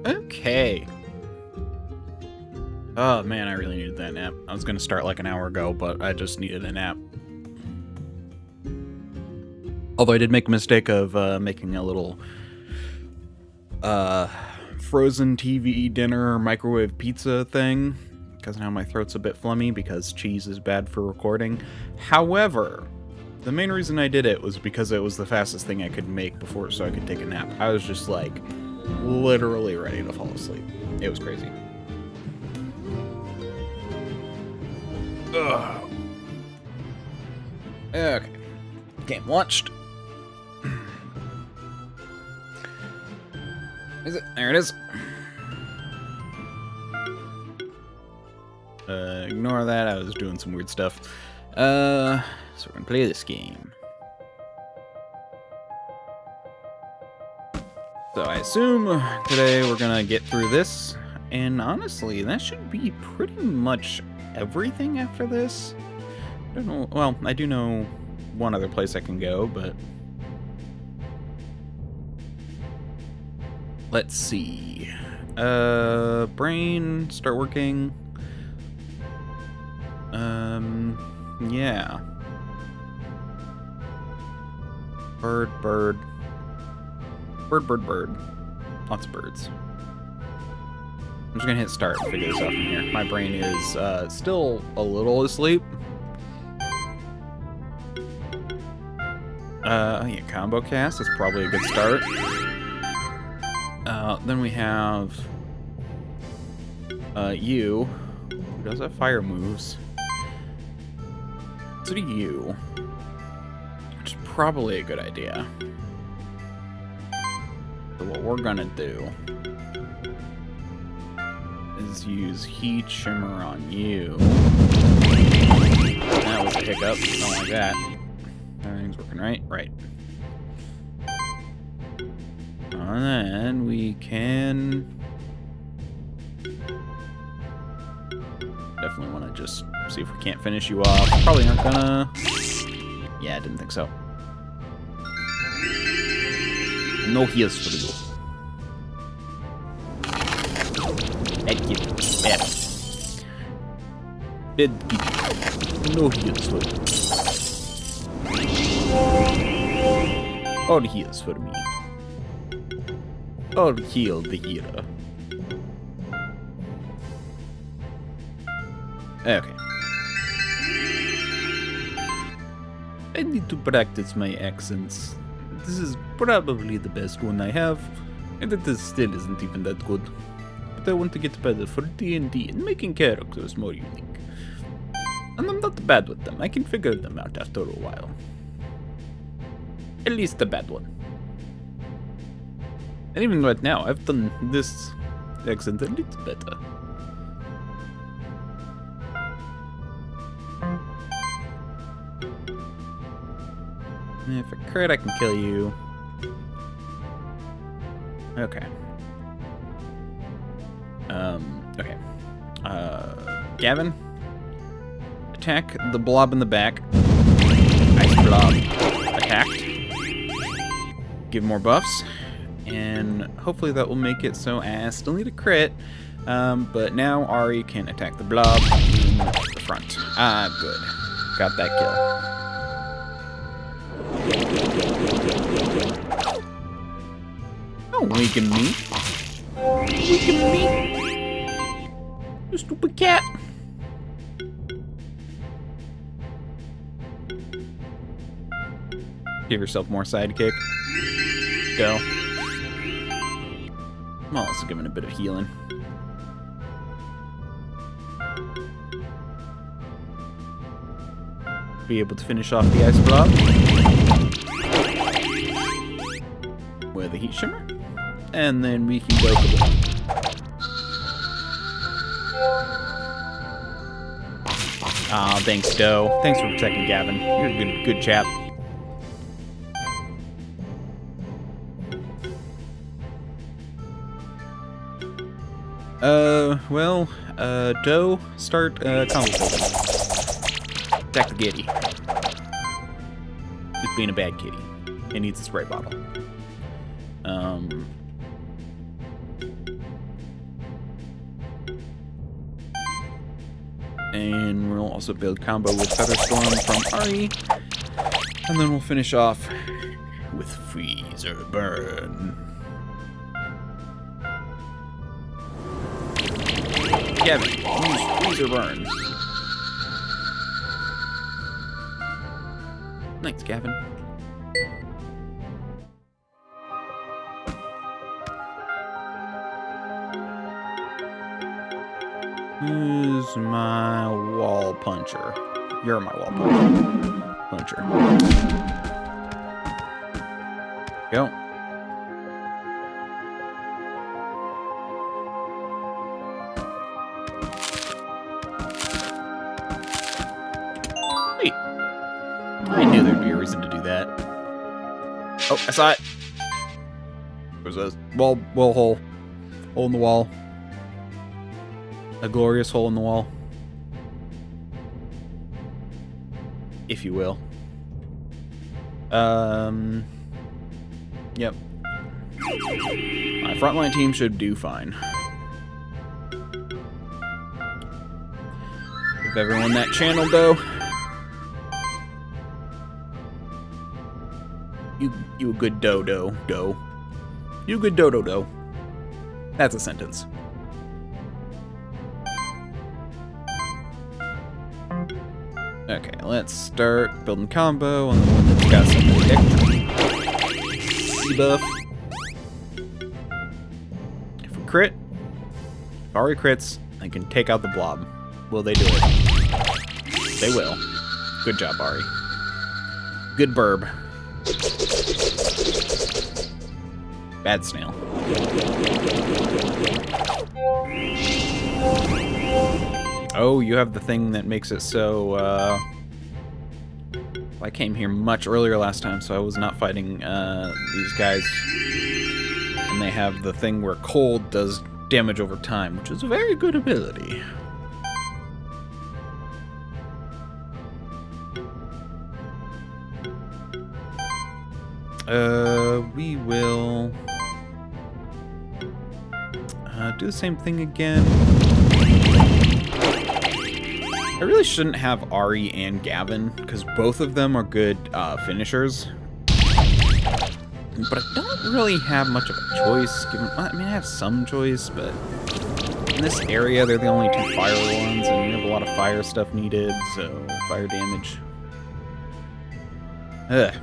Okay. Oh man, I really needed that nap. I was gonna start like an hour ago, but I just needed a nap. Although I did make a mistake of making a little frozen TV dinner microwave pizza thing, because now my throat's a bit phlegmy because cheese is bad for recording. However, the main reason I did it was because it was the fastest thing I could make before so I could take a nap. I was just like literally ready to fall asleep. It was crazy. Ugh. Okay. Game launched. Is it? There it is. Ignore that. I was doing some weird stuff. So we're gonna play this game. So I assume today we're gonna get through this, and honestly, that should be pretty much everything after this. I don't know. Well, I do know one other place I can go, but let's see. Brain, start working. Yeah. Bird. Lots of birds. I'm just gonna hit start and figure this out from here. My brain is still a little asleep. Yeah, combo cast is probably a good start. Then we have you, who does have fire moves. So do you, which is probably a good idea. So what we're gonna do is use heat shimmer on you. That was a hiccup. Don't like that. Everything's working right? Right. And then we can definitely want to just see if we can't finish you off. Probably aren't gonna. Yeah, I didn't think so. No heals for you. Dead kid. Bad. Dead kid. No heals for you. All heals for me. All heal the hero. Okay. I need to practice my accents. This is probably the best one I have, and it still isn't even that good. But I want to get better for D&D and making characters more unique. And I'm not bad with them. I can figure them out after a while. At least the bad one. And even right now, I've done this accent a little better. If I crit, I can kill you. Okay. Okay. Gavin, attack the blob in the back. Ice blob attacked. Give more buffs. And hopefully that will make it so I still need a crit. But now Ari can attack the blob in the front. Ah, good. Got that kill. Don't weaken me. Weaken me. You stupid cat. Give yourself more sidekick. Go. I'm also giving a bit of healing. Be able to finish off the ice blob with a heat shimmer, and then we can go for the. Ah, thanks, Doe. Thanks for protecting Gavin. You're a good chap. Doe, start conversation. Attack the kitty. Just being a bad kitty. It needs a spray bottle. And we'll also build combo with Featherstorm from Ari. And then we'll finish off with Freeze or Burn. Gavin, use Freeze or Burn. Thanks, Gavin. Who's my wall puncher? You're my wall puncher. Go. Wait. I knew there'd be a reason to do that. Oh, I saw it. There's a wall hole. Hole in the wall. A glorious hole in the wall. If you will. Yep. My frontline team should do fine. Give everyone that channel dough. You a good dodo. You a good dodo. That's a sentence. Okay, let's start building combo on the one that's got some debuff. If we crit, if Ari crits, I can take out the blob. Will they do it? They will. Good job, Ari. Good burb. Bad snail. Oh, you have the thing that makes it so, I came here much earlier last time, so I was not fighting, these guys. And they have the thing where cold does damage over time, which is a very good ability. We will do the same thing again. I really shouldn't have Ari and Gavin, because both of them are good finishers. But I don't really have much of a choice. I mean, I have some choice, but in this area, they're the only two fire ones, and we have a lot of fire stuff needed, so fire damage. Ugh.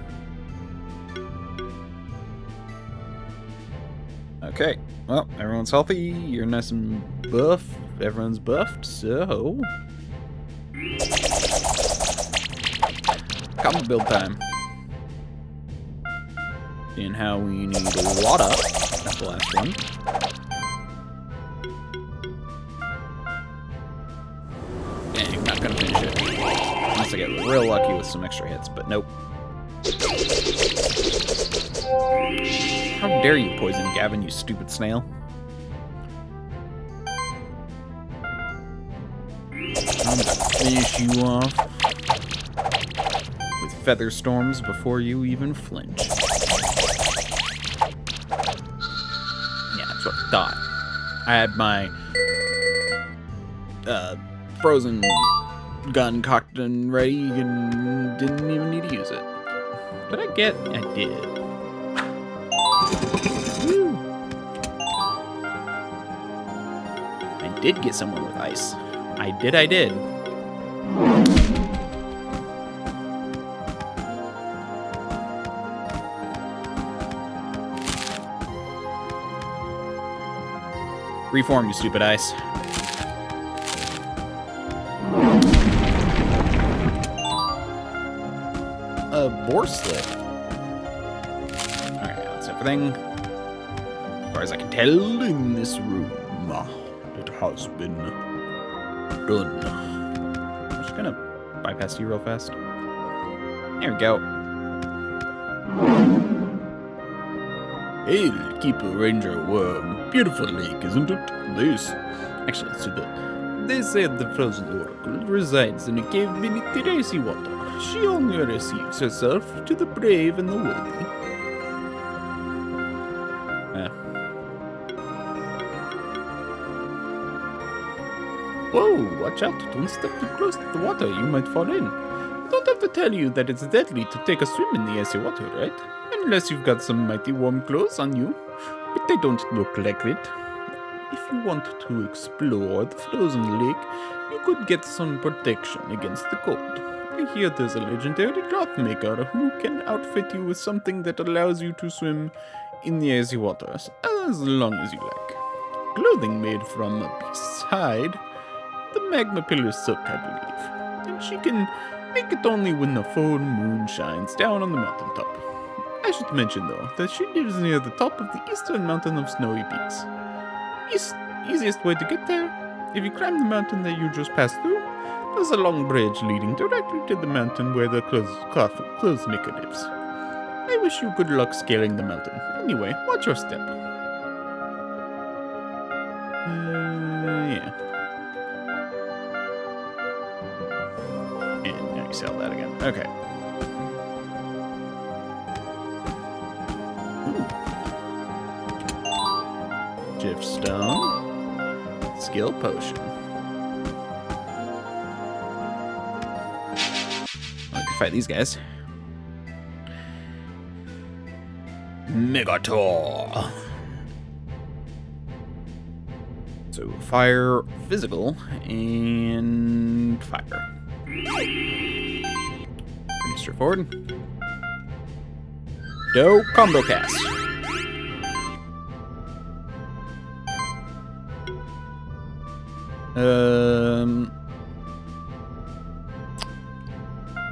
Okay, well, everyone's healthy, you're nice and buff, everyone's buffed, so... Combo build time. Seeing how we need a lot up, that's the last one. Dang, not gonna finish it. Unless I get real lucky with some extra hits, but nope. How dare you poison Gavin, you stupid snail. I'm gonna finish you off with feather storms before you even flinch. Yeah, that's what I thought. I had my frozen gun cocked and ready and didn't even need to use it. But I did. Woo. I did get someone with ice. I did. Reform, you stupid ice. A boar slit. Alright, that's everything. As far as I can tell in this room, it has been done. I'm just gonna bypass you real fast. There we go. Hail, Keeper Ranger Worm. Beautiful lake, isn't it? Actually, let's do that. They said the frozen oracle resides in a cave beneath the icy water. She only receives herself to the brave and the worthy. Whoa, watch out. Don't step too close to the water. You might fall in. I don't have to tell you that it's deadly to take a swim in the icy water, right? Unless you've got some mighty warm clothes on you. But they don't look like it. If you want to explore the frozen lake, you could get some protection against the cold. I hear there's a legendary cloth maker who can outfit you with something that allows you to swim in the icy waters as long as you like. Clothing made from a beast's hide, the magma pillar silk, I believe. And she can make it only when the full moon shines down on the mountaintop. I should mention, though, that she lives near the top of the eastern mountain of Snowy Peaks. Easiest way to get there, if you climb the mountain that you just passed through, there's a long bridge leading directly to the mountain where the clothes maker lives. I wish you good luck scaling the mountain. Anyway, watch your step. Yeah. And now you sell that again. Okay. Jiff Stone. Skill Potion. I can fight these guys. Megator. So fire, physical, and fire. Pretty straightforward. Do combo cast.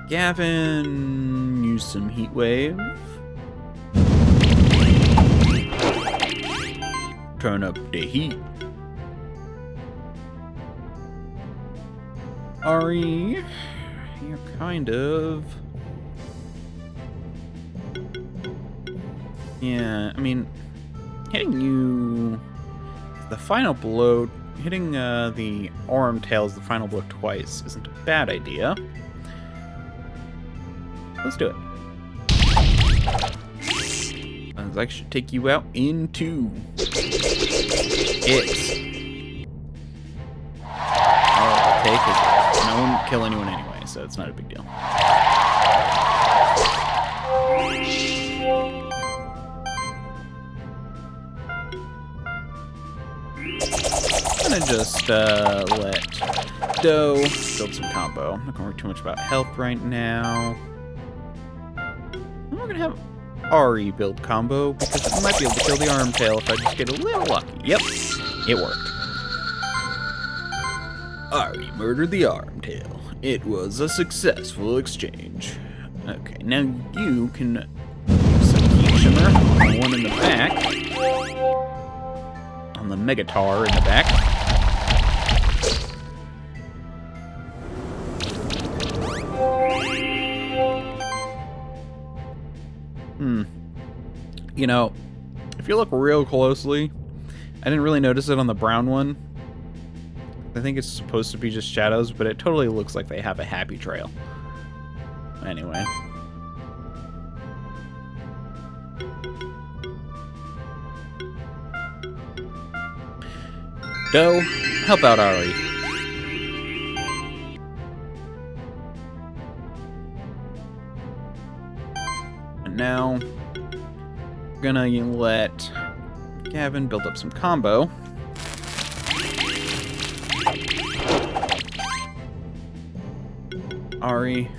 Gavin used some heat wave. Turn up the heat. Ari, you're kind of... Yeah, I mean, hitting you... The final blow... Hitting the arm tails the final blow twice isn't a bad idea. Let's do it. I should take you out in 2 hits. All I'll take is no one kill anyone anyway, so it's not a big deal. I'm gonna just let Do build some combo. I'm not gonna worry too much about health right now. We're gonna have Ari build combo because I might be able to kill the arm tail if I just get a little lucky. Yep, it worked. Ari murdered the arm tail. It was a successful exchange. Okay, now you can use some heat shimmer on the one in the back. On the Megatar in the back. You know, if you look real closely, I didn't really notice it on the brown one. I think it's supposed to be just shadows, but it totally looks like they have a happy trail. Anyway. Do, help out Ari. And now, we're gonna let Gavin build up some combo. Ari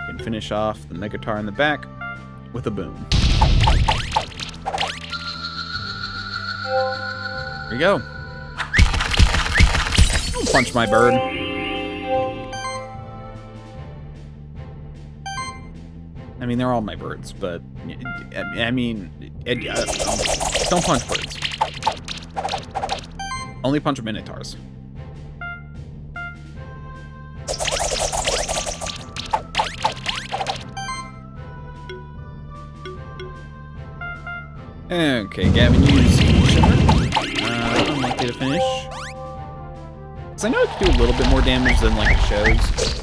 can finish off the Megatar in the back with a boom. There you go. Don't punch my bird. I mean, they're all my birds, but I mean, don't punch birds. Only punch minotaurs. Okay, Gavin, use Shimmer. Unlikely to finish. Because I know it could do a little bit more damage than like it shows,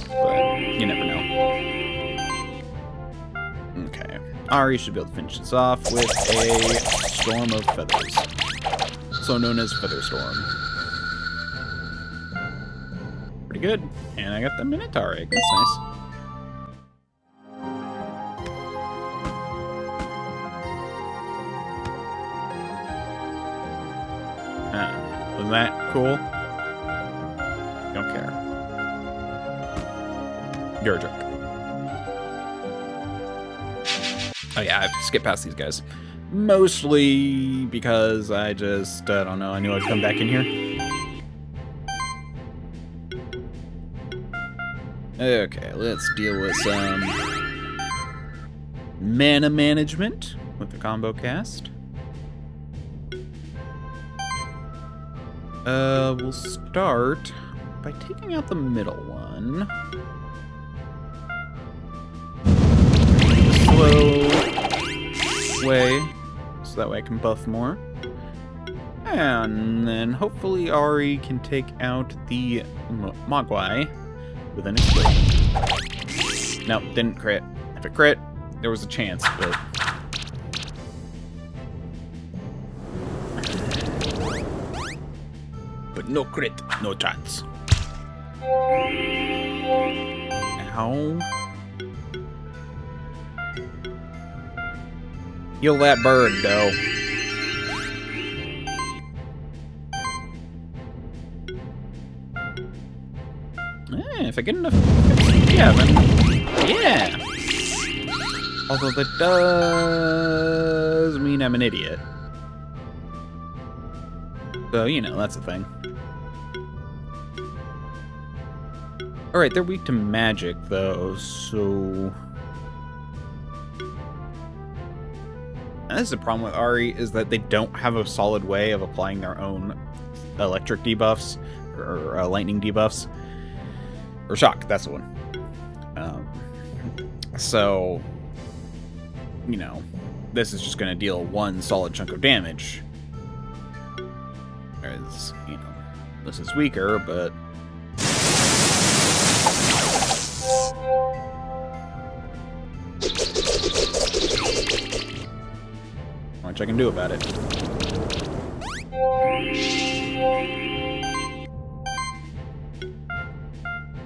but you never know. Okay, Ari should be able to finish this off with a Storm of Feathers, also known as Feather Storm. good. And I got the Minotaur egg. That's nice. Was that cool? Don't care. You're a jerk. Oh yeah, I've skipped past these guys. Mostly because I don't know, I knew I'd come back in here. Okay, let's deal with some mana management with the combo cast. We'll start by taking out the middle one. Slow way, so that way I can buff more. And then hopefully Ari can take out the Mogwai with an explode. Nope, didn't crit. If it crit, there was a chance, but... But no crit, no chance. Ow. Heal that bird, though. If I get enough... Yeah, then... Yeah! Although that does mean I'm an idiot. So, you know, that's the thing. Alright, they're weak to magic, though, so... And this is the problem with Ari, is that they don't have a solid way of applying their own electric debuffs, or lightning debuffs. Or shock, that's the one. So, you know, this is just going to deal one solid chunk of damage. Whereas, you know, this is weaker, but... Not much I can do about it.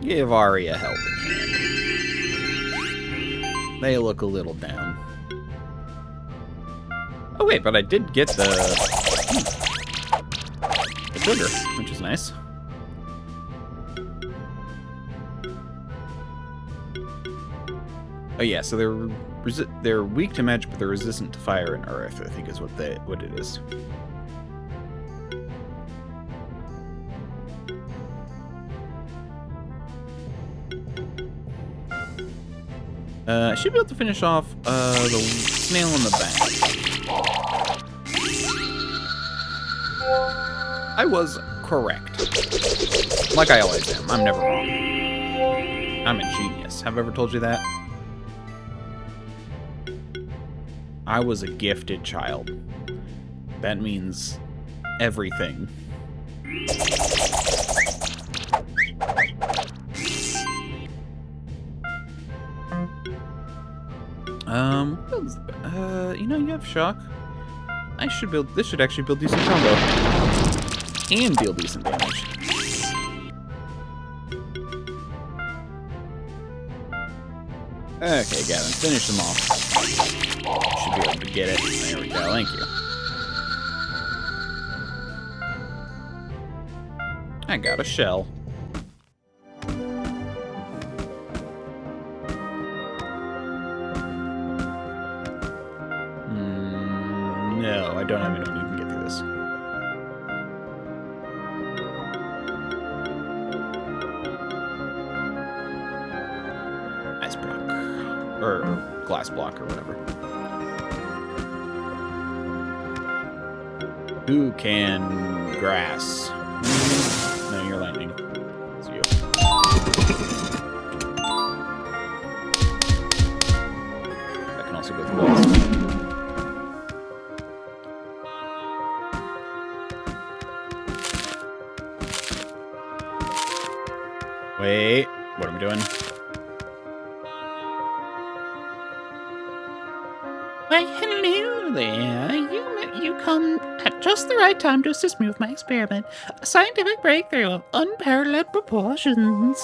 Give Ari a helping hand. They look a little down. Oh wait, but I did get the sugar, which is nice. Oh yeah, so they're weak to magic, but they're resistant to fire and earth, I think is what it is. I should be able to finish off the snail in the back. I was correct. Like I always am. I'm never wrong. I'm a genius. Have I ever told you that? I was a gifted child. That means everything. You know, you have shock. This should actually build decent combo. And deal decent damage. Okay, Gavin, finish them off. Should be able to get it. There we go, thank you. I got a shell. No, I don't have anyone who can get through this. Ice block. Or glass block, or whatever. Who can grass? No, you're lightning. It's you. That can also go through walls. Wait, what am I doing? Why, hello there. You come at just the right time to assist me with my experiment. A scientific breakthrough of unparalleled proportions.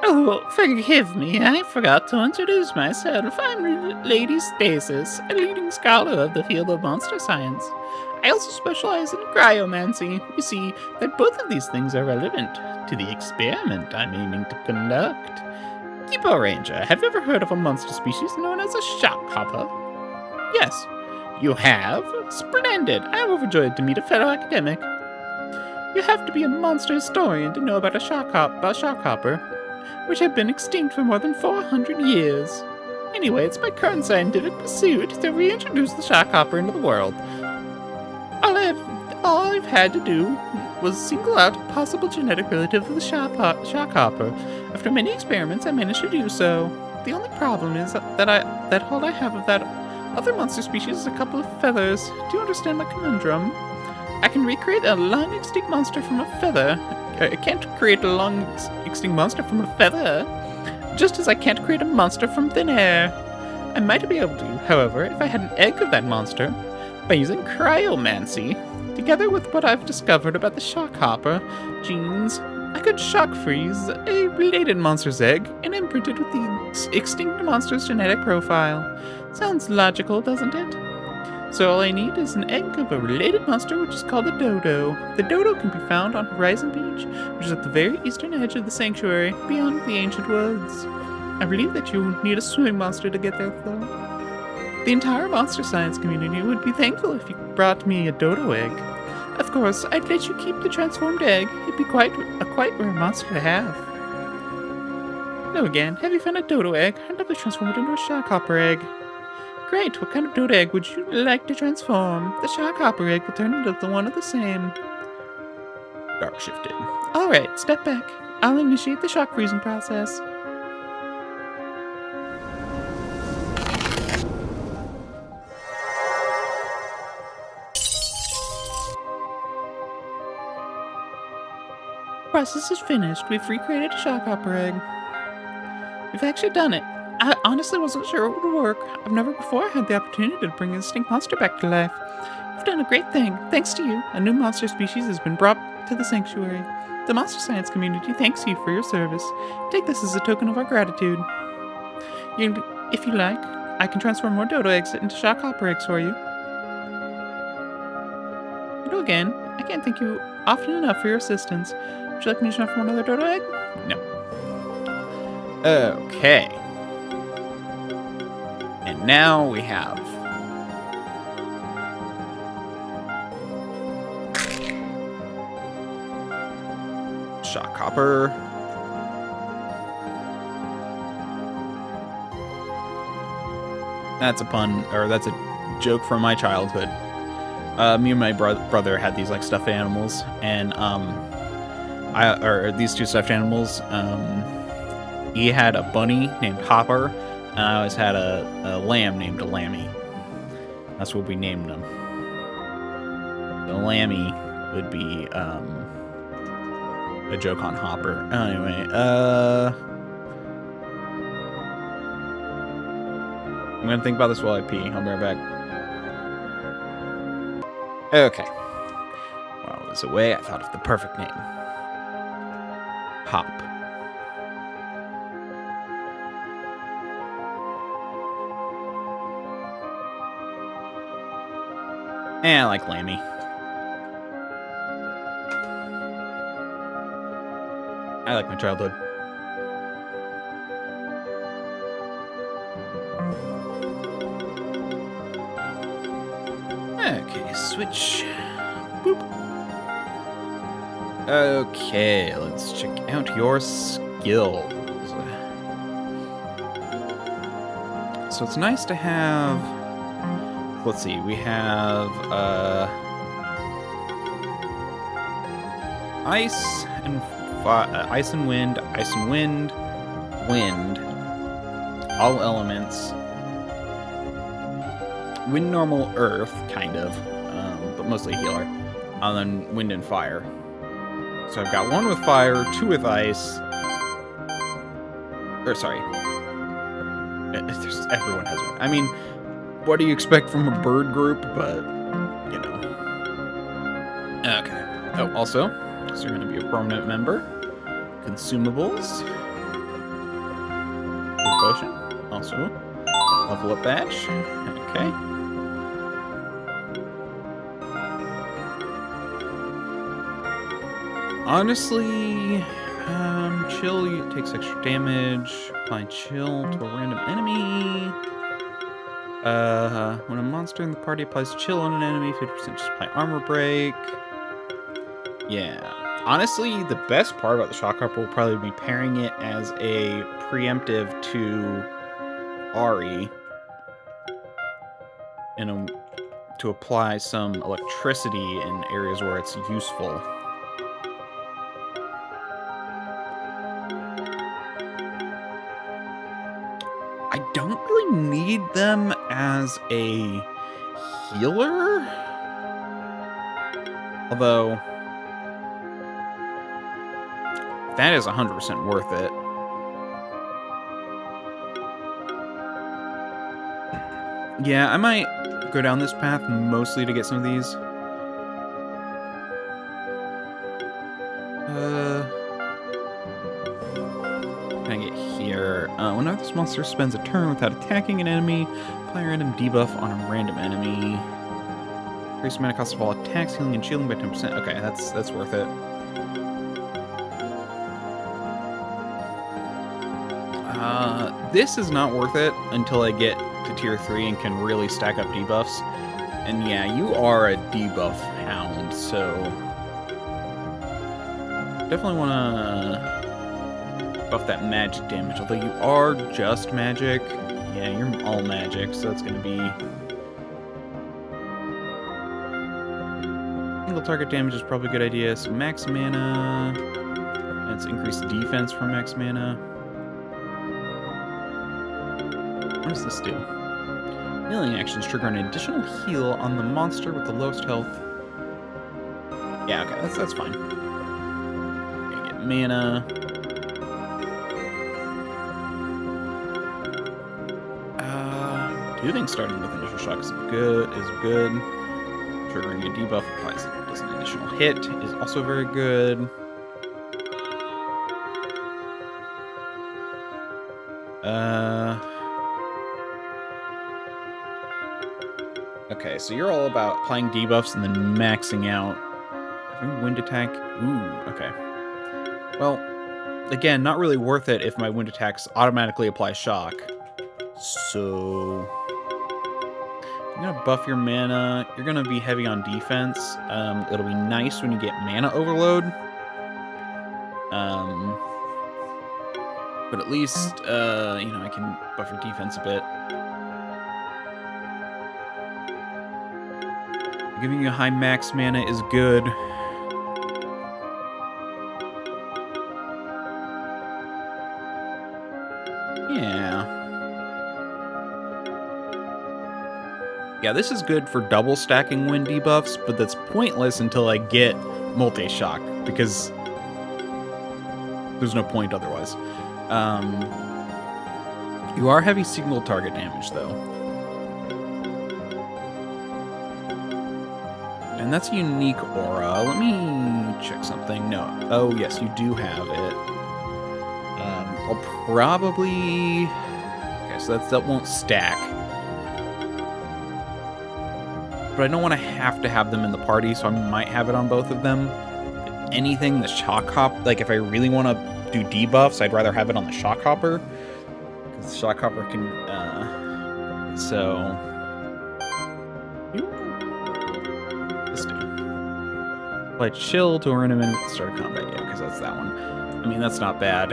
Oh, forgive me, I forgot to introduce myself. I'm Lady Stasis, a leading scholar of the field of monster science. I also specialize in cryomancy. You see that both of these things are relevant to the experiment I'm aiming to conduct. Depot Ranger, have you ever heard of a monster species known as a shockhopper? Yes. You have? Splendid! I am overjoyed to meet a fellow academic. You have to be a monster historian to know about a shockhopper, which have been extinct for more than 400 years. Anyway, it's my current scientific pursuit to reintroduce the shockhopper into the world. All I've had to do was single out a possible genetic relative of the shockhopper. After many experiments, I managed to do so. The only problem is that all I have of that other monster species is a couple of feathers. Do you understand my conundrum? I can recreate a long-extinct monster from a feather. I can't create a long-extinct monster from a feather, just as I can't create a monster from thin air. I might be able to, however, if I had an egg of that monster, by using cryomancy. Together with what I've discovered about the shockhopper genes, I could shock freeze a related monster's egg and imprint it with the extinct monster's genetic profile. Sounds logical, doesn't it? So all I need is an egg of a related monster, which is called a dodo. The dodo can be found on Horizon Beach, which is at the very eastern edge of the sanctuary, beyond the ancient woods. I believe that you need a swimming monster to get there, though. The entire monster science community would be thankful if you brought me a dodo egg. Of course, I'd let you keep the transformed egg. It'd be quite rare monster to have. Hello again. Have you found a dodo egg? I'd love to transform it into a shockhopper egg. Great. What kind of dodo egg would you like to transform? The shockhopper egg will turn into the one of the same. Dark shifted. Alright, step back. I'll initiate the shock freezing process. Process is finished. We've recreated a shockhopper egg. We've actually done it. I honestly wasn't sure it would work. I've never before had the opportunity to bring a distinct monster back to life. You've done a great thing. Thanks to you, a new monster species has been brought to the sanctuary. The monster science community thanks you for your service. Take this as a token of our gratitude. If you like, I can transform more dodo eggs into shockhopper eggs for you. Hello again. I can't thank you often enough for your assistance. Would you like me to transform another dodo egg? No. Okay. And now we have shockhopper. That's a pun, or that's a joke from my childhood. Me and my brother had these like stuffed animals, and these two stuffed animals. He had a bunny named Hopper, and I always had a lamb named Lammy. That's what we named them. The Lammy would be a joke on Hopper. Anyway, I'm gonna think about this while I pee. I'll be right back. Okay. While I was away, I thought of the perfect name. Hop. I like Lammy. I like my childhood. Okay, switch. Boop. Okay, let's check out your skills. So it's nice to have... Let's see, we have ice and wind, wind, all elements, wind, normal, earth, kind of, but mostly healer, and then wind and fire. So I've got one with fire, two with ice, or sorry, everyone has one. I mean, what do you expect from a bird group? But, you know. Okay. Oh, also, so you're going to be a permanent member. Consumables. Food potion. Also, level up badge. Okay. Honestly, chill takes extra damage. Apply chill to a random enemy. When a monster in the party applies chill on an enemy, 50% just apply armor break. Yeah. Honestly, the best part about the Shock Hopper will probably be pairing it as a preemptive to Ari to apply some electricity in areas where it's useful. I don't really need them as a healer. Although, that is 100% worth it. Yeah, I might go down this path mostly to get some of these. Can I get here? Whenever this monster spends a turn without attacking an enemy, apply a random debuff on a random enemy. Increase mana cost of all attacks, healing and shielding by 10%. Okay, that's worth it. This is not worth it until I get to tier 3 and can really stack up debuffs. And yeah, you are a debuff hound, so definitely want to buff that magic damage. Although you are just magic. Yeah, you're all magic, so that's going to be... Single target damage is probably a good idea. So max mana. Let's increase defense for max mana. What does this do? Healing actions trigger an additional heal on the monster with the lowest health. Yeah, okay, that's fine. Gonna get mana. Do things starting with initial shock is good. Triggering a debuff does an additional hit is also very good. Okay, so you're all about applying debuffs and then maxing out. Every wind attack. Ooh, okay. Well, again, not really worth it if my wind attacks automatically apply shock. So I'm gonna buff your mana. You're gonna be heavy on defense. It'll be nice when you get mana overload. But at least, I can buff your defense a bit. Giving you high max mana is good. Yeah, this is good for double stacking wind debuffs, but that's pointless until I get multi-shock, because there's no point otherwise. You are heavy single target damage, though. And that's a unique aura. Let me check something. No. Oh, yes, you do have it. I'll probably... Okay, so that won't stack. But I don't want to have them in the party, so I might have it on both of them. If anything, the Shock Hopper... Like, if I really want to do debuffs, I'd rather have it on the Shock Hopper. Because the Shock Hopper can... So... Apply chill to a random enemy at the start of combat. Yeah, because that's that one. I mean, that's not bad.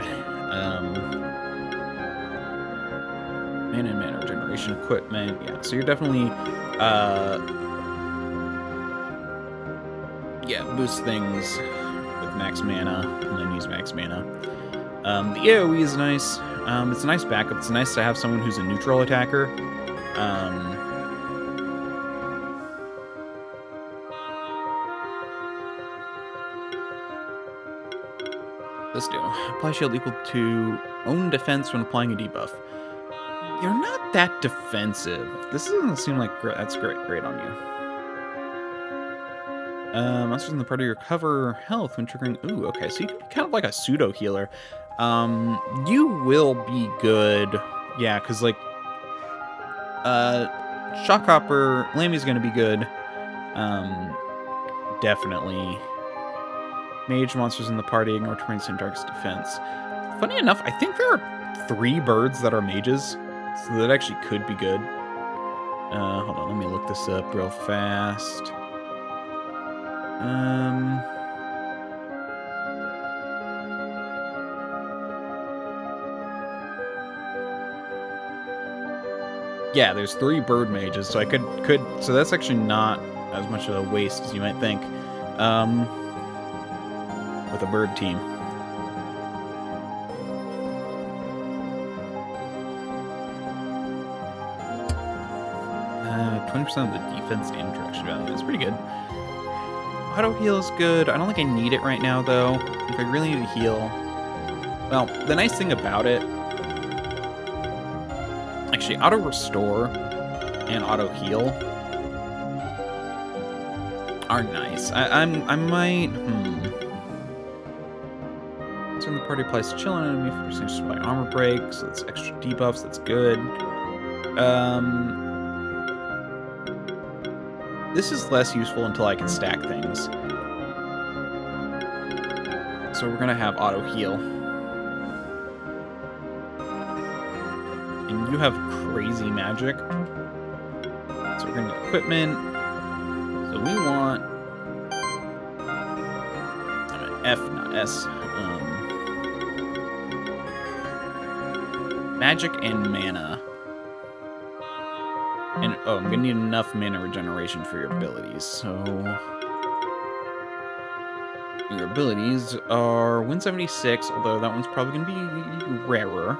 Mana and mana regeneration equipment. Yeah, so you're definitely... boost things with max mana, and then use max mana. The AoE is nice. It's a nice backup. It's nice to have someone who's a neutral attacker. This do. Apply shield equal to own defense when applying a debuff. You're not that defensive. This doesn't seem like that's great on you. Monsters in the party recover health when triggering. Ooh, okay. So you can be kind of like a pseudo healer. You will be good. Yeah, because like, Shockhopper, Lammy's gonna be good. Definitely. Mage, monsters in the party, ignore terrains and darkest defense. Funny enough, I think there are 3 birds that are mages, so that actually could be good. Hold on, let me look this up real fast. Yeah, there's 3 bird mages, so I could so that's actually not as much of a waste as you might think. With a bird team. 20% of the defense damage reduction value. That's pretty good. Auto heal is good. I don't think I need it right now, though. If I really need to heal... Well, the nice thing about it... Actually, auto restore and auto heal are nice. I might... So when the party applies chill on enemy for percentage supply armor break, so that's extra debuffs, that's good. This is less useful until I can stack things. So we're gonna have auto heal. And you have crazy magic. So we're gonna get equipment. So we want F, not S. Magic and mana. And, oh, I'm gonna need enough mana regeneration for your abilities, so... Your abilities are 176, although that one's probably gonna be rarer.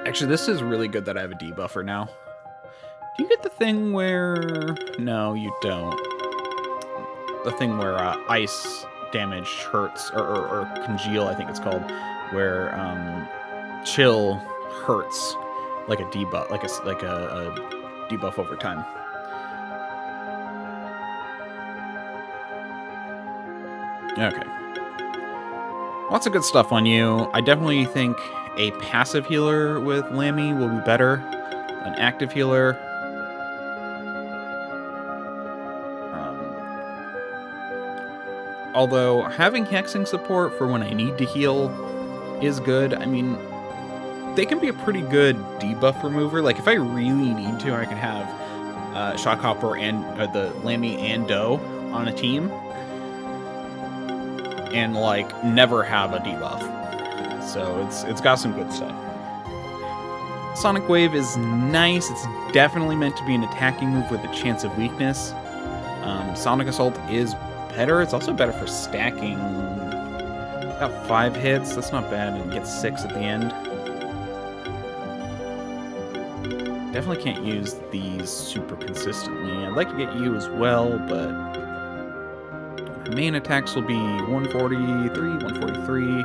Actually, this is really good that I have a debuffer now. Do you get the thing where... No, you don't. The thing where ice damage hurts, or congeal, I think it's called, where chill hurts like a debuff, like a debuff over time. Okay. Lots of good stuff on you. I definitely think a passive healer with Lammy will be better than an active healer. Although having hexing support for when I need to heal is good. I mean, they can be a pretty good debuff remover. Like, if I really need to, I can have Shockhopper and the Lammy and Doe on a team and, like, never have a debuff. So it's got some good stuff. Sonic Wave is nice. It's definitely meant to be an attacking move with a chance of weakness. Sonic Assault is better. It's also better for stacking. It's got 5 hits. That's not bad. And it gets 6 at the end. Definitely can't use these super consistently. I'd like to get you as well, but my main attacks will be 143, 143,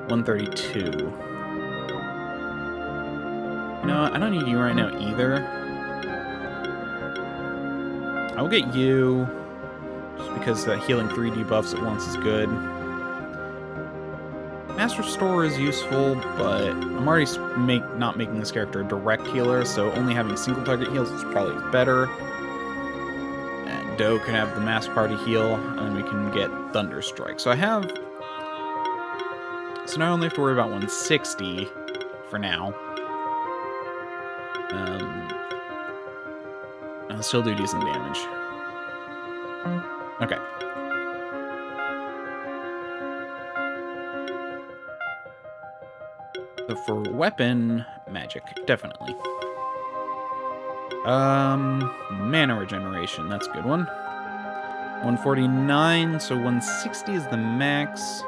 132. You know what? I don't need you right now either. I'll get you, just because healing 3 debuffs at once is good. Master Restore is useful, but I'm already not making this character a direct healer, so only having single target heals is probably better. And Doe can have the mass party heal, and we can get Thunder Strike. So now I only have to worry about 160 for now. I'll still do decent damage. Okay. So for weapon, magic, definitely. Mana regeneration, that's a good one. 149, so 160 is the max.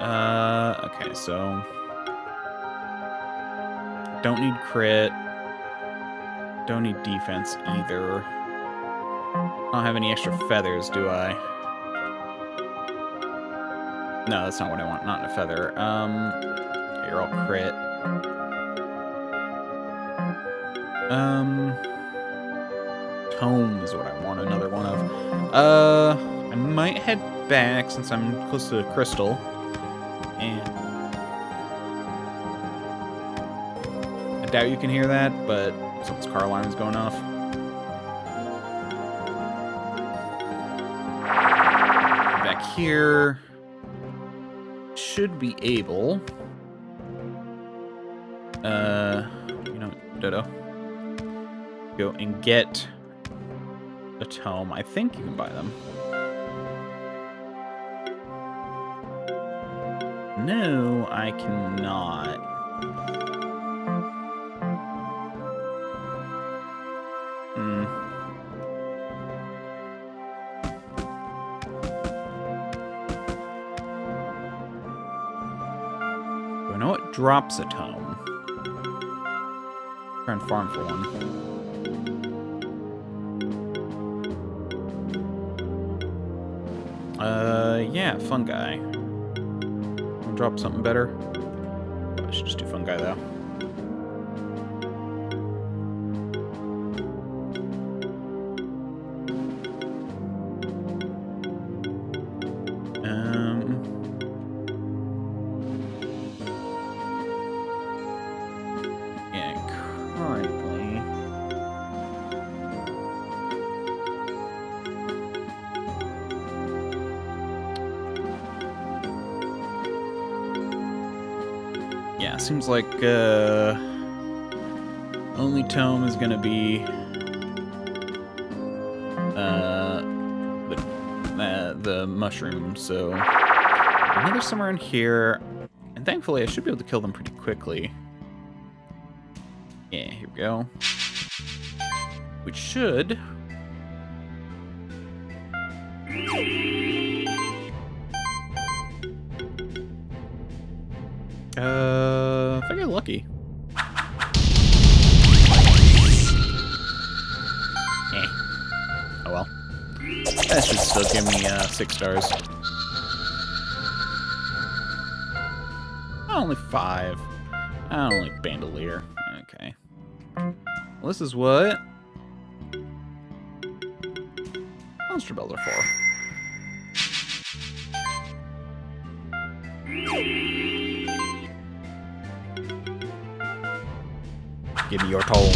Okay, so... Don't need crit. Don't need defense either. I don't have any extra feathers, do I? No, that's not what I want. Not in a feather. You're all crit. tome is what I want another one of. I might head back since I'm close to the crystal. And I doubt you can hear that, but someone's car alarm is going off. Back here. Should be able. You know, Dodo. Go and get a tome. I think you can buy them. No, I cannot. Do I know what drops a tome? Try and farm for one. Yeah, fungi. Drop something better. I should just do fungi though. Yeah, currently. Yeah, seems like only tome is gonna be the mushroom. So I know there's somewhere in here, and thankfully I should be able to kill them pretty quickly. Yeah, here we go. Which should. If I get lucky. Oh well. That should still give me 6 stars. Oh, only 5. I don't like Bandolier. Okay. Well, this is what monster bells are for. Give me your tome.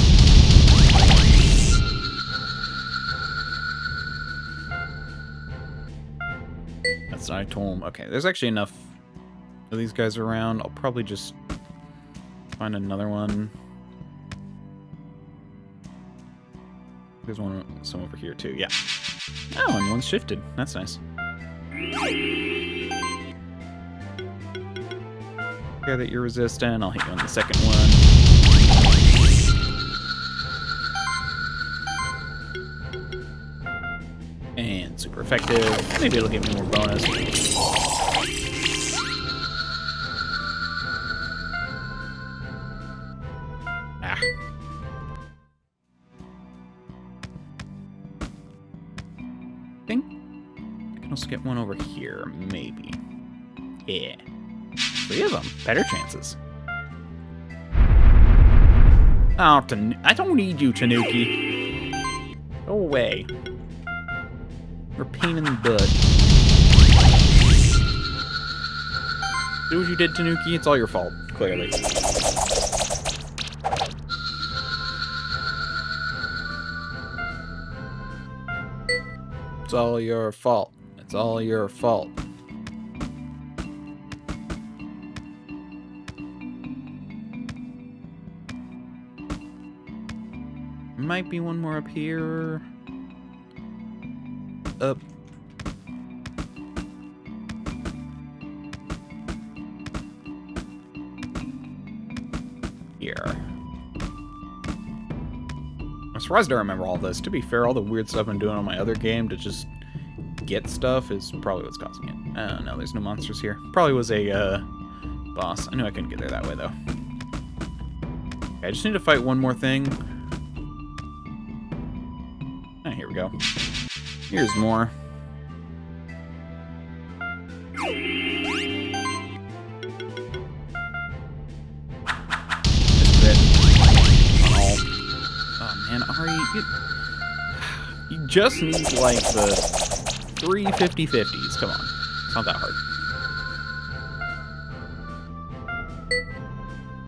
That's not a tome. Okay, there's actually enough of these guys around. I'll probably just find another one. There's some over here too. Yeah. Oh, and one's shifted. That's nice. Okay, that you're resistant. I'll hit you on the second one. And super effective. Maybe it'll give me more bonus. Ah. I think I can also get one over here, maybe. Yeah. 3 of them. Better chances. Oh, I don't need you, Tanuki. Go away. You're a pain in the butt. Do what you did, Tanuki. It's all your fault, clearly. It's all your fault. It's all your fault. Might be one more up here. Up. Here. I'm surprised I remember all this. To be fair, all the weird stuff I'm doing on my other game to just get stuff is probably what's causing it. No, there's no monsters here. Probably was a boss. I knew I couldn't get there that way, though. Okay, I just need to fight one more thing. Ah, here we go. Here's more. Oh man, Ari, You just need, like, the 3 50/50s. Come on. It's not that hard.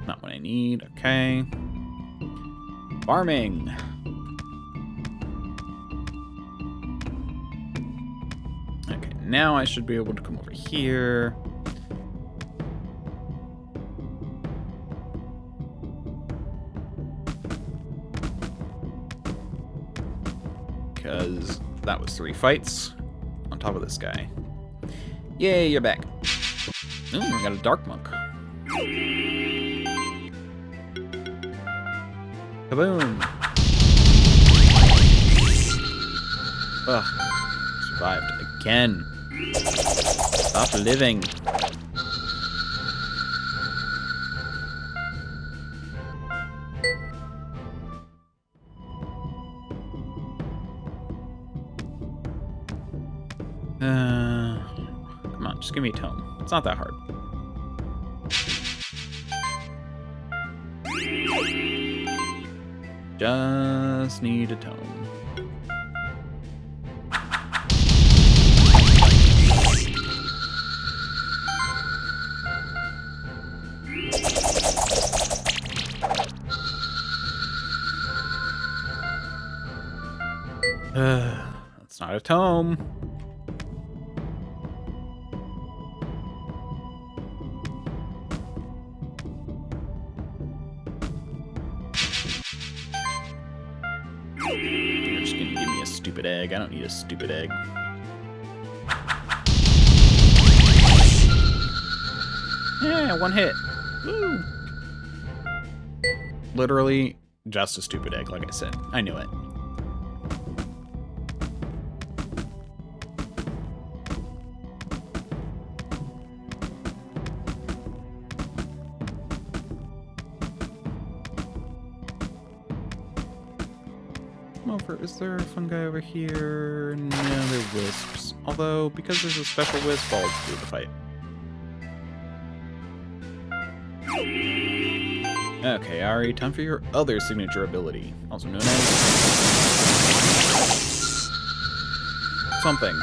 Not what I need. Okay. Farming. Okay, now I should be able to come over here. Because that was 3 fights on top of this guy. Yay, you're back. Ooh, we got a Dark Monk. Kaboom! Ugh. Survived again. Stop living. Come on, just give me a tome. It's not that hard. Just need a tome. That's not a tome. You're just gonna give me a stupid egg. I don't need a stupid egg. Yeah, 1 hit. Woo! Literally just a stupid egg, like I said. I knew it. Over. Is there a fun guy over here? No, they're wisps. Although, because there's a special wisp, I'll do the fight. Okay, Ari, time for your other signature ability, also known as something.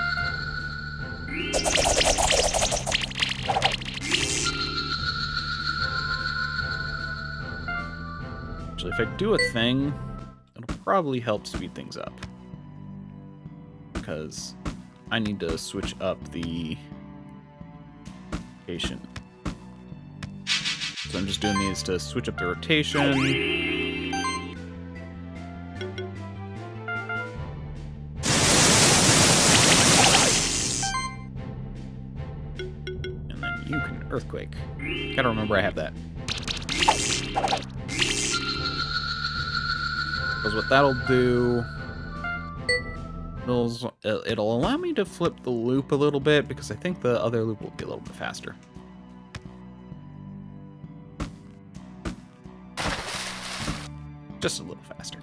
Actually, if I do a thing, it'll probably help speed things up. Because I need to switch up the rotation. So I'm just doing these to switch up the rotation. And then you can earthquake. Gotta remember I have that. Because what that'll do, it'll allow me to flip the loop a little bit, because I think the other loop will be a little bit faster. Just a little faster.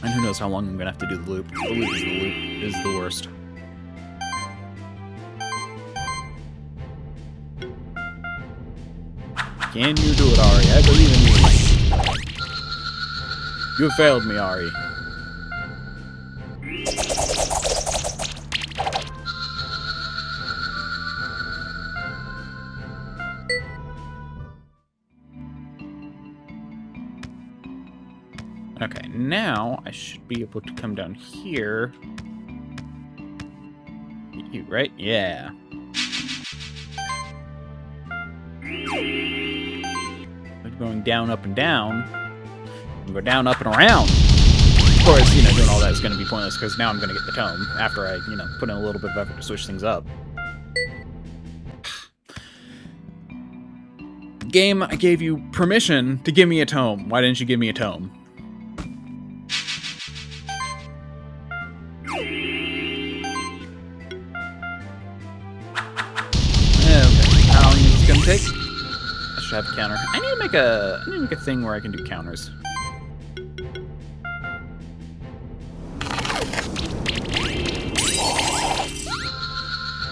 And who knows how long I'm gonna have to do the loop. The loop is the worst. Can you do it, Ari? I believe in you. You have failed me, Ari. Okay, now I should be able to come down here. You, right? Yeah. Going down, up, and down. And go down, up, and around. Of course, you know, doing all that is going to be pointless, because now I'm going to get the tome after I, you know, put in a little bit of effort to switch things up. Game, I gave you permission to give me a tome. Why didn't you give me a tome? Okay, how long is this going to take? I should have a counter. I need to make a thing where I can do counters.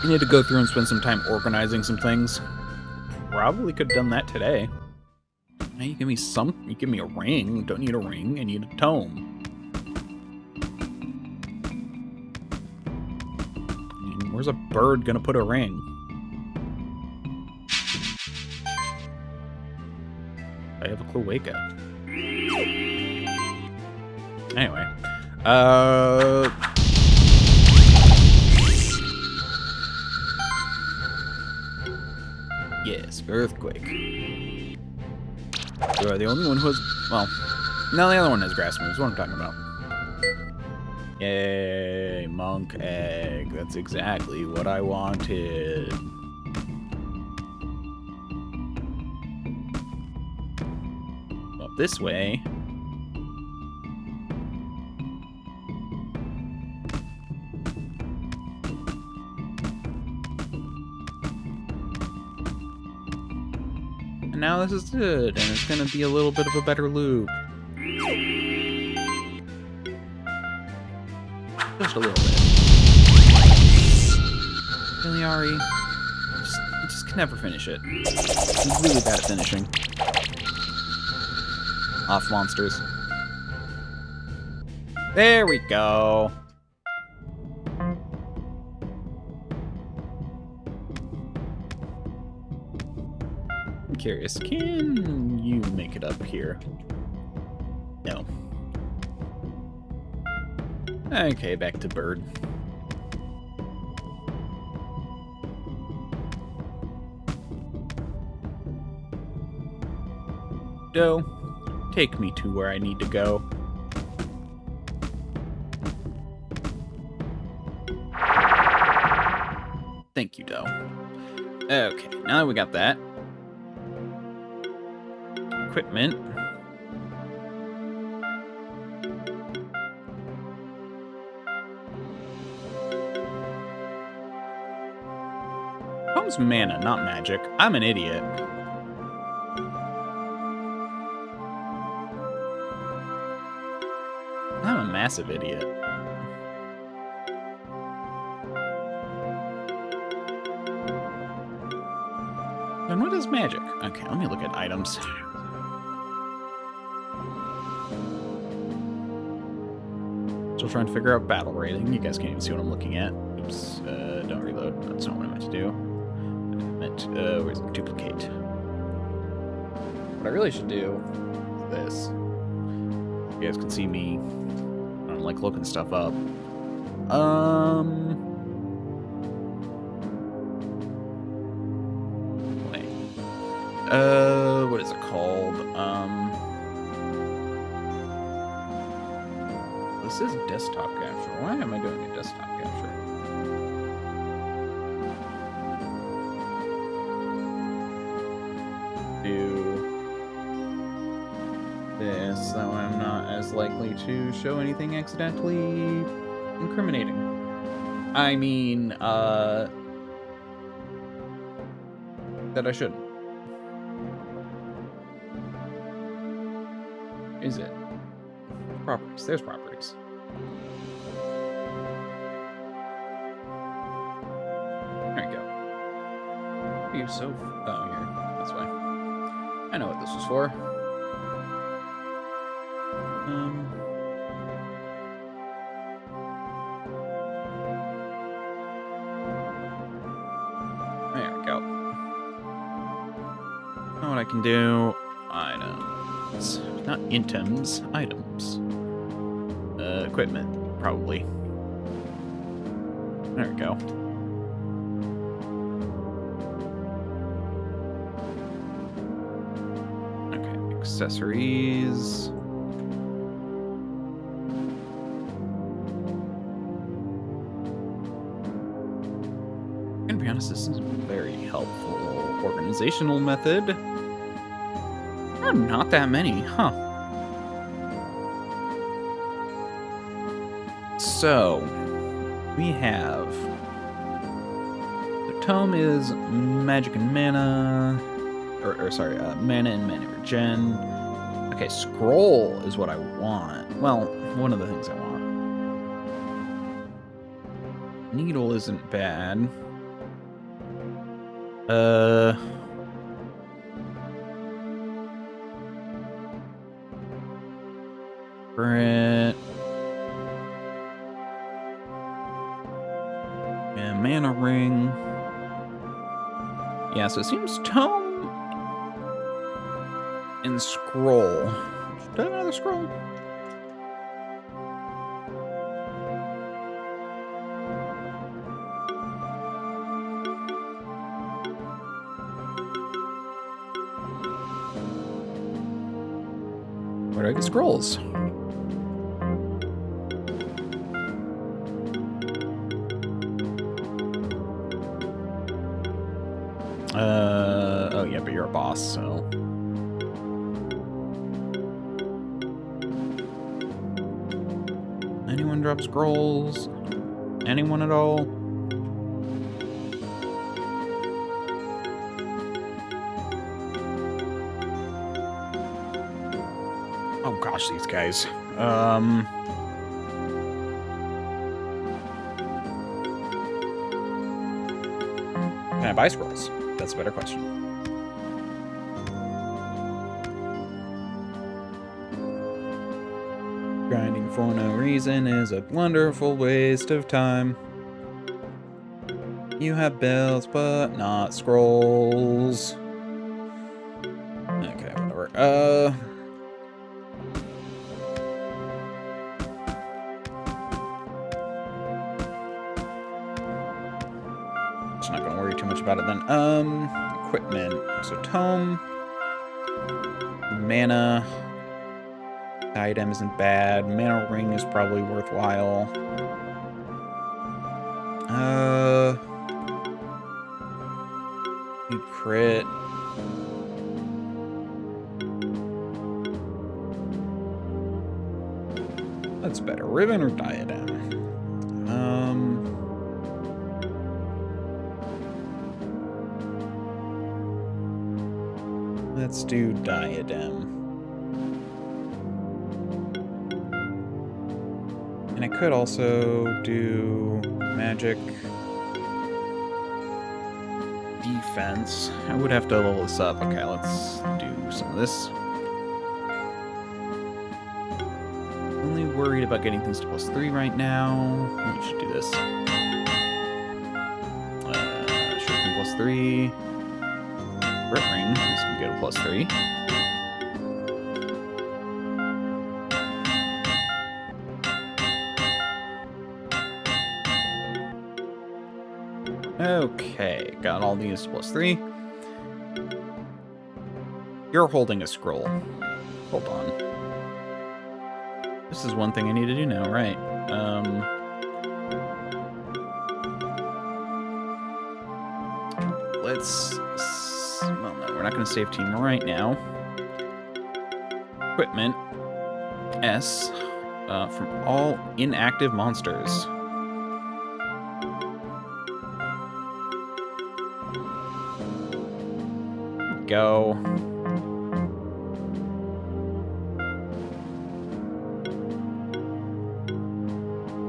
I need to go through and spend some time organizing some things. Probably could have done that today. Now you give me you give me a ring. Don't need a ring, I need a tome. And where's a bird gonna put a ring? I have a cloaca. Anyway. Yes, earthquake. You are the only one who has... Well, no, the other one has grass moves. What I'm talking about. Yay, monk egg. That's exactly what I wanted. Well, this way... And now this is good, and it's gonna be a little bit of a better loop. Just a little bit. Really, Ari? You just can never finish it. He's really bad at finishing. Off monsters. There we go. I'm curious, can you make it up here? No. Okay, back to bird. Doe, take me to where I need to go. Thank you, Doe. Okay, now that we got that. Equipment. Home's mana, not magic. I'm an idiot. I'm a massive idiot. Then what is magic? Okay, let me look at items. Still trying to figure out battle rating. You guys can't even see what I'm looking at. Oops, don't reload. That's not what I meant to do. I meant, where's the duplicate? What I really should do is this. You guys can see me. I don't like looking stuff up. Wait. What is it called? This is desktop capture. Why am I doing a desktop capture? Do this, so I'm not as likely to show anything accidentally incriminating. I mean, that I shouldn't. Is it? Properties. There's properties. There you go. Why are you so... Oh, here. That's why. I know what this was for. There we go. Know what I can do? Items. Not intims. Items. Equipment, probably. There we go. Okay, accessories. I'm gonna be honest, this is a very helpful organizational method. There are not that many, huh? So, we have... The tome is magic and mana... sorry, mana and mana regen. Okay, scroll is what I want. Well, one of the things I want. Needle isn't bad. Crit. And mana ring. Yeah, so it seems tome and scroll. Do I have another scroll? Where do I get scrolls? Oh yeah, but you're a boss, so. Anyone drop scrolls? Anyone at all? Oh gosh, these guys. Can I buy scrolls? That's a better question. Grinding for no reason is a wonderful waste of time. You have bells, but not scrolls. Okay, whatever. Just not gonna worry too much about it then. Equipment. So tome. Mana. Item isn't bad. Mana ring is probably worthwhile. Need crit. That's better. Ribbon or diadem? Let's do diadem. And I could also do magic defense. I would have to level this up. Okay, let's do some of this. Only worried about getting things to +3 right now. We should do this. Shuriken +3. Grit ring is gonna get a +3. Okay, got all these +3. You're holding a scroll. Hold on. This is one thing I need to do now, right? Well, no, we're not going to save team right now. Equipment. S. From all inactive monsters. Go.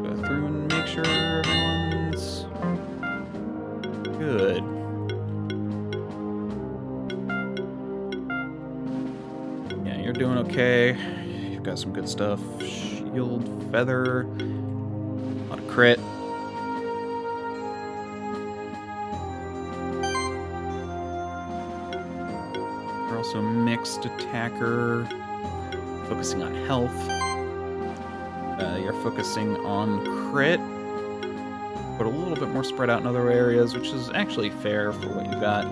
Go through and make sure everyone's good. Yeah, you're doing okay. You've got some good stuff. Shield, feather, a lot of crit. Also mixed attacker, focusing on health. You're focusing on crit, but a little bit more spread out in other areas, which is actually fair for what you got.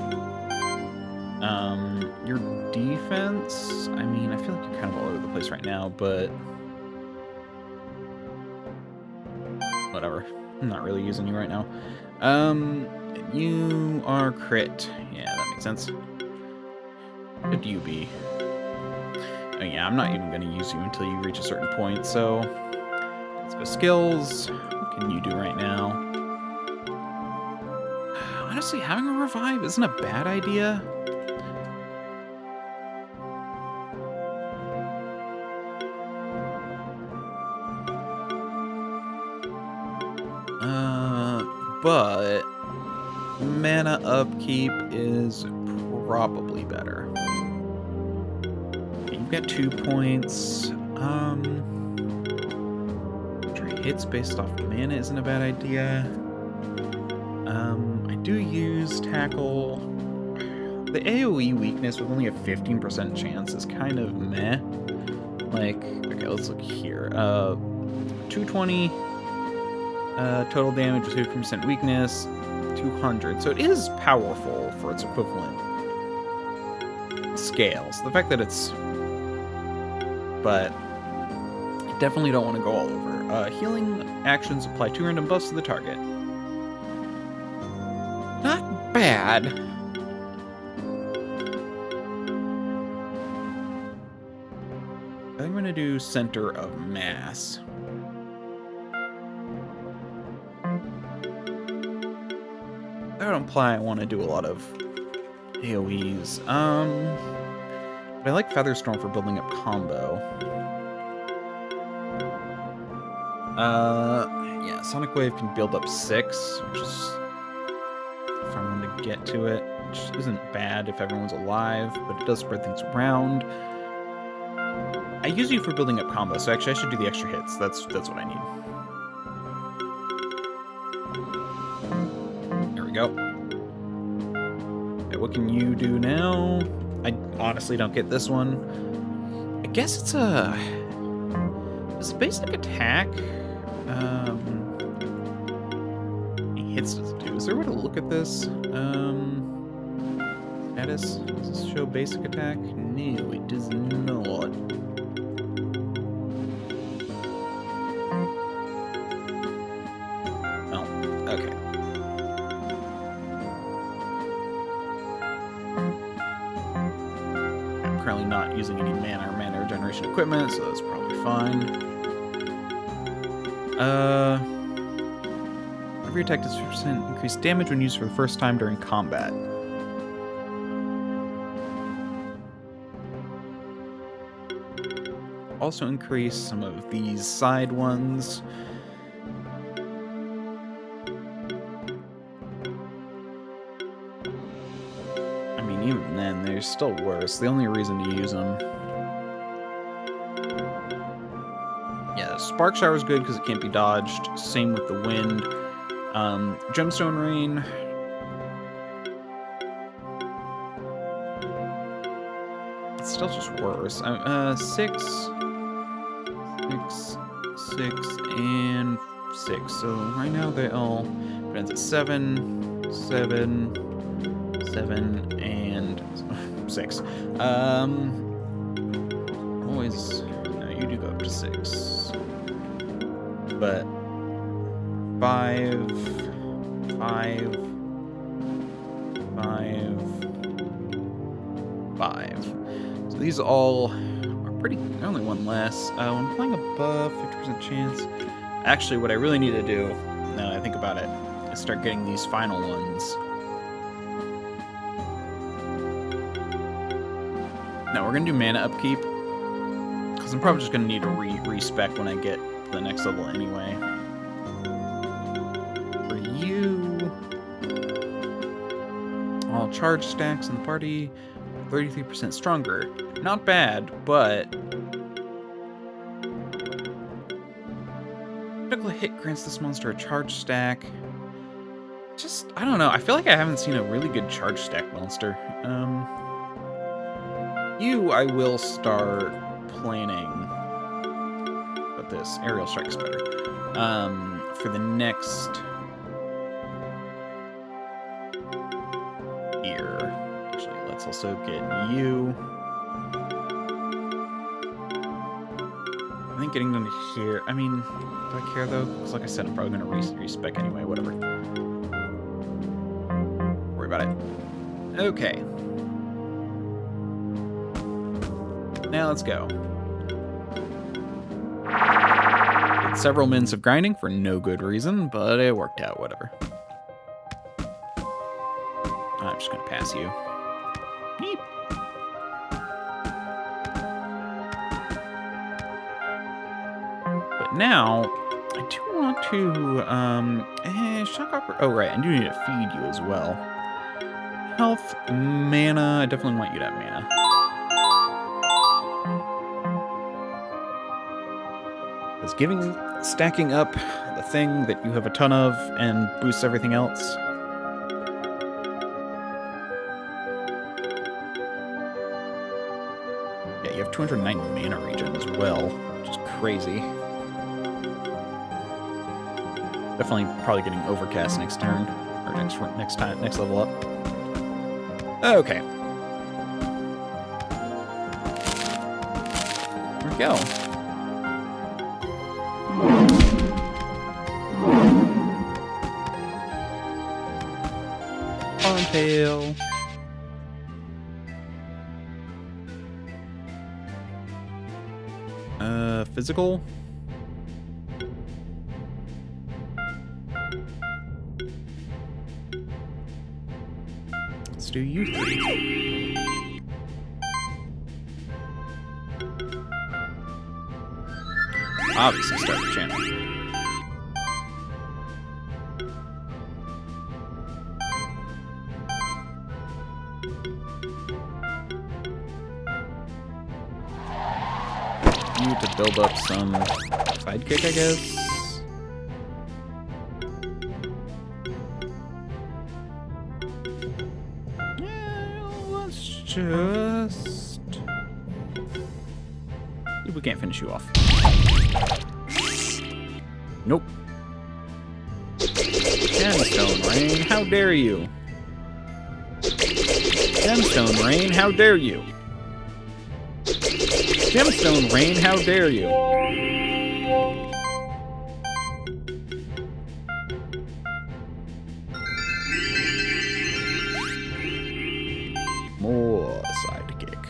Your defense, I mean, I feel like you're kind of all over the place right now, but whatever. I'm not really using you right now. You are crit. Yeah, that makes sense. What could you be? Oh yeah, I'm not even going to use you until you reach a certain point, so let's go skills. What can you do right now? Honestly, having a revive isn't a bad idea. But mana upkeep is probably better. Okay, you've got 2 points. hits based off mana isn't a bad idea. I do use Tackle. The AoE weakness with only a 15% chance is kind of meh. Like, okay, let's look here. 220 total damage with 50% weakness, 200. So it is powerful for its equivalent scales. The fact that it's... But you definitely don't want to go all over. Healing actions apply 2 random buffs to the target. Not bad. I'm going to do Center of Mass. That would imply I want to do a lot of AoEs. But I like Featherstorm for building up combo. Yeah, Sonic Wave can build up 6, which is... if I wanted to get to it, which isn't bad if everyone's alive, but it does spread things around. I use you for building up combo, so actually I should do the extra hits. That's what I need. There we go. Okay, what can you do now? I honestly don't get this one. I guess it's a basic attack. Hits does it do? Is there a way to look at this? Status? Does this show basic attack? No, it does not. Oh, okay. I'm currently not using any mana or mana regeneration equipment, so that's probably fine. Every attack does 50% increased damage when used for the first time during combat. Also increase some of these side ones. I mean, even then, they're still worse. The only reason to use them... Yeah, Spark Shower is good because it can't be dodged. Same with the Wind. Gemstone Rain. It's still just worse. 6, and 6. So right now they all ends at 7, 7, 7, and 6. Always, no, you do go up to 6. But 5, 5, 5, 5. So these all are pretty, only one less. When playing above 50% chance. Actually, what I really need to do, now that I think about it, is start getting these final ones. Now we're gonna do mana upkeep, because I'm probably just gonna need to respec when I get to the next level anyway. For you, all charge stacks in the party, 33% stronger. Not bad, but critical hit grants this monster a charge stack. Just, I don't know. I feel like I haven't seen a really good charge stack monster. You, I will start planning. But this aerial strike's better. For the next year. Actually, let's also get you. I think getting them to here. I mean, do I care though? Because like I said, I'm probably gonna respec anyway. Whatever. Worry about it. Okay. Now let's go. Did several minutes of grinding for no good reason, but it worked out, whatever. I'm just gonna pass you. Beep. But now, I do want to, Shock Opera, oh right, I do need to feed you as well. Health, mana, I definitely want you to have mana. Is stacking up the thing that you have a ton of and boosts everything else? Yeah, you have 209 mana regen as well, which is crazy. Definitely probably getting overcast next turn, or next level up. Okay. Here we go. Tail. Physical. Let's do you three. Obviously start the channel. To build up some sidekick, I guess. Yeah, let's just... We can't finish you off. Nope. Gemstone Rain, how dare you? Gemstone Rain, how dare you? Gemstone Rain, how dare you? More sidekick.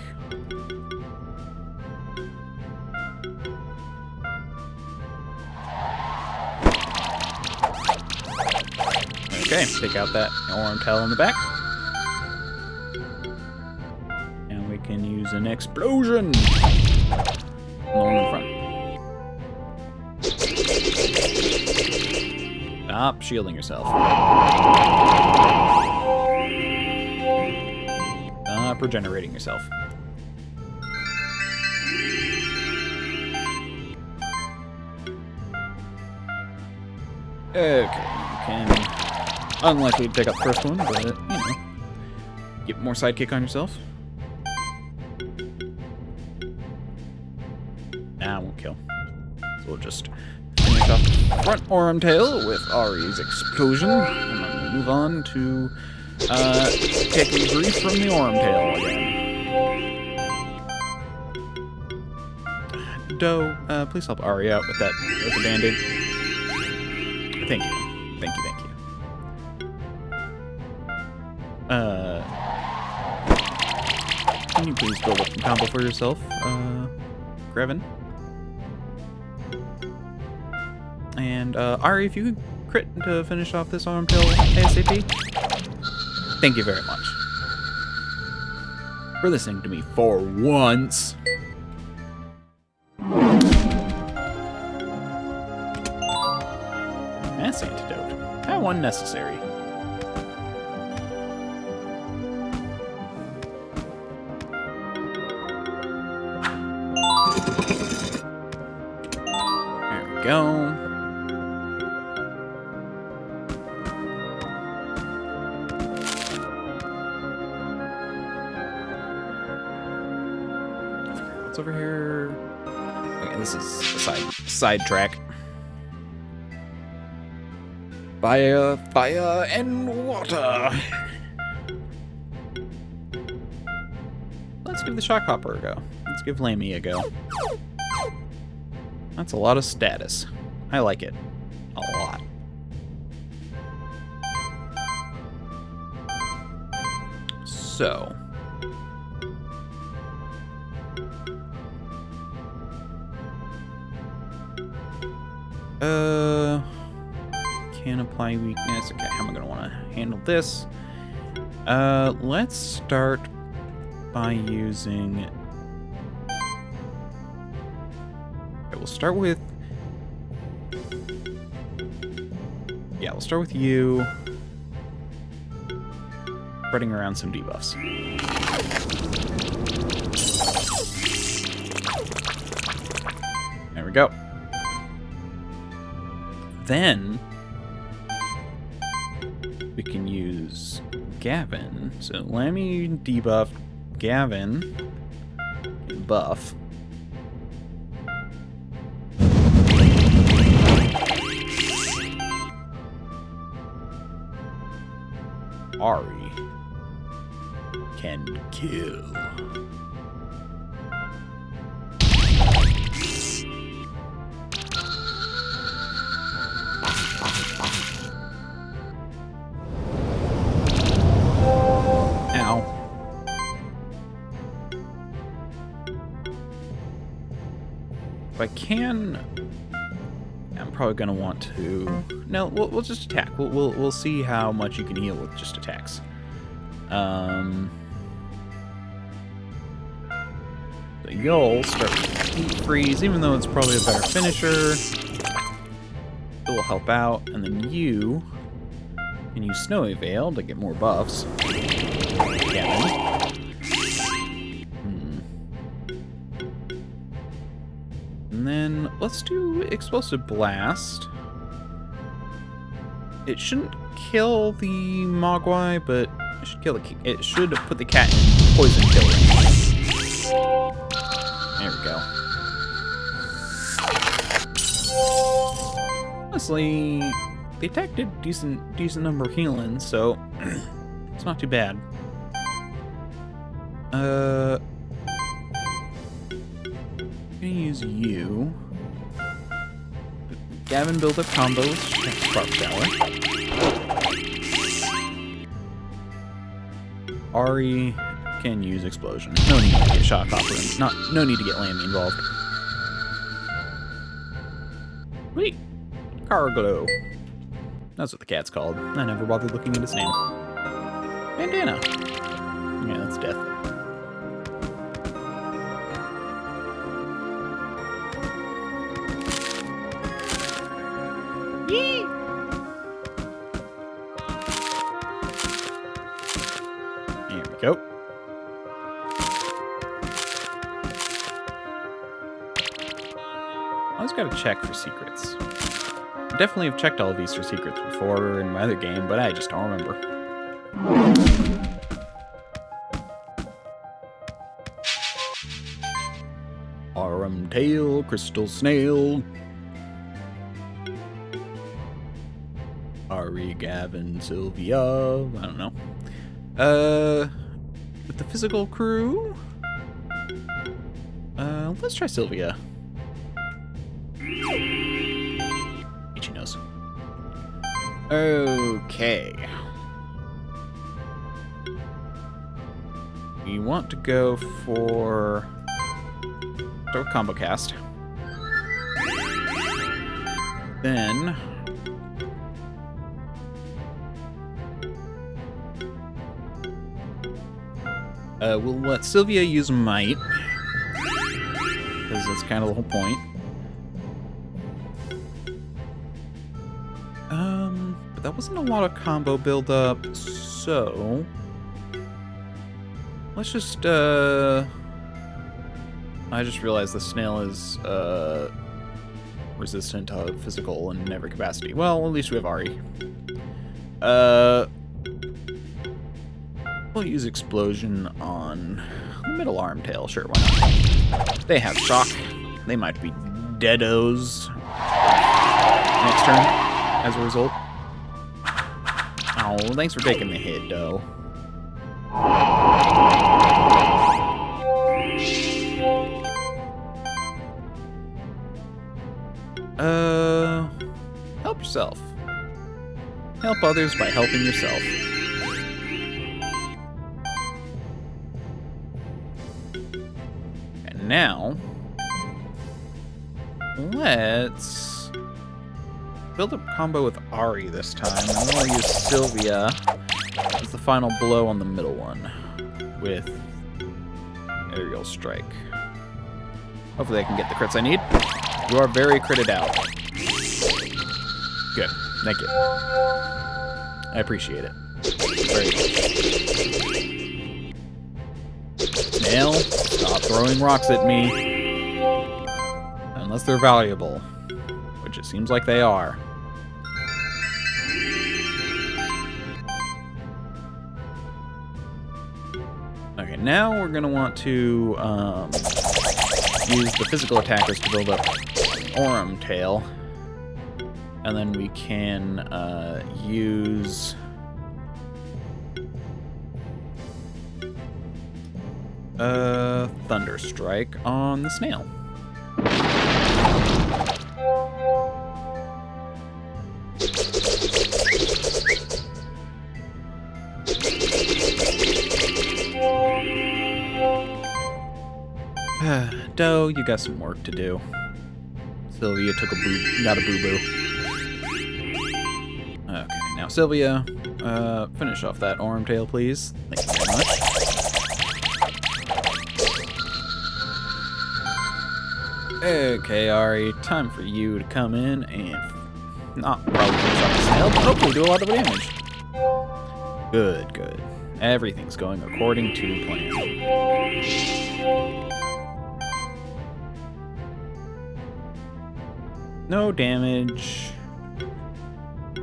Okay, take out that orange tail in the back. And we can use an explosion. Along in front. Stop shielding yourself. Stop regenerating yourself. Okay, you can unlikely to take out the first one, but you know, get more sidekick on yourself. Nah, won't kill. So we'll just finish off the front Aurum Tail with Ari's explosion, and I'm gonna move on to taking grief from the Aurum Tail again. Doe, please help Ari out with the band-aid. Thank you. Thank you, thank you. Can you please build up some combo for yourself, Greven? And, Ari, if you could crit to finish off this Aurum Tail ASAP. Thank you very much for listening to me for once. Mass Antidote. How unnecessary. There we go. What's over here? Okay, this is a side track. Fire, fire, and water. Let's give the Shock Hopper a go. Let's give Lammy a go. That's a lot of status. I like it. A lot. So. Can apply weakness. Okay, how am I going to want to handle this? Let's start by using... Okay, we'll start with... Yeah, we'll start with you. Spreading around some debuffs. There we go. then we can use Gavin. So let me debuff Gavin. Buff. Ari can kill. Ow. If I can, I'm probably gonna want to. No, we'll just attack. We'll see how much you can heal with just attacks. So you'll start with Heat Freeze, even though it's probably a better finisher. It will help out, and then you can use Snowy Veil to get more buffs. Gavin. And then let's do Explosive Blast. It shouldn't kill the Mogwai, but it should kill the. It should put the cat in poison kill range. There we go. Honestly, the attack did decent number of healing, so it's not too bad. I'm gonna use you. Gavin build up combo with Spark Shower. Ari can use Explosion. No need to get Shock Hopper. No need to get Lammy involved. Sweet. Carglow. That's what the cat's called. I never bothered looking at his name. Bandana. Yeah, that's death. Yee! There we go. I always gotta check for secrets. I definitely have checked all of these for secrets before in my other game, but I just don't remember. Arum Tail, Crystal Snail. Ari, Gavin, Sylvia. I don't know. With the physical crew. Let's try Sylvia. She knows. Okay. We want to go for start with combo cast. Then we'll let Sylvia use Might, because that's kind of the whole point. But that wasn't a lot of combo build-up, so let's just, I just realized the snail is, resistant to physical in every capacity. Well, at least we have Ari. We'll use Explosion on the middle arm tail. Sure, why not? They have shock. They might be deados next turn as a result. Oh, thanks for taking the hit, though. Help yourself. Help others by helping yourself. And now, let's build a combo with Ari this time. I'm going to use Sylvia as the final blow on the middle one with Aerial Strike. Hopefully I can get the crits I need. You are very critted out. Good. Thank you. I appreciate it. Very good. Nail, stop throwing rocks at me. Unless they're valuable. Which it seems like they are. now we're going to want to use the physical attackers to build up Aurum Tail. And then we can use... Thunder Strike on the snail. Doe, you got some work to do. Sylvia got a boo-boo. Okay, now Sylvia, finish off that Aurum Tail, please. Thank you very much. Okay, Ari, time for you to come in and not probably finish off the snail, but hopefully do a lot of damage. Good, good. Everything's going according to plan. No damage.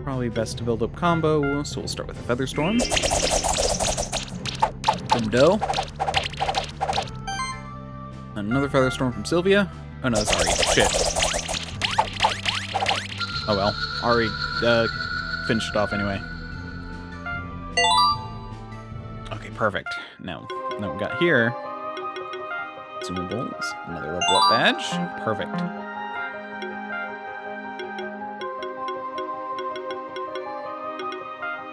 Probably best to build up combo, so we'll start with a Feather Storm. From Doe. Another Feather Storm from Sylvia. Oh no, that's Ari. Shit. Oh well. Ari finished it off anyway. Okay, perfect. Now we got here. Consumables. Another level up badge. Perfect.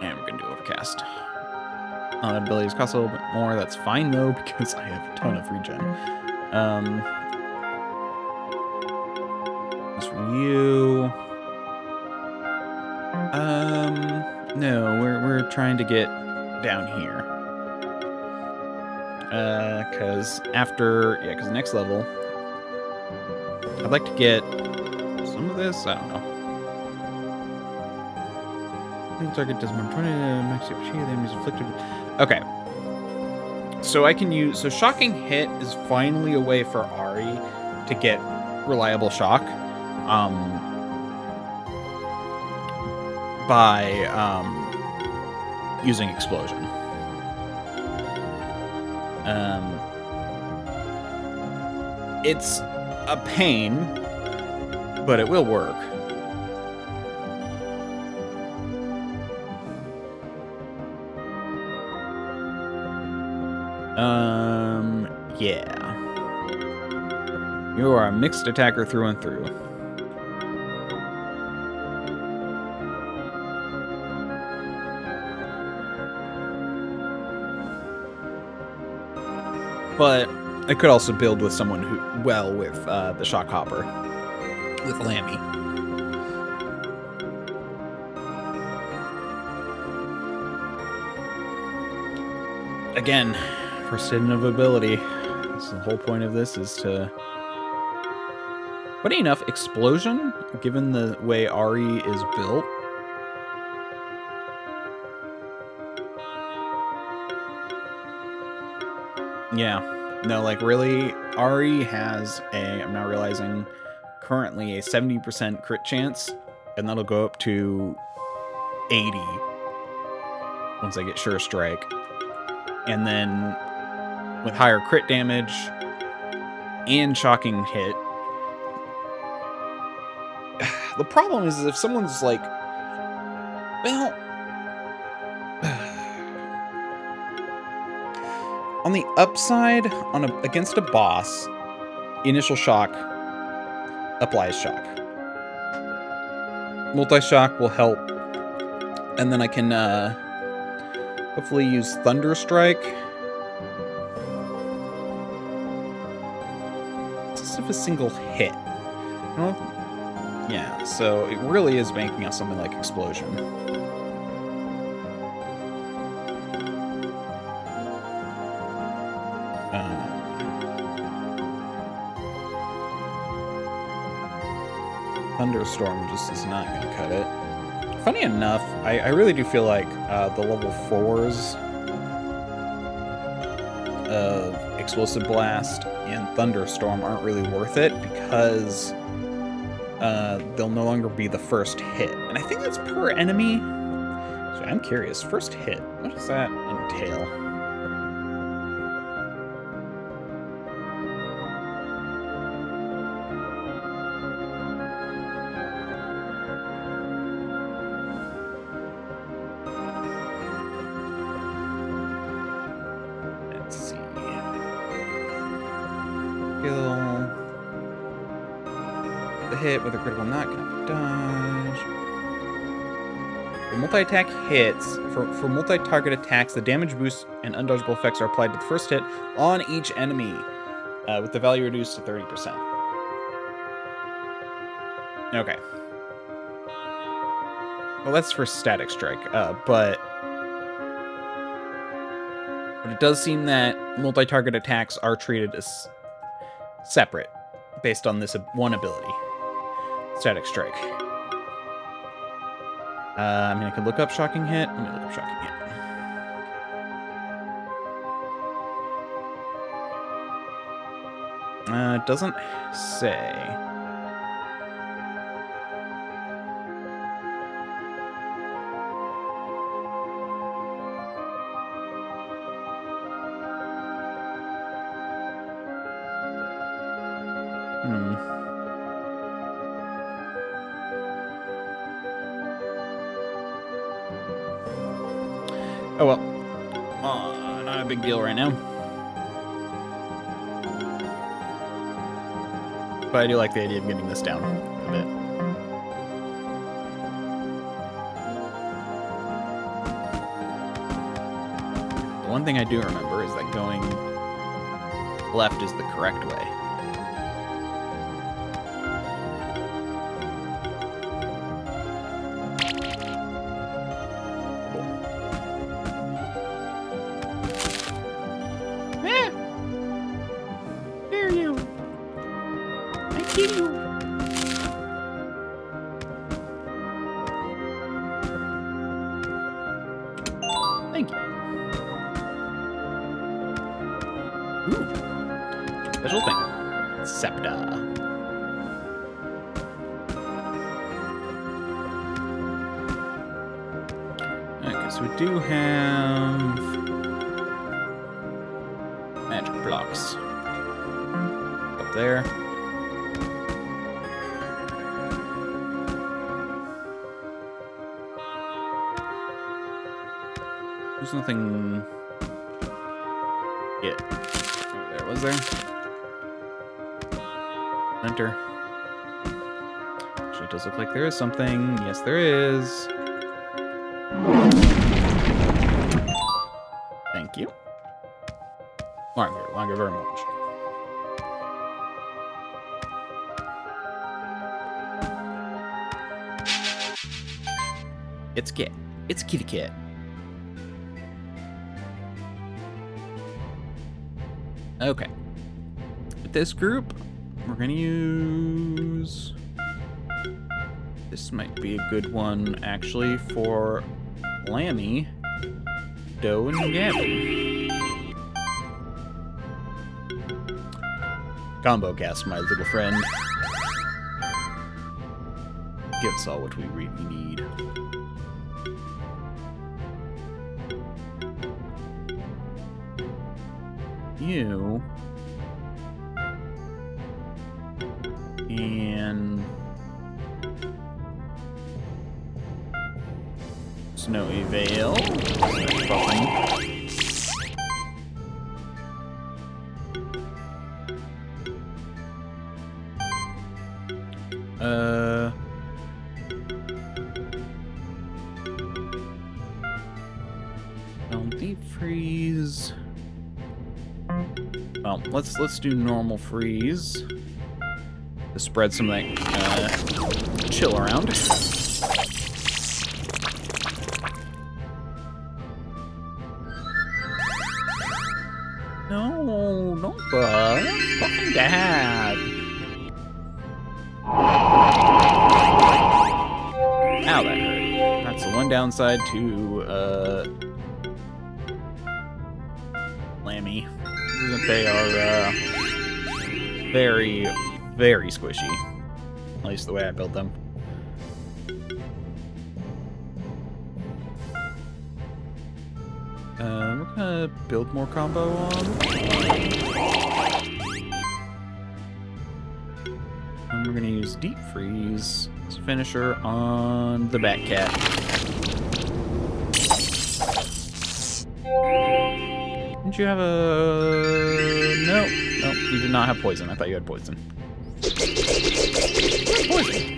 And we're gonna do Overcast. That abilities cost a little bit more. That's fine though, because I have a ton of regen. As for you, no, we're trying to get down here. Because because next level, I'd like to get some of this. I don't know. The target does 120 max HP. The enemy's inflicted. Okay. So I can use... So Shocking Hit is finally a way for Ari to get reliable shock. By using Explosion. It's a pain, but it will work. Yeah. You are a mixed attacker through and through. But I could also build with someone who, with the Shock Hopper, with Lammy. Again, first hidden of ability. That's the whole point of this, is to... Funny enough, Explosion, given the way Ari is built, yeah. No, like, really, Ari has I'm now realizing, currently a 70% crit chance, and that'll go up to 80 once I get Sure Strike. And then, with higher crit damage and Shocking Hit, the problem is if someone's like, well... On the upside, against a boss, initial shock applies shock. Multi-shock will help, and then I can hopefully use Thunder Strike. Just if a single hit. Yeah, so it really is banking on something like Explosion. Thunderstorm just is not going to cut it. Funny enough, I really do feel like the level 4s of Explosive Blast and Thunderstorm aren't really worth it because they'll no longer be the first hit. And I think that's per enemy. So I'm curious. First hit, what does that entail? kill. The hit with a critical not gonna dodge. For multi-attack hits, for multi-target attacks, the damage boost and undodgeable effects are applied to the first hit on each enemy, with the value reduced to 30%. Okay. Well, that's for static strike, but it does seem that multi-target attacks are treated as separate based on this one ability, static strike. I mean, I could look up shocking hit. Let me look up shocking hit. It doesn't say. Oh well. Not a big deal right now. But I do like the idea of getting this down a bit. The one thing I do remember is that going left is the correct way. Thank you. Ooh. Special thing. Septa. Okay, so we do have magic blocks up there. There's nothing yet. Oh, there was there. Enter. Actually, it does look like there is something. Yes, there is. Thank you. Thank you very much. It's Kit. It's Kitty Cat. Okay. With this group, we're gonna use... This might be a good one, actually, for Lammy, Doe, and Gavin. Combo cast, my little friend. Give us all what we really need. You and Snowy Vale. Deep freeze. Well, let's do normal freeze to spread some of that chill around. No, don't buff. Fucking dad. Ow, that hurt. That's the one downside to Lammy. That they are very, very squishy. At least the way I built them. We're gonna build more combo on. And we're gonna use Deep Freeze as a finisher on the Batcat. Didn't you have a... No. You do not have poison. I thought you had poison. Poison.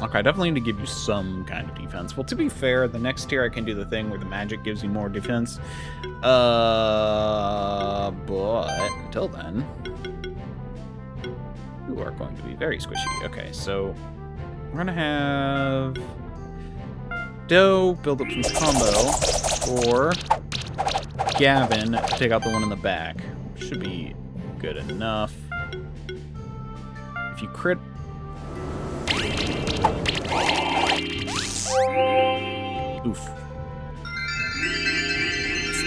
Okay, I definitely need to give you some kind of defense. Well, to be fair, the next tier I can do the thing where the magic gives you more defense. But until then, you are going to be very squishy. Okay, so we're gonna have Doe build up some combo for Gavin to take out the one in the back. Should be good enough. If you crit. Oof.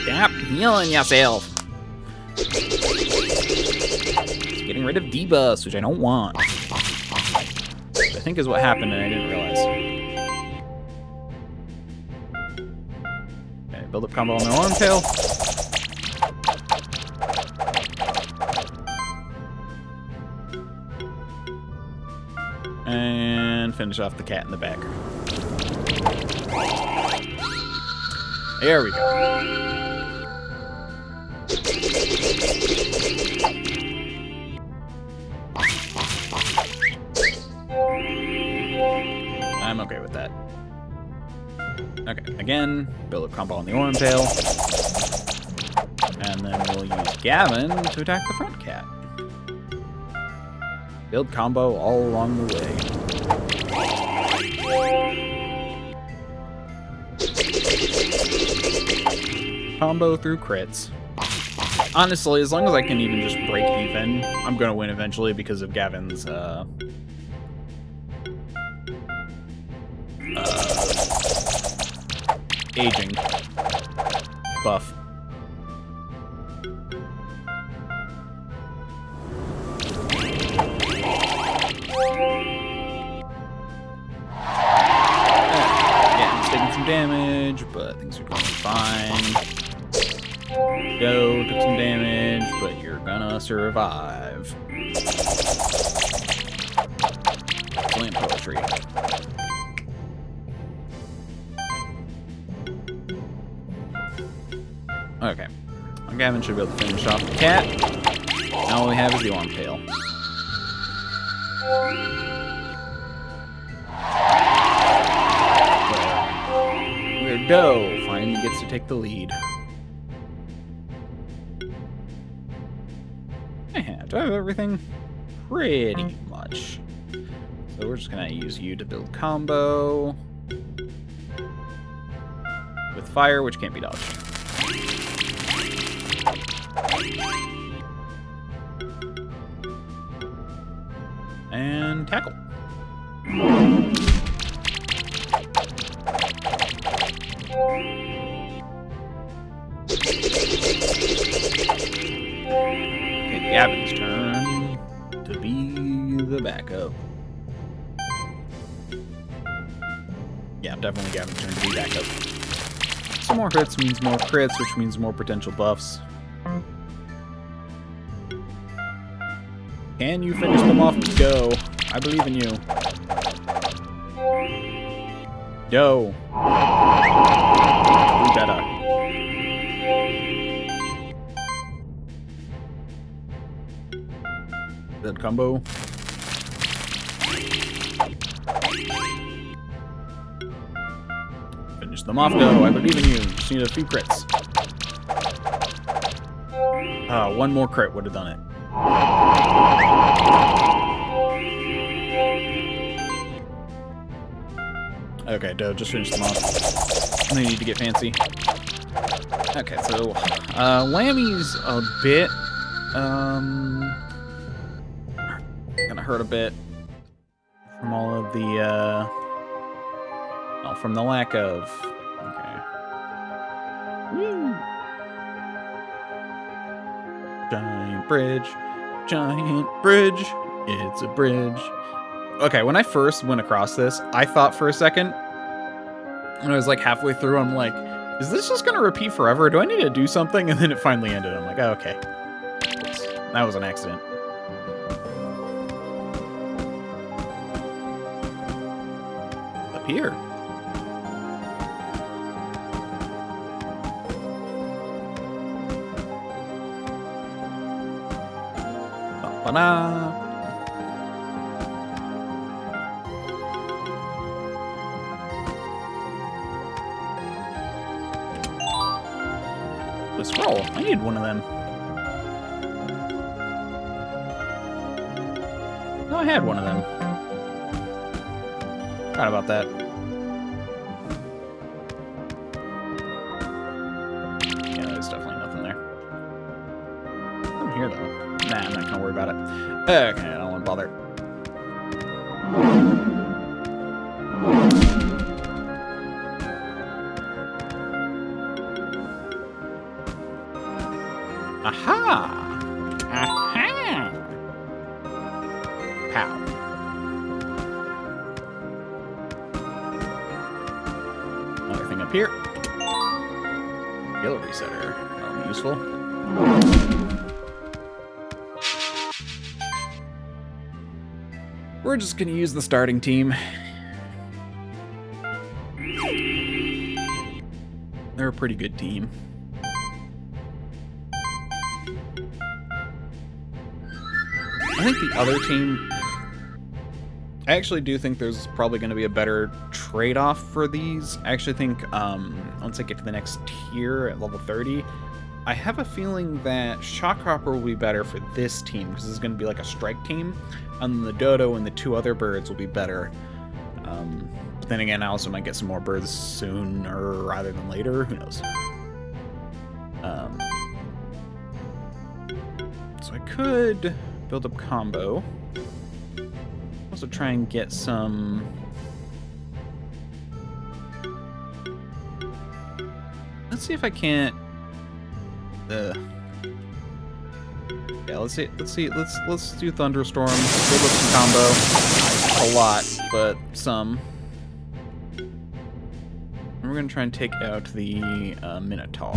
Stop healing yourself. It's getting rid of debuffs, which I don't want. Which I think is what happened and I didn't realize. Okay, build up combo on their arm tail. And finish off the cat in the back. There we go. I'm okay with that. Okay, again, build a combo on the orange tail. And then we'll use Gavin to attack the front cat. Build combo all along the way. Combo through crits. Honestly, as long as I can even just break even, I'm gonna win eventually because of Gavin's aging buff. Yeah, I'm taking some damage, but things are going fine. Doe took some damage, but you're gonna survive. Excellent poetry. Okay. Well, Gavin should be able to finish off the cat. Now all we have is the arm tail. Where Doe finally gets to take the lead. Do I have everything? Pretty much. So we're just gonna use you to build combo. With fire, which can't be dodged. And tackle. Okay, Gavin's turn to be the backup. Yeah, definitely Gavin's turn to be backup. Some more hits means more crits, which means more potential buffs. Can you finish them off? Go. I believe in you. Yo. Do better. Build combo. Finish them off, Go. I believe in you. Just need a few crits. One more crit would have done it. Okay, Doe, just finish them off. I need to get fancy. Okay, so Lammy's a bit gonna hurt a bit from all of the well, from the lack of okay. Woo. Giant bridge, it's a bridge. Okay, when I first went across this, I thought for a second, when I was like halfway through, I'm like, is this just gonna repeat forever? Do I need to do something? And then it finally ended. I'm like, oh, okay. Oops. That was an accident. Up here. ba-da. A scroll. I need one of them. No, I had one of them. Forgot about that. Yeah, there's definitely nothing there. I'm here, though. Nah, I'm not gonna worry about it. Okay, I don't want to bother. Aha! Aha! Pow. Another thing up here. Skill resetter. That'll be useful. We're just gonna use the starting team. They're a pretty good team. I think the other team... I actually do think there's probably going to be a better trade-off for these. I actually think once I get to the next tier at level 30, I have a feeling that Shockhopper will be better for this team, because it's going to be like a strike team, and then the Dodo and the two other birds will be better. But then again, I also might get some more birds sooner rather than later. Who knows? So I could build up combo. Also try and get some... Let's see if I can't... Yeah, let's do Thunderstorm. Build up some combo. A lot, but some. And we're gonna try and take out the Minotaur.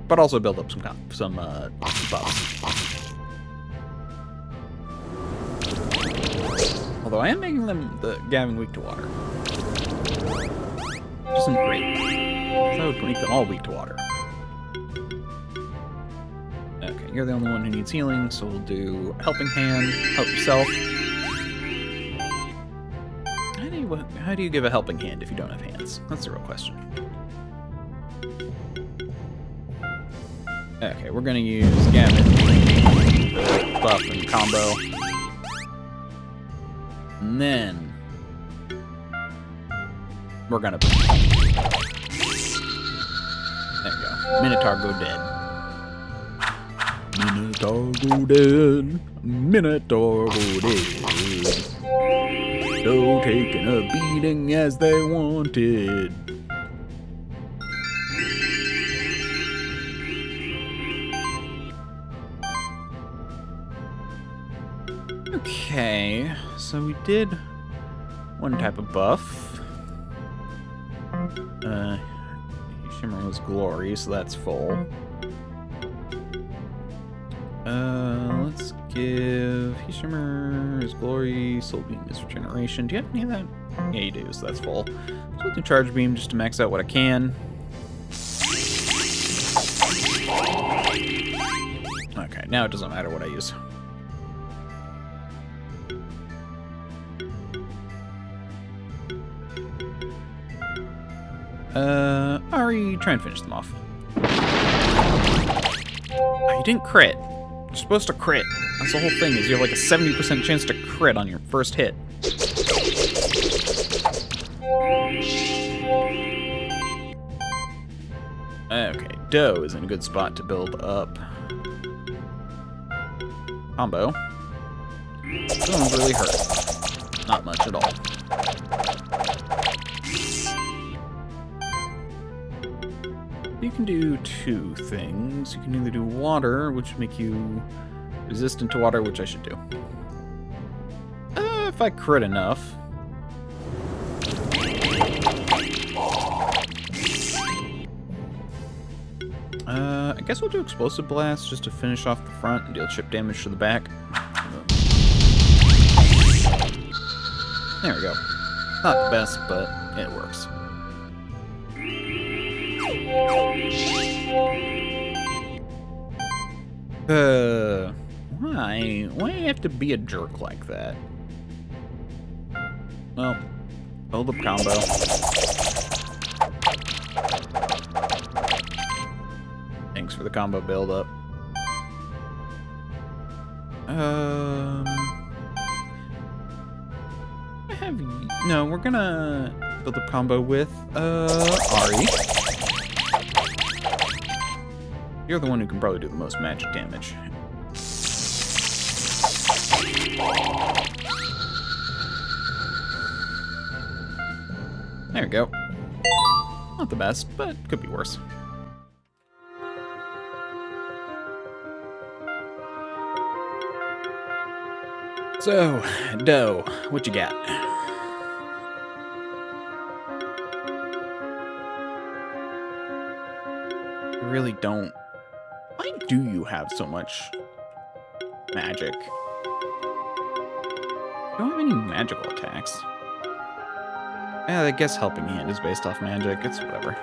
But also build up some buffs. Although I am making the Gavin weak to water. Which isn't great. I would make them all weak to water. Okay, you're the only one who needs healing, so we'll do Helping Hand, help yourself. How do you give a helping hand if you don't have hands? That's the real question. Okay, we're gonna use Gavin, the buff and combo. And then we're gonna... There we go. Minotaur go dead. Minotaur go dead. Minotaur go dead. No taking a beating as they wanted. Okay, so we did one type of buff. Shimmer was Glory, so that's full. Let's give Shimmer his Glory, Soul Beam is Regeneration. Do you have any of that? Yeah, you do, so that's full. So I'll do Charge Beam just to max out what I can. Okay, now it doesn't matter what I use. Ari, try and finish them off. Oh, you didn't crit. You're supposed to crit. That's the whole thing, is you have like a 70% chance to crit on your first hit. Okay, Doe is in a good spot to build up combo. Doesn't really hurt. Not much at all. You can do two things. You can either do water, which make you resistant to water, which I should do. If I crit enough. I guess we'll do Explosive Blast just to finish off the front and deal chip damage to the back. There we go. Not the best, but it works. Why? Why do you have to be a jerk like that? Well, build up combo. Thanks for the combo build up. No, we're gonna build a combo with Ari. You're the one who can probably do the most magic damage. There we go. Not the best, but could be worse. So, Doe, what you got? I really don't. Why do you have so much magic? I don't have any magical attacks. Yeah, I guess Helping Hand is based off magic. It's whatever.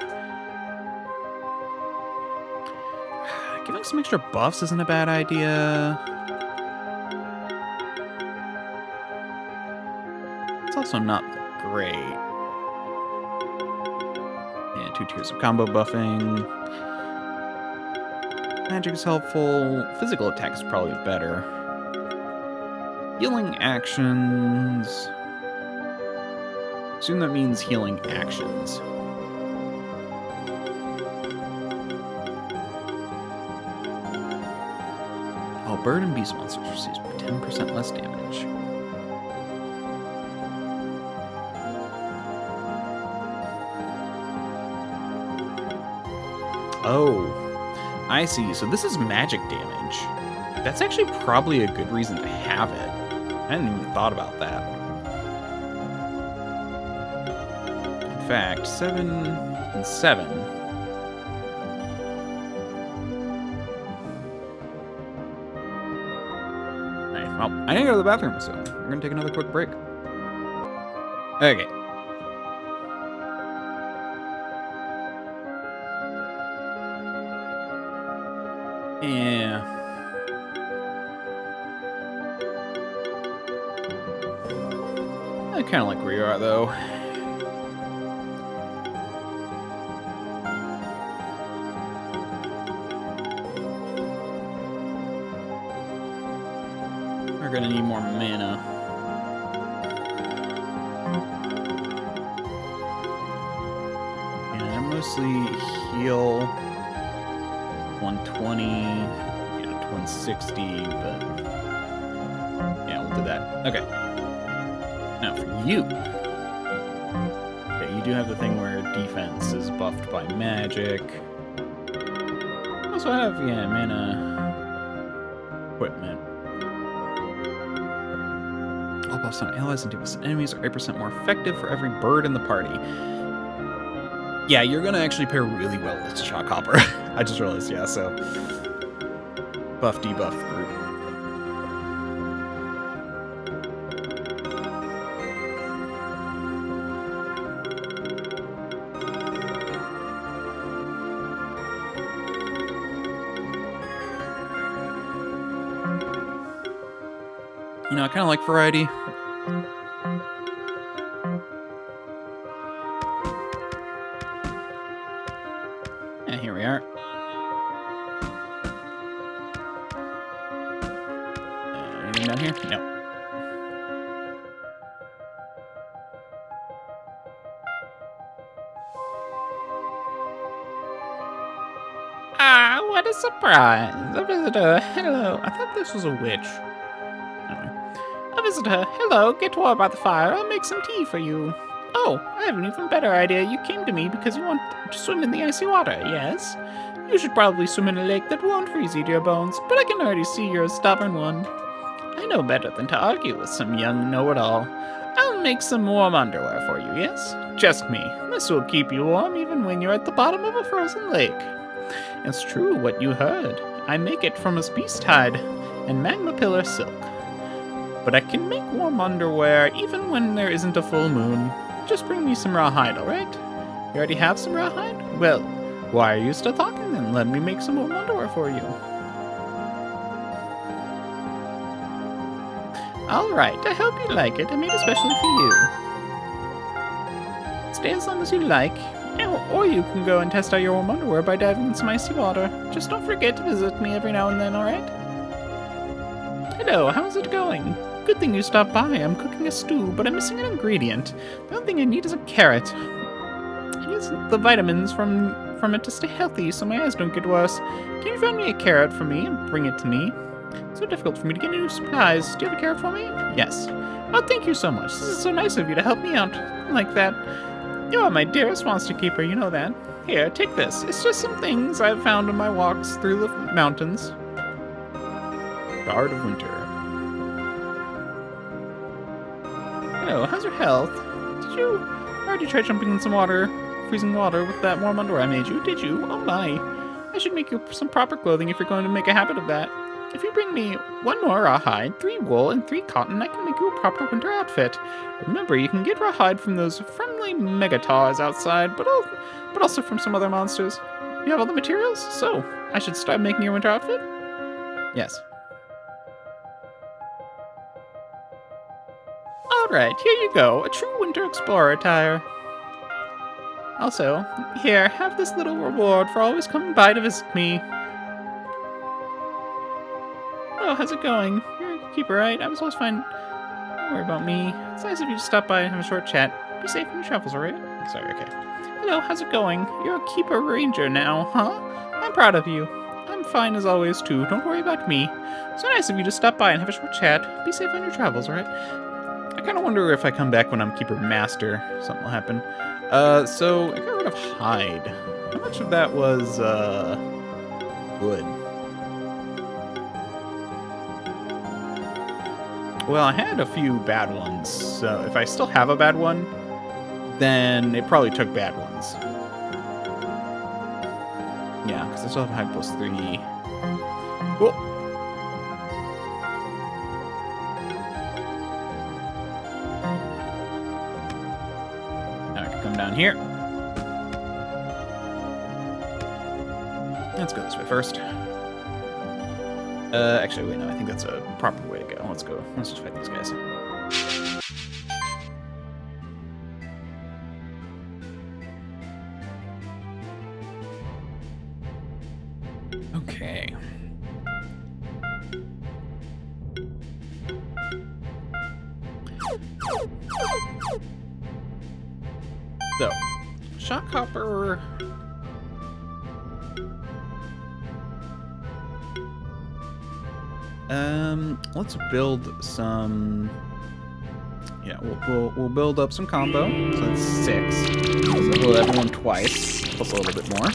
Giving some extra buffs isn't a bad idea. It's also not great. Yeah, 2 tiers of combo buffing. Magic is helpful. Physical attack is probably better. Healing actions. Assume that means healing actions. Oh, bird and beast monsters receive 10% less damage. Oh, I see. So this is magic damage. That's actually probably a good reason to have it. I hadn't even thought about that. In fact, 7 and 7. Alright, well, I need to go to the bathroom, so we're gonna take another quick break. Okay. Yeah. I kind of like where you are, though. We're gonna need more mana. And I mostly heal 120, you know, 160, but yeah, we'll do that. Okay. Now for you. Okay, you do have the thing where defense is buffed by magic. You also have, yeah, mana equipment. All buffs on allies and defense enemies are 8% more effective for every bird in the party. Yeah, you're gonna actually pair really well with Shockhopper. I just realized, yeah, so buff debuff group. You know, I kind of like variety. And here we are. Anything down here? No. Ah, what a surprise. A visitor. Hello. I thought this was a witch. Anyway. A visitor. Hello. Get warm by the fire. I'll make some tea for you. Oh, I have an even better idea. You came to me because you want to swim in the icy water, yes? You should probably swim in a lake that won't freeze you to your bones, but I can already see you're a stubborn one. I know better than to argue with some young know-it-all. I'll make some warm underwear for you, yes? Trust me, this will keep you warm even when you're at the bottom of a frozen lake. It's true what you heard. I make it from a beast hide and magma pillar silk. But I can make warm underwear even when there isn't a full moon. Just bring me some rawhide, alright? You already have some rawhide? Well, why are you still talking then? Let me make some warm underwear for you. Alright, I hope you like it. I made it especially for you. Stay as long as you like. Or you can go and test out your warm underwear by diving in some icy water. Just don't forget to visit me every now and then, alright? Hello, how's it going? Good thing you stopped by. I'm cooking a stew, but I'm missing an ingredient. The only thing I need is a carrot. I use the vitamins from it to stay healthy so my eyes don't get worse. Can you find me a carrot for me and bring it to me? It's so difficult for me to get new supplies. Do you have a carrot for me? Yes. Oh, thank you so much. This is so nice of you to help me out like that. You are my dearest monster keeper, you know that. Here, take this. It's just some things I've found on my walks through the mountains. Vod of Winter. Hello, how's your health? Did you already try jumping in some water, freezing water with that warm underwear I made you? Did you? Oh my. I should make you some proper clothing if you're going to make a habit of that. If you bring me 1 more rawhide, 3 wool, and 3 cotton, I can make you a proper winter outfit. Remember, you can get rawhide from those friendly megatars outside, but also from some other monsters. You have all the materials? So, I should start making your winter outfit? Yes. Alright, here you go, a true winter explorer attire. Also, here, have this little reward for always coming by to visit me. Oh, how's it going? You're a keeper, right? I was always fine. Don't worry about me. It's nice of you to stop by and have a short chat. Be safe in your travels, alright? Sorry, okay. Hello, how's it going? You're a keeper ranger now, huh? I'm proud of you. I'm fine as always, too. Don't worry about me. So nice of you to stop by and have a short chat. Be safe on your travels, alright? I kind of wonder if I come back when I'm keeper master, something will happen. So I got rid of hide. How much of that was, wood? Well, I had a few bad ones, so if I still have a bad one, then it probably took bad ones. Yeah, because I still have hide +3. Cool. Now I can come down here. Let's go this way first. Actually, wait, no, I think that's a proper way to go. Let's go. Let's just fight these guys. Okay. So, Shockhopper. Let's build some. Yeah, we'll build up some combo. So that's 6. So we'll build everyone twice, plus a little bit more.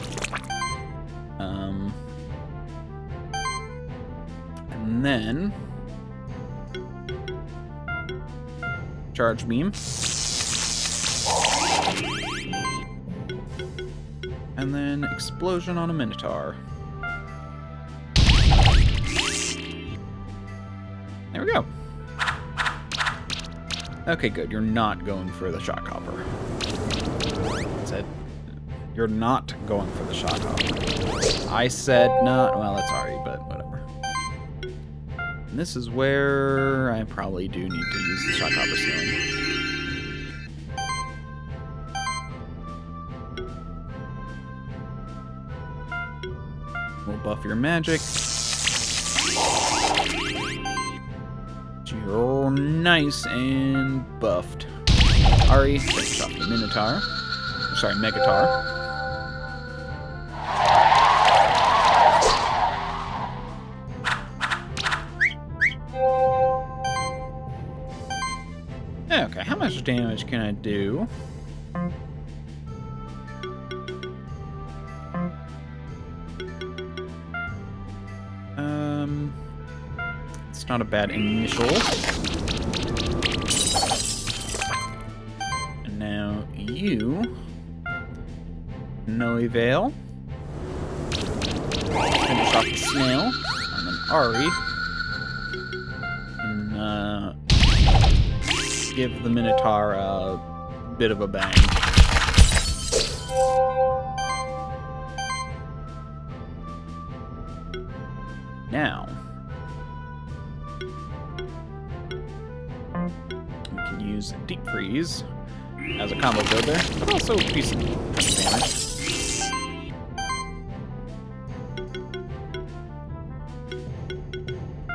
And then charge beam. And then explosion on a minotaur. There we go. Okay, good. You're not going for the Shockhopper. Said you're not going for the Shockhopper. I said not. Well, that's alright, but whatever. And this is where I probably do need to use the Shockhopper soon. We'll buff your magic. You're nice and buffed. Ari, finish off the Minotaur. Sorry, Megatar. Okay, how much damage can I do? It's not a bad initial. And now you, Noe Veil. Finish off the snail. And then Ari can give the Minotaur a bit of a bang. Now, freeze as a combo builder, but also decent damage.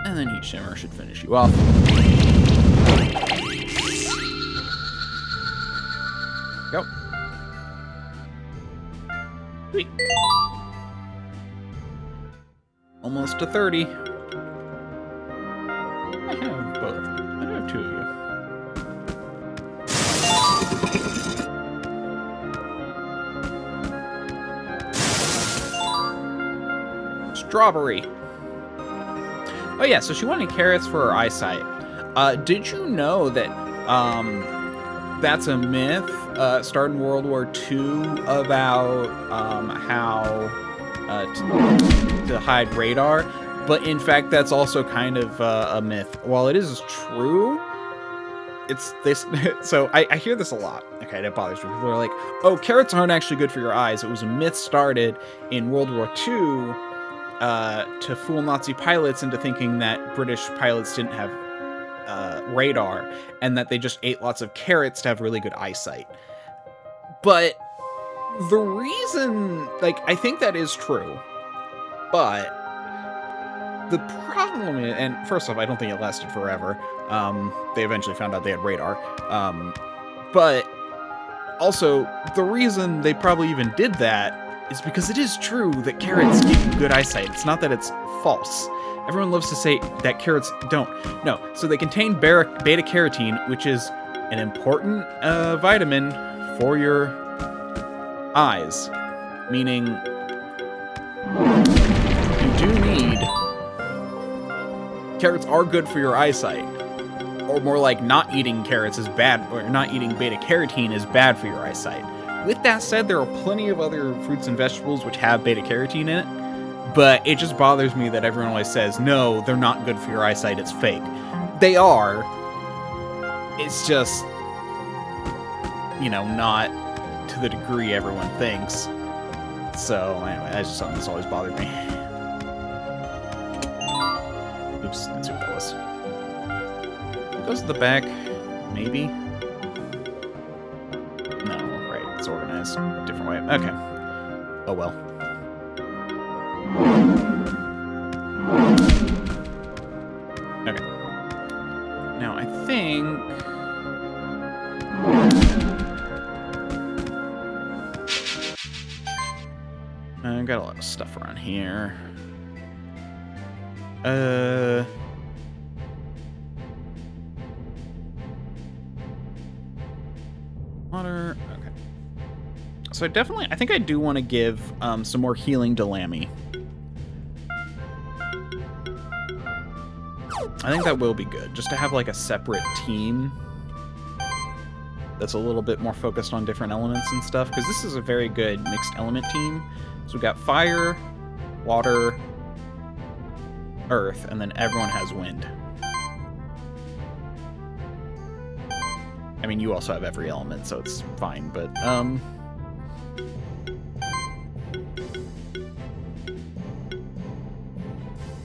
And then Heat Shimmer should finish you off. Go. Sweet. Almost to 30. I have both. I have two of you. Strawberry. Oh yeah, so she wanted carrots for her eyesight. Did you know that that's a myth started in World War II about how to hide radar? But in fact, that's also kind of a myth. While it is true, it's this. So I hear this a lot. Okay, that bothers me. People are like, "Oh, carrots aren't actually good for your eyes." It was a myth started in World War II to fool Nazi pilots into thinking that British pilots didn't have radar and that they just ate lots of carrots to have really good eyesight. But the reason, like, I think that is true, but the problem is, and first off, I don't think it lasted forever. They eventually found out they had radar. But also, the reason they probably even did that is because it is true that carrots give you good eyesight. It's not that it's false. Everyone loves to say that carrots don't. No, so they contain beta-carotene, which is an important vitamin for your eyes. Meaning, you do need... Carrots are good for your eyesight. Or more like not eating carrots is bad, or not eating beta-carotene is bad for your eyesight. With that said, there are plenty of other fruits and vegetables which have beta-carotene in it. But it just bothers me that everyone always says, no, they're not good for your eyesight, it's fake. They are. It's just, you know, not to the degree everyone thinks. So, anyway, that's just something that's always bothered me. Oops, that's who that was. Goes to the back, maybe? No, right, it's organized a different way. Okay. Oh well. Okay. Now I think... I got a lot of stuff around here. Water. Okay. So I think I do want to give some more healing to Lammy. I think that will be good, just to have like a separate team that's a little bit more focused on different elements and stuff, because this is a very good mixed element team. So we've got fire, water, earth, and then everyone has wind. I mean, you also have every element, so it's fine, but,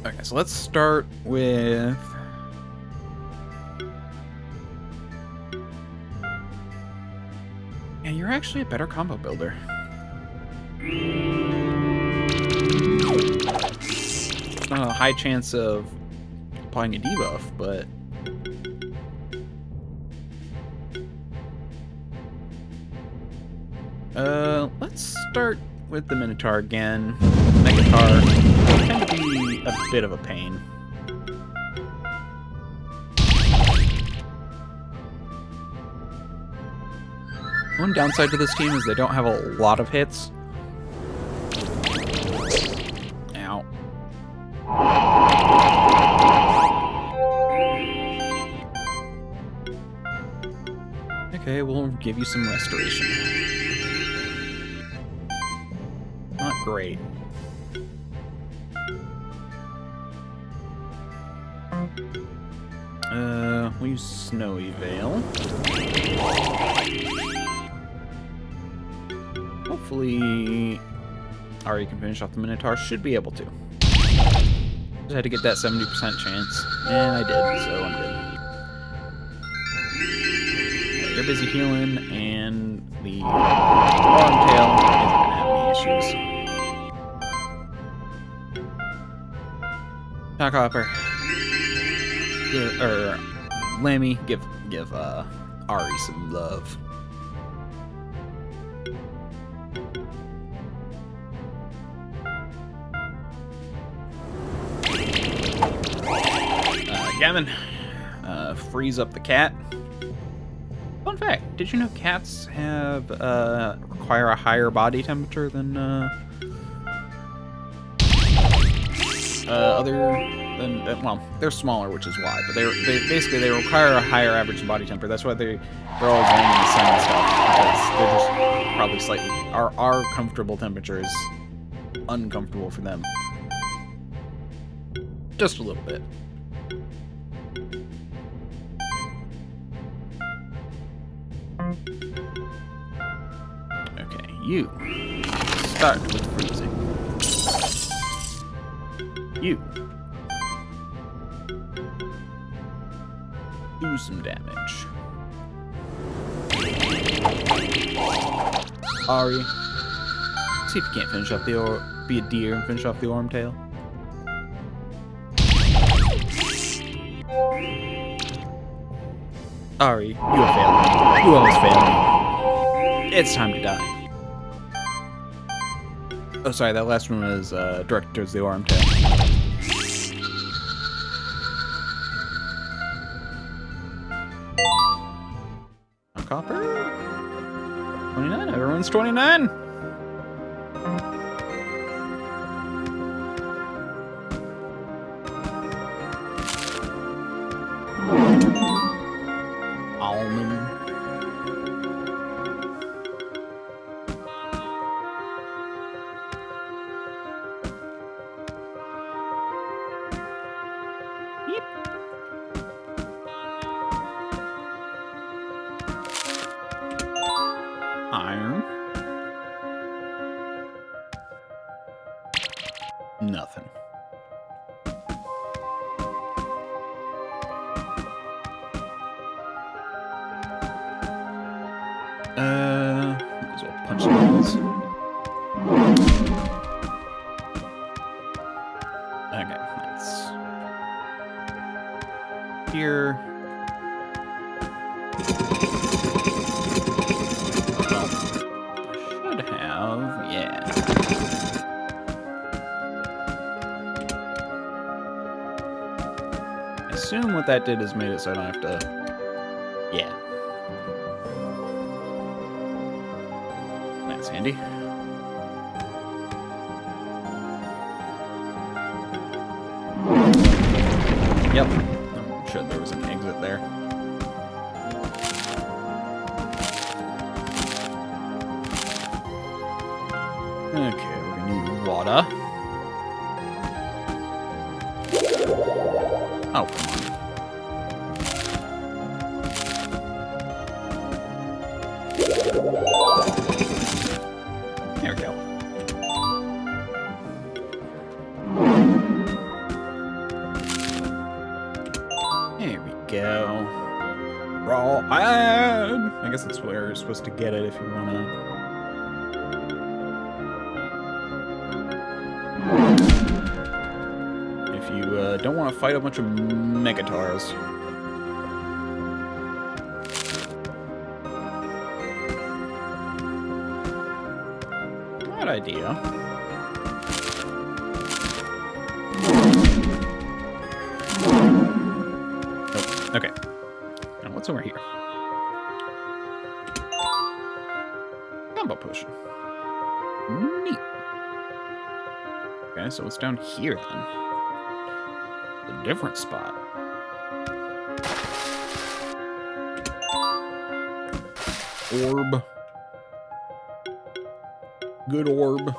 okay, so let's start with... Yeah, you're actually a better combo builder. It's not a high chance of applying a debuff, but... Let's start with the Minotaur again. Minotaur tend to be a bit of a pain. One downside to this team is they don't have a lot of hits. Ow. Okay, we'll give you some restoration. Not great. We'll use Snowy Veil. Hopefully, Ari can finish off the Minotaur. Should be able to. Just had to get that 70% chance, and I did, so I'm good. they're busy healing, and the Wormtail isn't gonna have any issues. Shockhopper. Lammy, give Ari some love. Gavin, freeze up the cat. Fun fact, did you know cats have require a higher body temperature than well, they're smaller, which is why, but they basically they require a higher average body temperature. That's why they're always laying in the sun and stuff, because they're just probably slightly our comfortable temperature is uncomfortable for them, just a little bit. Okay, you start with freezing. You do some damage. Ari, see if you can't finish off be a deer and finish off the Wormtail. Ari, you have failed me. You always fail me. It's time to die. Oh, sorry, that last one was directed towards the Wormtail. A copper? 29, everyone's 29! Almond. Yep. Iron. Nothing. Might as well punch some holes. Okay, that's here. Well, I should have, yeah. I assume what that did is made it so I don't have to, yeah. That's handy. Yep. I'm sure there was an exit there. Okay, we're gonna need water. Oh, come on. There we go. There we go. Raw iron! I guess that's where you're supposed to get it if you wanna. If you don't want to fight a bunch of Megatars. Good idea. Oh, okay. Now what's over here? Combo potion. Neat. Okay, so what's down here then? A different spot. Orb. Good orb.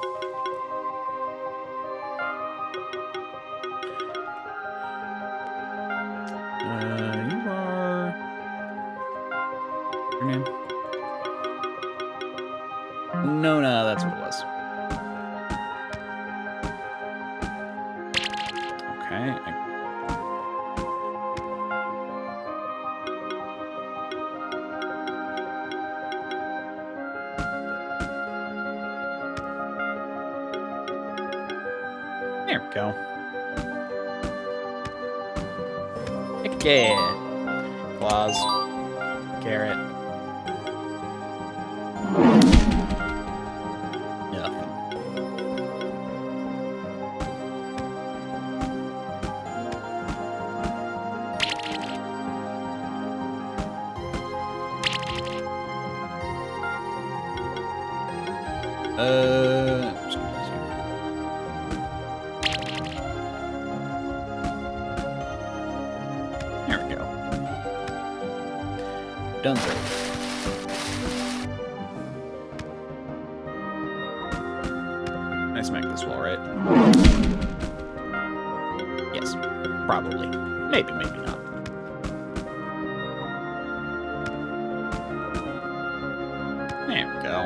You are... Your name? No, that's what it was. Okay. There we go. Yeah. Claws. Carrot. Nothing. Just gonna use you. There we go. Done, sir. I smacked this wall, right? Yes, probably. Maybe, maybe not. There we go.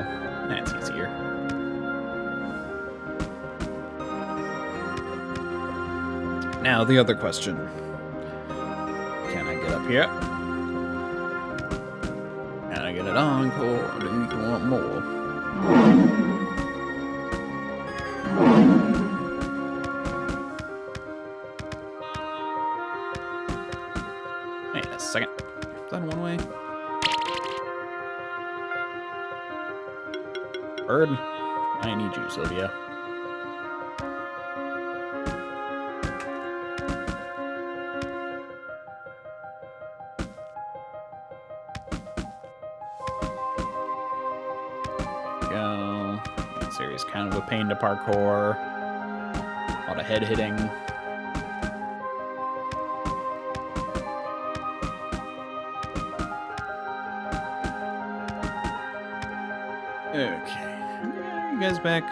That's easier. Now, the other question. Can I get up here? Can I get it on? Cool. Or do you want more? Wait a second. Is that one way? Bird, I need you, Sylvia. Go. This area's kind of a pain to parkour. A lot of head hitting. Okay. Are you guys back?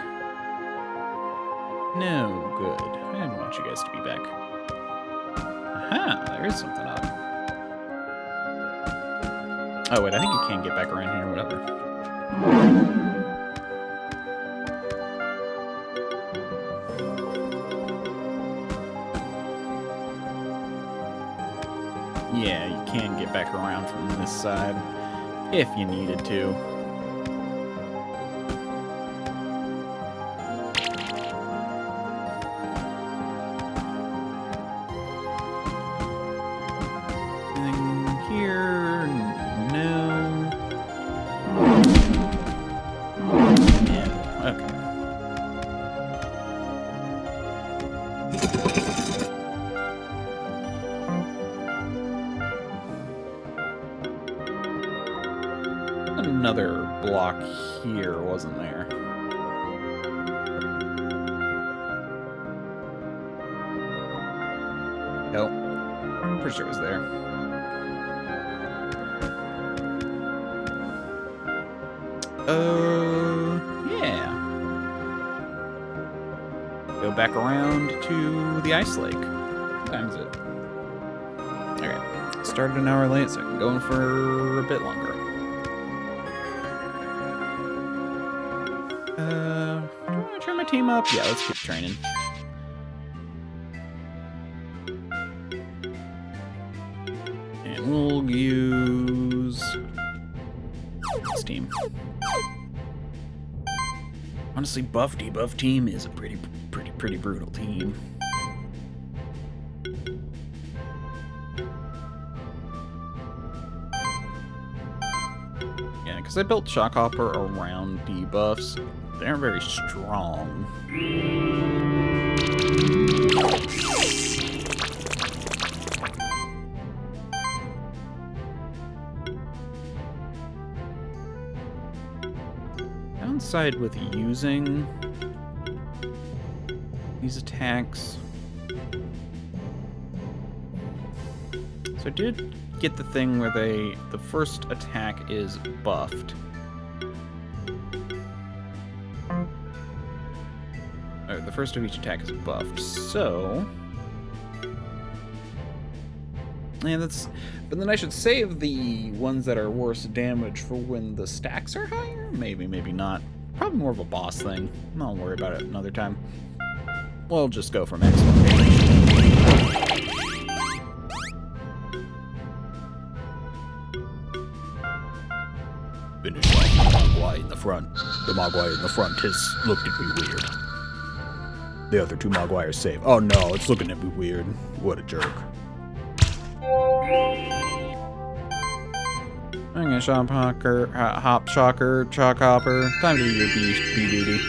No, good. I didn't want you guys to be back. Aha, there is something up. Oh, wait, I think you can get back around here, whatever. Yeah, you can get back around from this side if you needed to. Another block here, wasn't there? Nope. I'm pretty sure it was there. Yeah. Go back around to the ice lake. What time is it? Okay. Started an hour late, so I'm going for a bit longer. Do I want to turn my team up? Yeah, let's keep training. And we'll use this team. Honestly, buff debuff team is a pretty brutal team. Yeah, because I built Shock Hopper around debuffs. They aren't very strong. Downside with using these attacks. So I did get the thing where the first attack is buffed. Or the first of each attack is buffed, so... Yeah, that's... But then I should save the ones that are worse damage for when the stacks are higher? Maybe, maybe not. Probably more of a boss thing. I'll worry about it another time. We'll just go for maximum damage. Finish like the Mogwai in the front. The Mogwai in the front has looked at me weird. The other two Mogwai's safe. Oh no, it's looking at me weird. What a jerk. Okay, Shop Hopper, Hop Shocker, Chalk Hopper. Time to do your bee duty.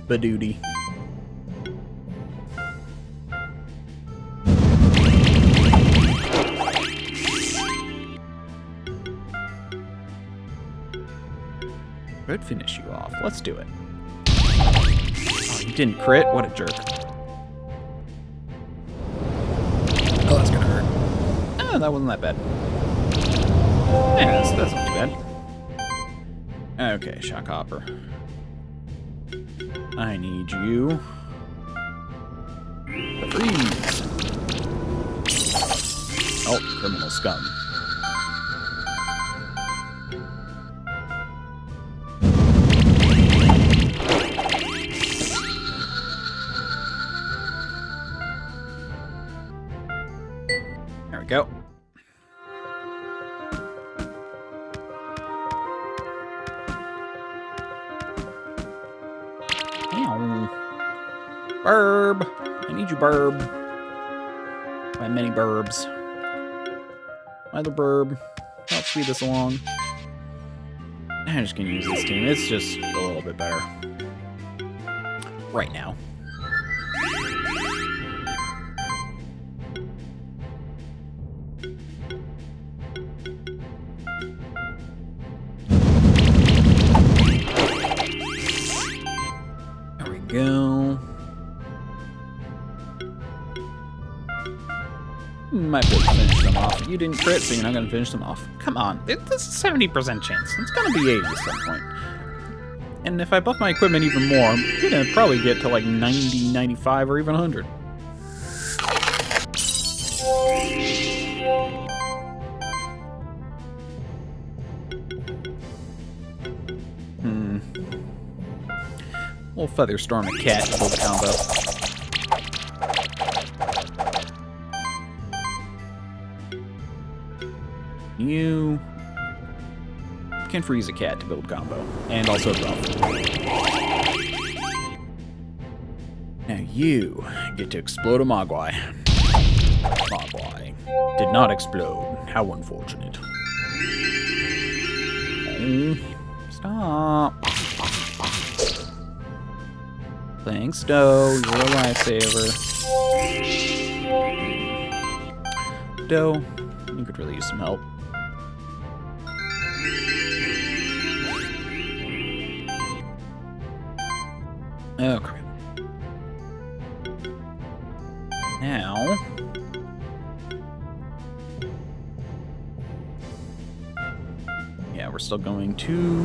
Ba-duty. Could finish you off. Let's do it. Oh, you didn't crit? What a jerk. Oh, that's gonna hurt. Oh, that wasn't that bad. Yeah, that's not too bad. Okay, Shock Hopper. I need you to freeze. Oh, criminal scum. There we go. Burb. I need you, Burb. My many Burbs. Either Burb. Help speed this along. I'm just gonna use this team. It's just a little bit better. Right now. There we go. Might be able to finish them off. You didn't crit, so you're not going to finish them off. Come on. There's a 70% chance. It's going to be 80 at some point. And if I buff my equipment even more, I'm going to probably get to like 90, 95, or even 100. We'll Feather Storm a cat to build a combo. You can freeze a cat to build combo, and also buff. Now you get to explode a Mogwai. Mogwai did not explode. How unfortunate. Oh, stop. Thanks, Doe. You're a lifesaver. Doe, you could really use some help. Okay. Now... yeah, we're still going to...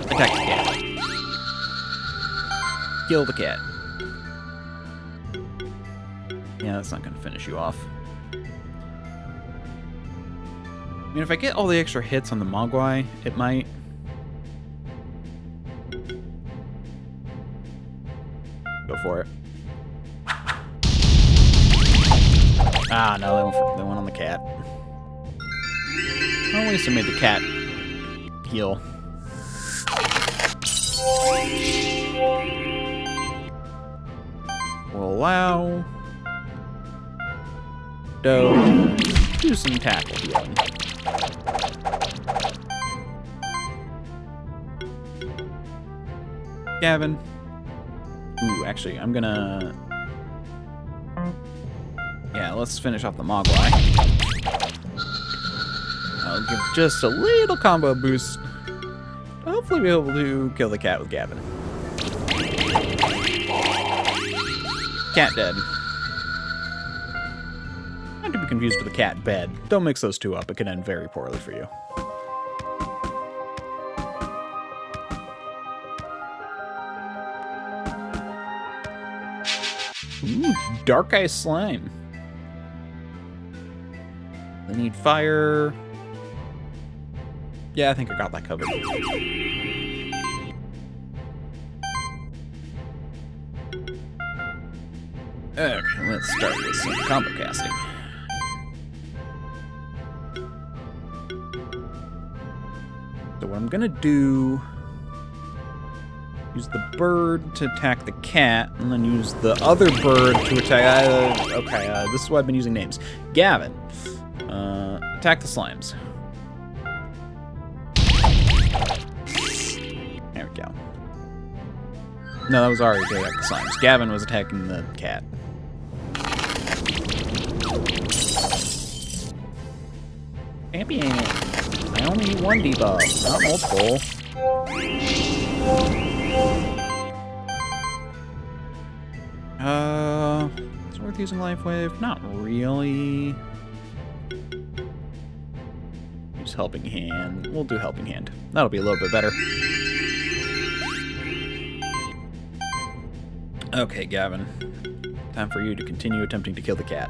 attack the cat. Kill the cat. Yeah, that's not going to finish you off. I mean, if I get all the extra hits on the Mogwai, it might... go for it. Ah, no, they went on the cat. Well, at least I made the cat heal. We'll allow Doe to do some tackle healing. Gavin. Ooh, actually, I'm gonna... yeah, let's finish off the Mogwai. I'll give just a little combo boost. Hopefully be able to kill the cat with Gavin. Cat dead. Not to be confused with the cat bed. Don't mix those two up. It can end very poorly for you. Ooh, Dark Ice Slime. They need fire. Yeah, I think I got that covered. Okay, let's start with some combo casting. So what I'm gonna do Use the bird to attack the cat, and then use the other bird to attack... this is why I've been using names. Gavin. Attack the slimes. There we go. No, that was Ari to attack the slimes. Gavin was attacking the cat. Champion. I only need one debuff, not multiple. Is it worth using Life Wave? Not really. Use Helping Hand. We'll do Helping Hand. That'll be a little bit better. Okay, Gavin. Time for you to continue attempting to kill the cat.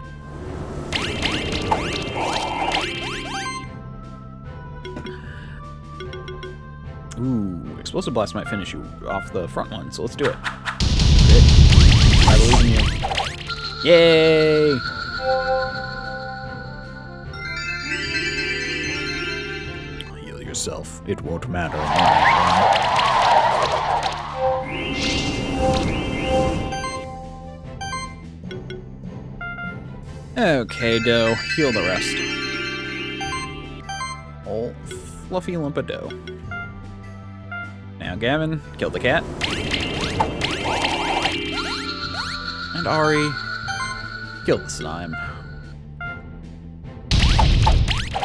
Ooh, Explosive Blast might finish you off the front one, so let's do it. Good. I believe in you. Yay! Heal yourself. It won't matter. Okay, dough. Heal the rest. Oh, fluffy lump of dough. Now, Gavin, kill the cat. And Ari, kill the slime.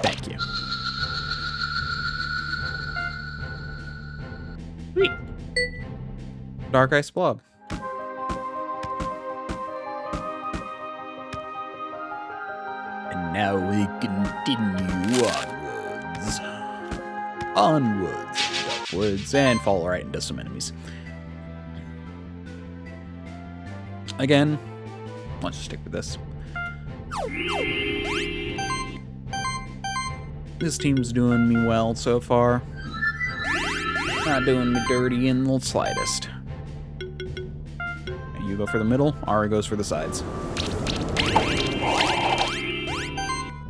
Thank you. Sweet. Dark Ice Blob. And now we continue onwards. Onwards. Woods and fall right into some enemies. Again, let's just stick with this. This team's doing me well so far. Not doing me dirty in the slightest. You go for the middle, Ari goes for the sides.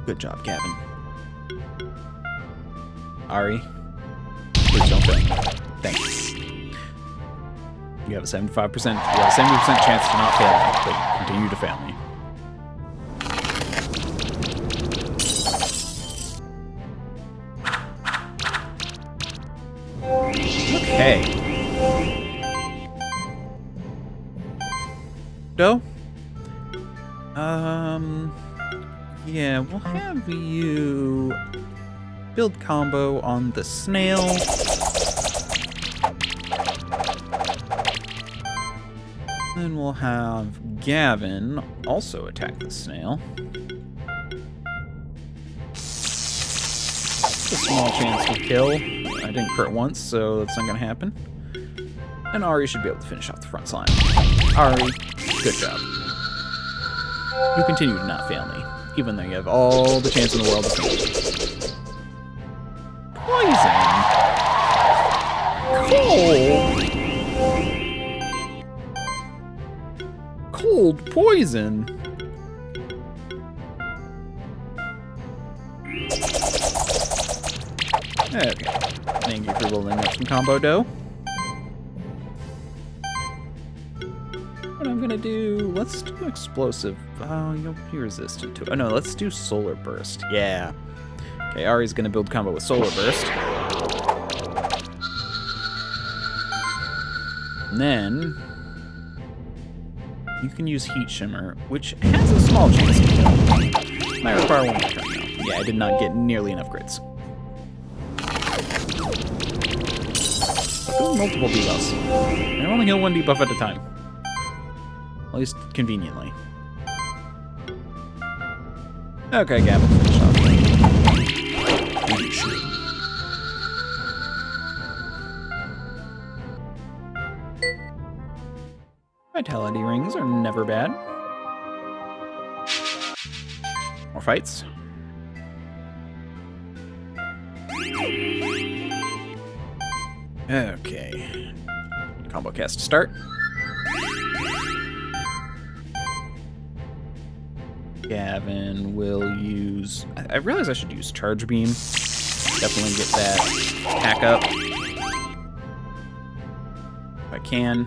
Good job, Gavin. Ari, please don't fail me. Thanks. You have a 75%. You have a 70% chance to not fail me, but continue to fail me. Okay. Dough? Yeah, we'll have you build combo on the snail. Then we'll have Gavin also attack the snail. It's a small chance to kill. I didn't crit once, so that's not gonna happen. And Ari should be able to finish off the front slime. Ari, good job. You continue to not fail me, even though you have all the chance in the world to fail me. Poison! Cold! Cold poison! Okay. Thank you for rolling up some combo dough. What I'm gonna do, let's do explosive. Oh, you'll be resistant to it. Oh no, let's do solar burst. Yeah. Okay, Ari's gonna build combo with solar burst. And then you can use heat shimmer, which has a small chance to kill. Might require one more turn though. Yeah, I did not get nearly enough crits. But doing multiple debuffs. I only heal one debuff at a time. At least conveniently. Okay, Gavin, finish off. Vitality rings are never bad. More fights. Okay. Combo cast to start. Gavin will use... I realize I should use Charge Beam. Definitely get that hack up. If I can.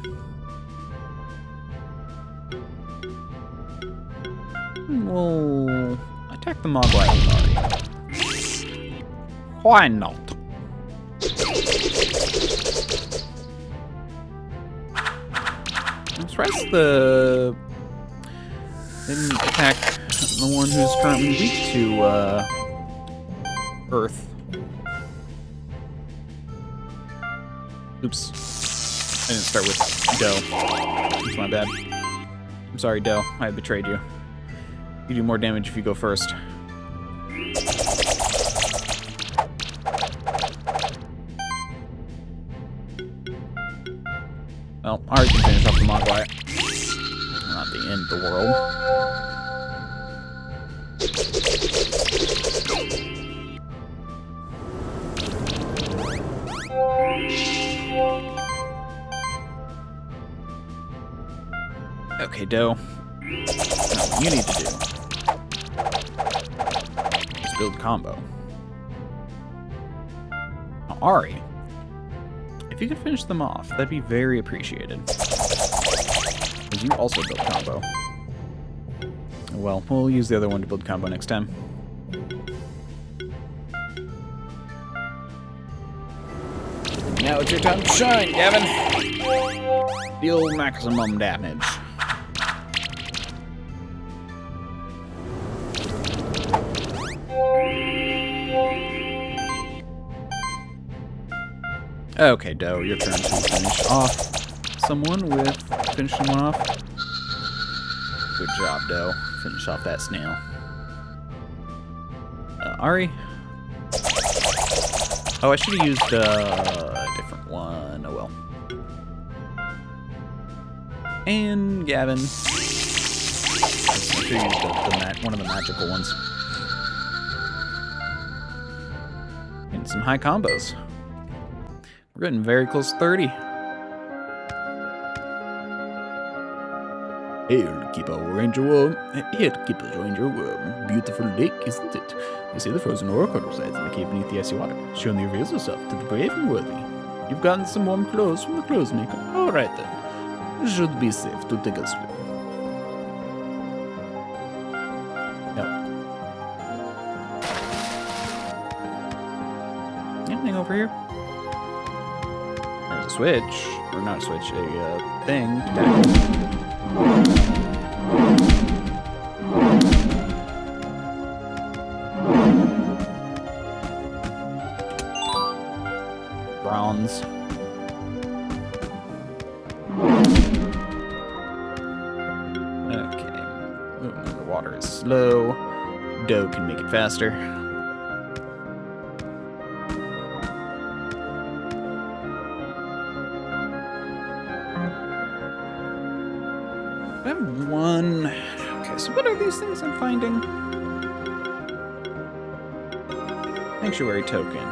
We'll attack the Mogwai with Ari. Why not? Let's rest the... Then attack the one who's currently weak to Earth. Oops. I didn't start with Doe. That's my bad. I'm sorry, Doe. I betrayed you. You do more damage if you go first. Well, Ari can finish off the Mogwai. Not the end of the world. Okay, Doe. Now, what you need to do is build combo. Now, Ari, if you could finish them off, that'd be very appreciated. Because you also build combo. Well, we'll use the other one to build combo next time. Now it's your time to shine, Gavin! Deal maximum damage. Okay, Doe, your turn to finish off someone with... Finish someone off. Good job, Doe. Finish off that snail. Ari? Oh, I should have used a different one. Oh well. And Gavin. I should have used one of the magical ones. And some high combos. We're getting very close to 30. Here to keep our ranger warm. Here to keep the ranger warm. Beautiful lake, isn't it? They say the frozen oracle resides in the cave beneath the icy water. She only reveals herself to the brave and worthy. You've gotten some warm clothes from the clothes maker. All right then. It should be safe to take a swim. Yep. Anything over here? There's a switch, or not a switch, a thing to tackle. Bronze. Okay. Moving the water is slow. Doe can make it faster. I have one. Okay, so what are these things I'm finding? Sanctuary token.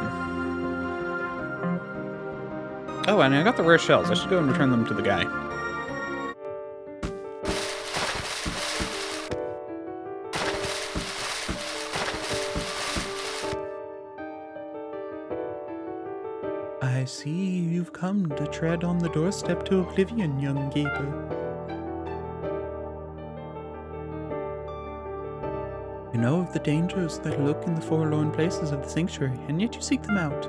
Oh, and I got the rare shells. I should go and return them to the guy. I see you've come to tread on the doorstep to oblivion, young gaper. You know of the dangers that lurk in the forlorn places of the sanctuary, and yet you seek them out.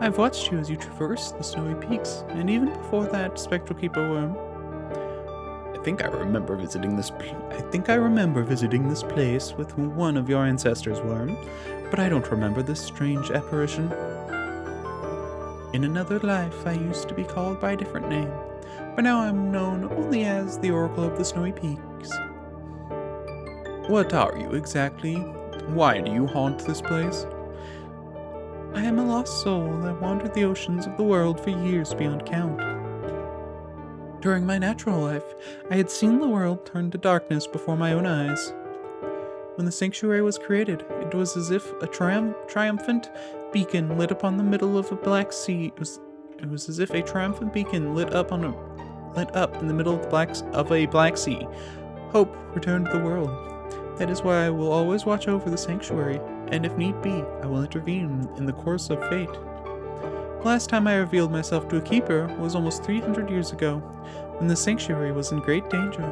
I've watched you as you traverse the snowy peaks, and even before that, Spectral Keeper Worm. I think I remember visiting this place with one of your ancestors, Worm, but I don't remember this strange apparition. In another life, I used to be called by a different name, but now I'm known only as the Oracle of the Snowy Peaks. What are you exactly? Why do you haunt this place? I am a lost soul that wandered the oceans of the world for years beyond count. During my natural life, I had seen the world turn to darkness before my own eyes. When the sanctuary was created, it was as if a triumphant beacon lit upon the middle of a black sea. It was as if a triumphant beacon lit up in the middle of a black sea. Hope returned to the world. That is why I will always watch over the sanctuary, and if need be, I will intervene in the course of fate. Last time I revealed myself to a keeper was almost 300 years ago, when the sanctuary was in great danger.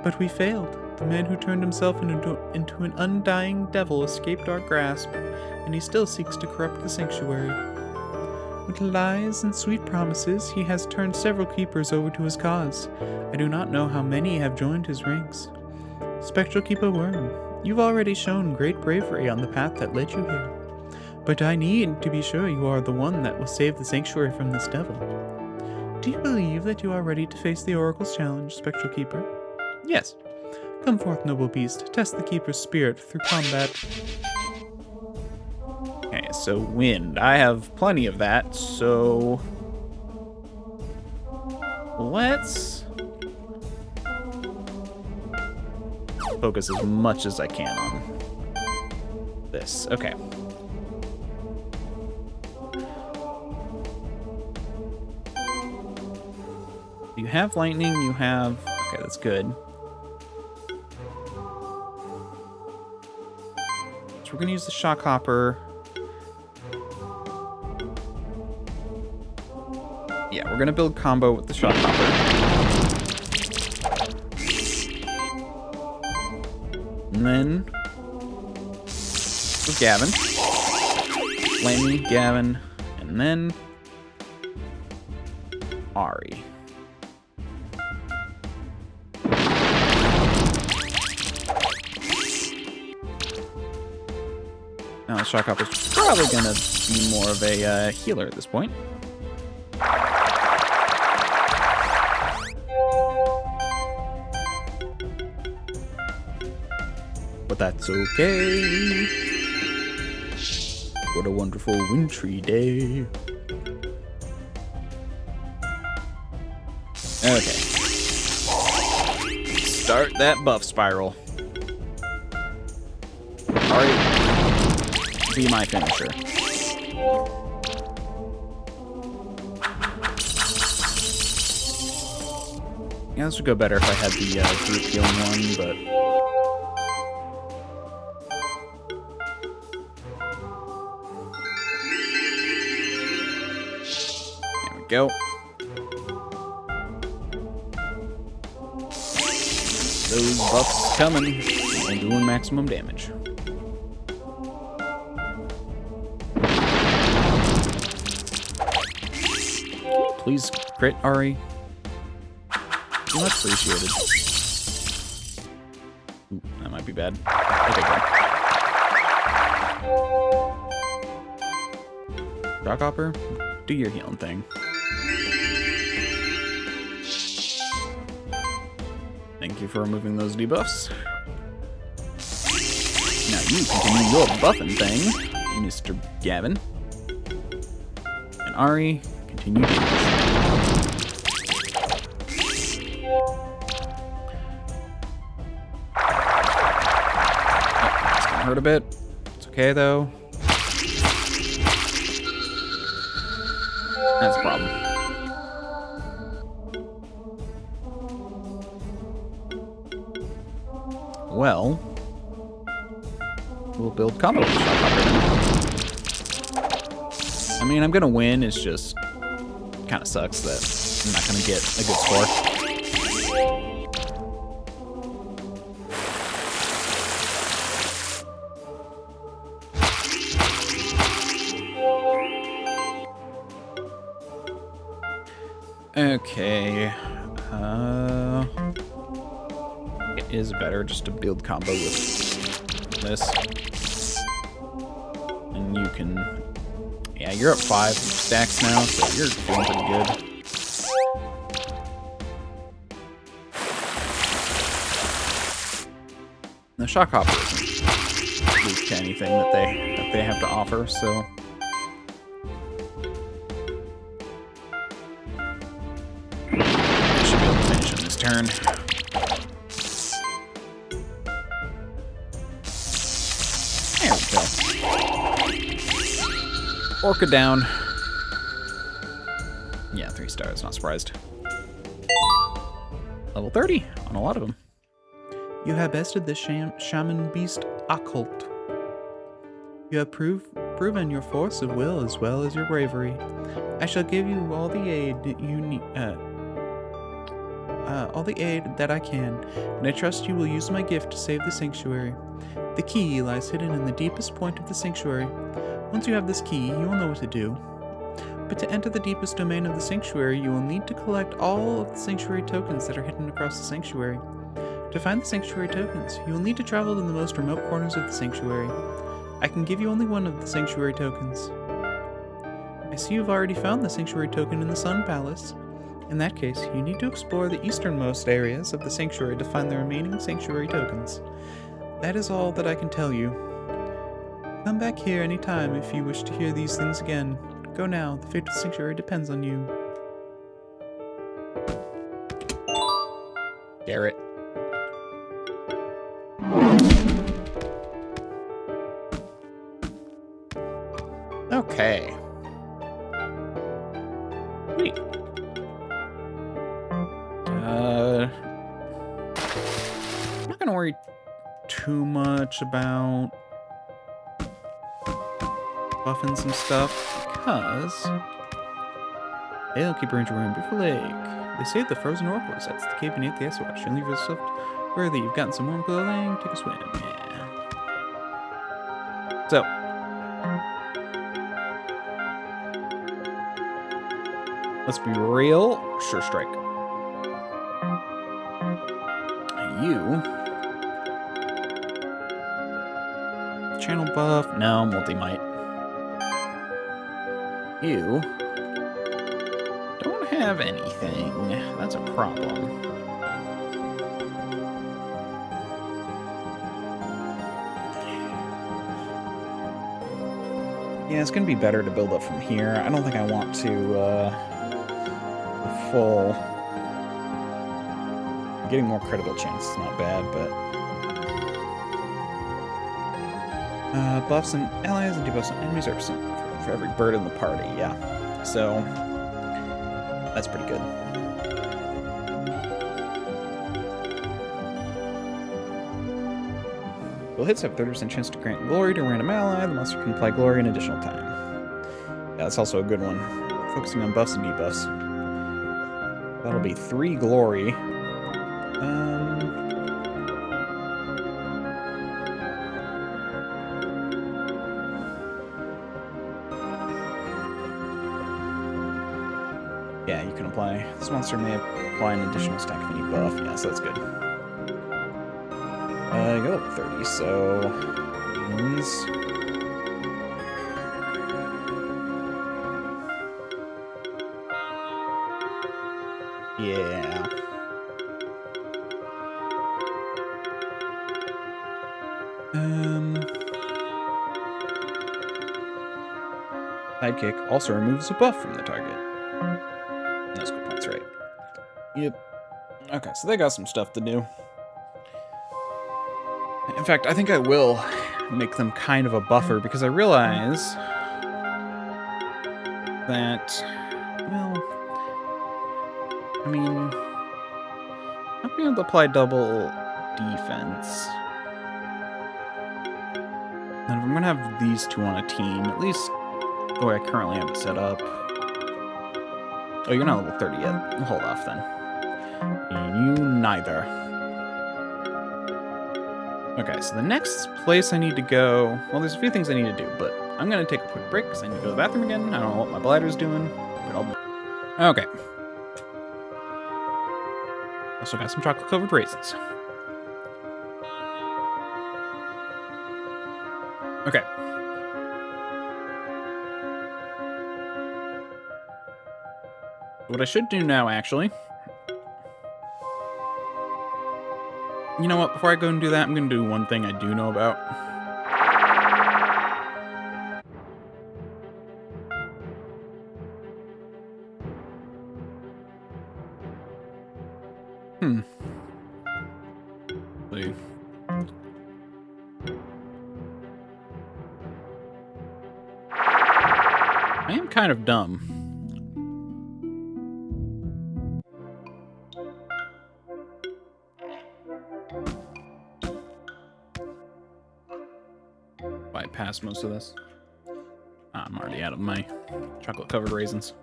But we failed. The man who turned himself into an undying devil escaped our grasp, and he still seeks to corrupt the sanctuary. With lies and sweet promises, he has turned several keepers over to his cause. I do not know how many have joined his ranks. Spectral Keeper Worm, you've already shown great bravery on the path that led you here. But I need to be sure you are the one that will save the sanctuary from this devil. Do you believe that you are ready to face the Oracle's challenge, Spectral Keeper? Yes. Come forth, noble beast. Test the Keeper's spirit through combat. Okay, so wind. I have plenty of that, so let's focus as much as I can on this. Okay. You have lightning, you have... Okay, that's good. So we're going to use the Shock Hopper. Yeah, we're going to build combo with the Shock Hopper. And then... with Gavin. Lightning, Gavin, and then... Ari. Now, the Shock Hopper's probably going to be more of a healer at this point. But that's okay. What a wonderful wintry day. Okay. Start that buff spiral. Alright. Be my finisher. Yeah, this would go better if I had the group healing one, but... There we go. Those buffs coming and doing maximum damage. Please crit, Ari. Much appreciated. Ooh, that might be bad. Okay, good. Shock Hopper, do your healing thing. Thank you for removing those debuffs. Now you continue your buffing thing, Mr. Gavin. And Ari, continue damage. Hurt a bit. It's okay though. That's a problem. Well, we'll build combo with the Shock Hopper. I mean, I'm gonna win. It's just kind of sucks that I'm not gonna get a good score. Okay, it is better just to build combo with this. And you can, yeah, you're up 5 stacks now, so you're doing pretty good. The Shock Hopper isn't weak to anything that they have to offer, so. Turn. There we go. Orca down. Yeah, 3 stars, not surprised. Level 30 on a lot of them. You have bested the shaman beast Occult. You have proven your force of will as well as your bravery. I shall give you all the aid that you need, all the aid that I can, and I trust you will use my gift to save the sanctuary. The key lies hidden in the deepest point of the sanctuary. Once you have this key, you will know what to do. But to enter the deepest domain of the sanctuary, you will need to collect all of the sanctuary tokens that are hidden across the sanctuary. To find the sanctuary tokens, you will need to travel to the most remote corners of the sanctuary. I can give you only one of the sanctuary tokens. I see you've already found the sanctuary token in the Sun Palace. In that case, you need to explore the easternmost areas of the sanctuary to find the remaining sanctuary tokens. That is all that I can tell you. Come back here anytime if you wish to hear these things again. Go now, the fate of the sanctuary depends on you. Garrett. Okay. Sweet. I'm not gonna worry too much about buffing some stuff because They'll keep ranger room before lake. They say the frozen oracle sets the cave beneath the ice watch. And leave yourself worthy. You've gotten some warm clothing. Take a swim. Yeah. so. Let's be real. Sure strike. You. Channel buff. No, multi-might. You don't have anything. That's a problem. Yeah, it's going to be better to build up from here. I don't think I want to full. Getting more critical chance is not bad, but buffs and allies and debuffs on enemies are percent for every bird in the party. Yeah, so that's pretty good. Well, hits have 30% chance to grant glory to a random ally. The monster can apply glory an additional time. Yeah, that's also a good one. Focusing on buffs and debuffs. That'll be 3 glory. Yeah, you can apply. This monster may apply an additional stack of any buff. Yeah, so that's good. You go up 30, so means yeah. Sidekick also removes a buff from the target. No skill points, right? Yep. Okay, so they got some stuff to do. In fact, I think I will make them kind of a buffer because I realize that, well, I mean, not being able to apply double defense. And if I'm going to have these two on a team, at least the way I currently have it set up. Oh, you're not level 30 yet. We'll hold off then. And you neither. Okay, so the next place I need to go... Well, there's a few things I need to do, but I'm going to take a quick break because I need to go to the bathroom again. I don't know what my bladder's doing, but I'll... Okay. Also got some chocolate-covered raisins. Okay. What I should do now, actually... You know what? Before I go and do that, I'm going to do one thing I do know about. See. I am kind of dumb. Bypass most of this. I'm already out of my chocolate-covered raisins.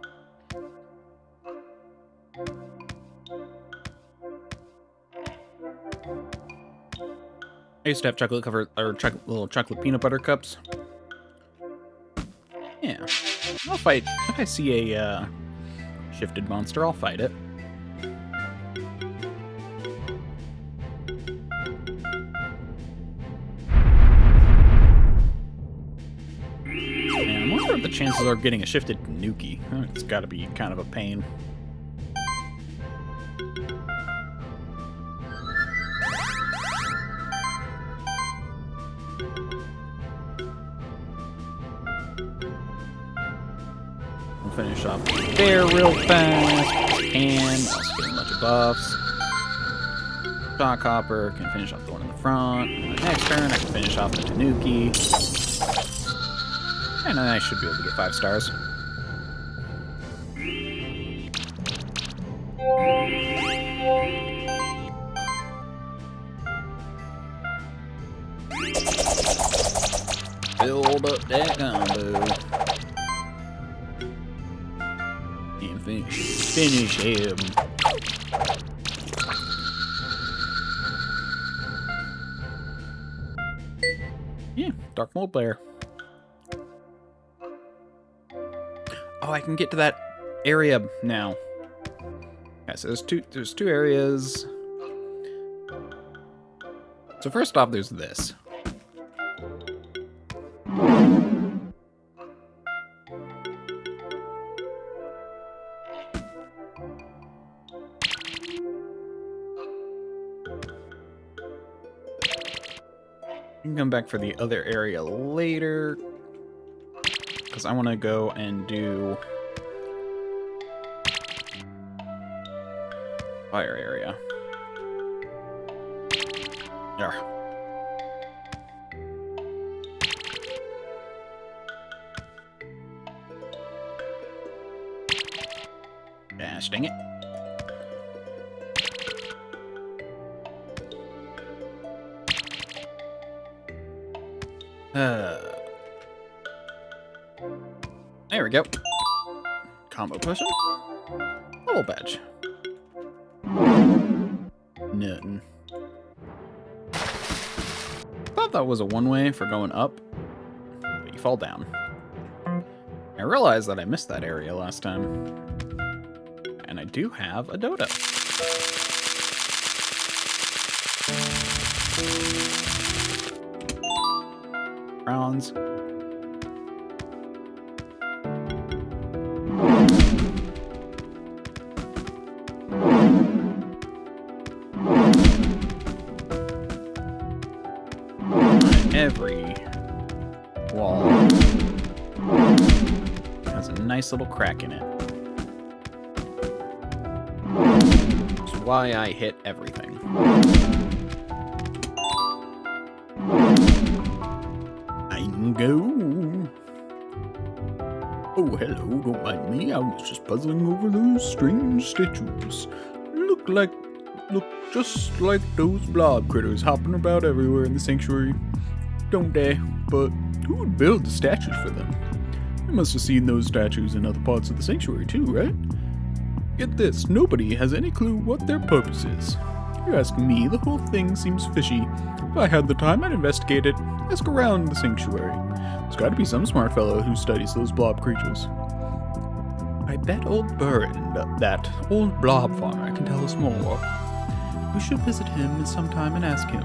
I used to have chocolate covered or little chocolate peanut butter cups. Yeah, I'll fight. If I see a shifted monster, I'll fight it. Man, I wonder what the chances are of getting a shifted Nuki. It's got to be kind of a pain. Finish off there real fast. And also get a bunch of buffs. Shock Hopper can finish off the one in the front. On the next turn, I can finish off the Tanuki. And then I should be able to get 5 stars. Build up that combo. And finish him. Yeah, Dark Mold Player. Oh, I can get to that area now. Yeah, so there's two areas. So first off, there's this. You can come back for the other area later, because I want to go and do fire area. There. Gosh, dang it. There we go. Combo potion. Level badge. Nothing. Thought that was a one-way for going up, but you fall down. I realized that I missed that area last time. And I do have a Dota. Bronze. Every wall has a nice little crack in it. Which is why I hit everything. Go. Oh, hello, don't mind me. I was just puzzling over those strange statues. Look just like those blob critters hopping about everywhere in the sanctuary. Don't they? But who would build the statues for them? You must have seen those statues in other parts of the sanctuary too, right? Get this, nobody has any clue what their purpose is. You ask me, the whole thing seems fishy. If I had the time, I'd investigate it. Ask around the sanctuary. There's got to be some smart fellow who studies those blob creatures. I bet old Burn, that old blob farmer, can tell us more. We should visit him sometime and ask him.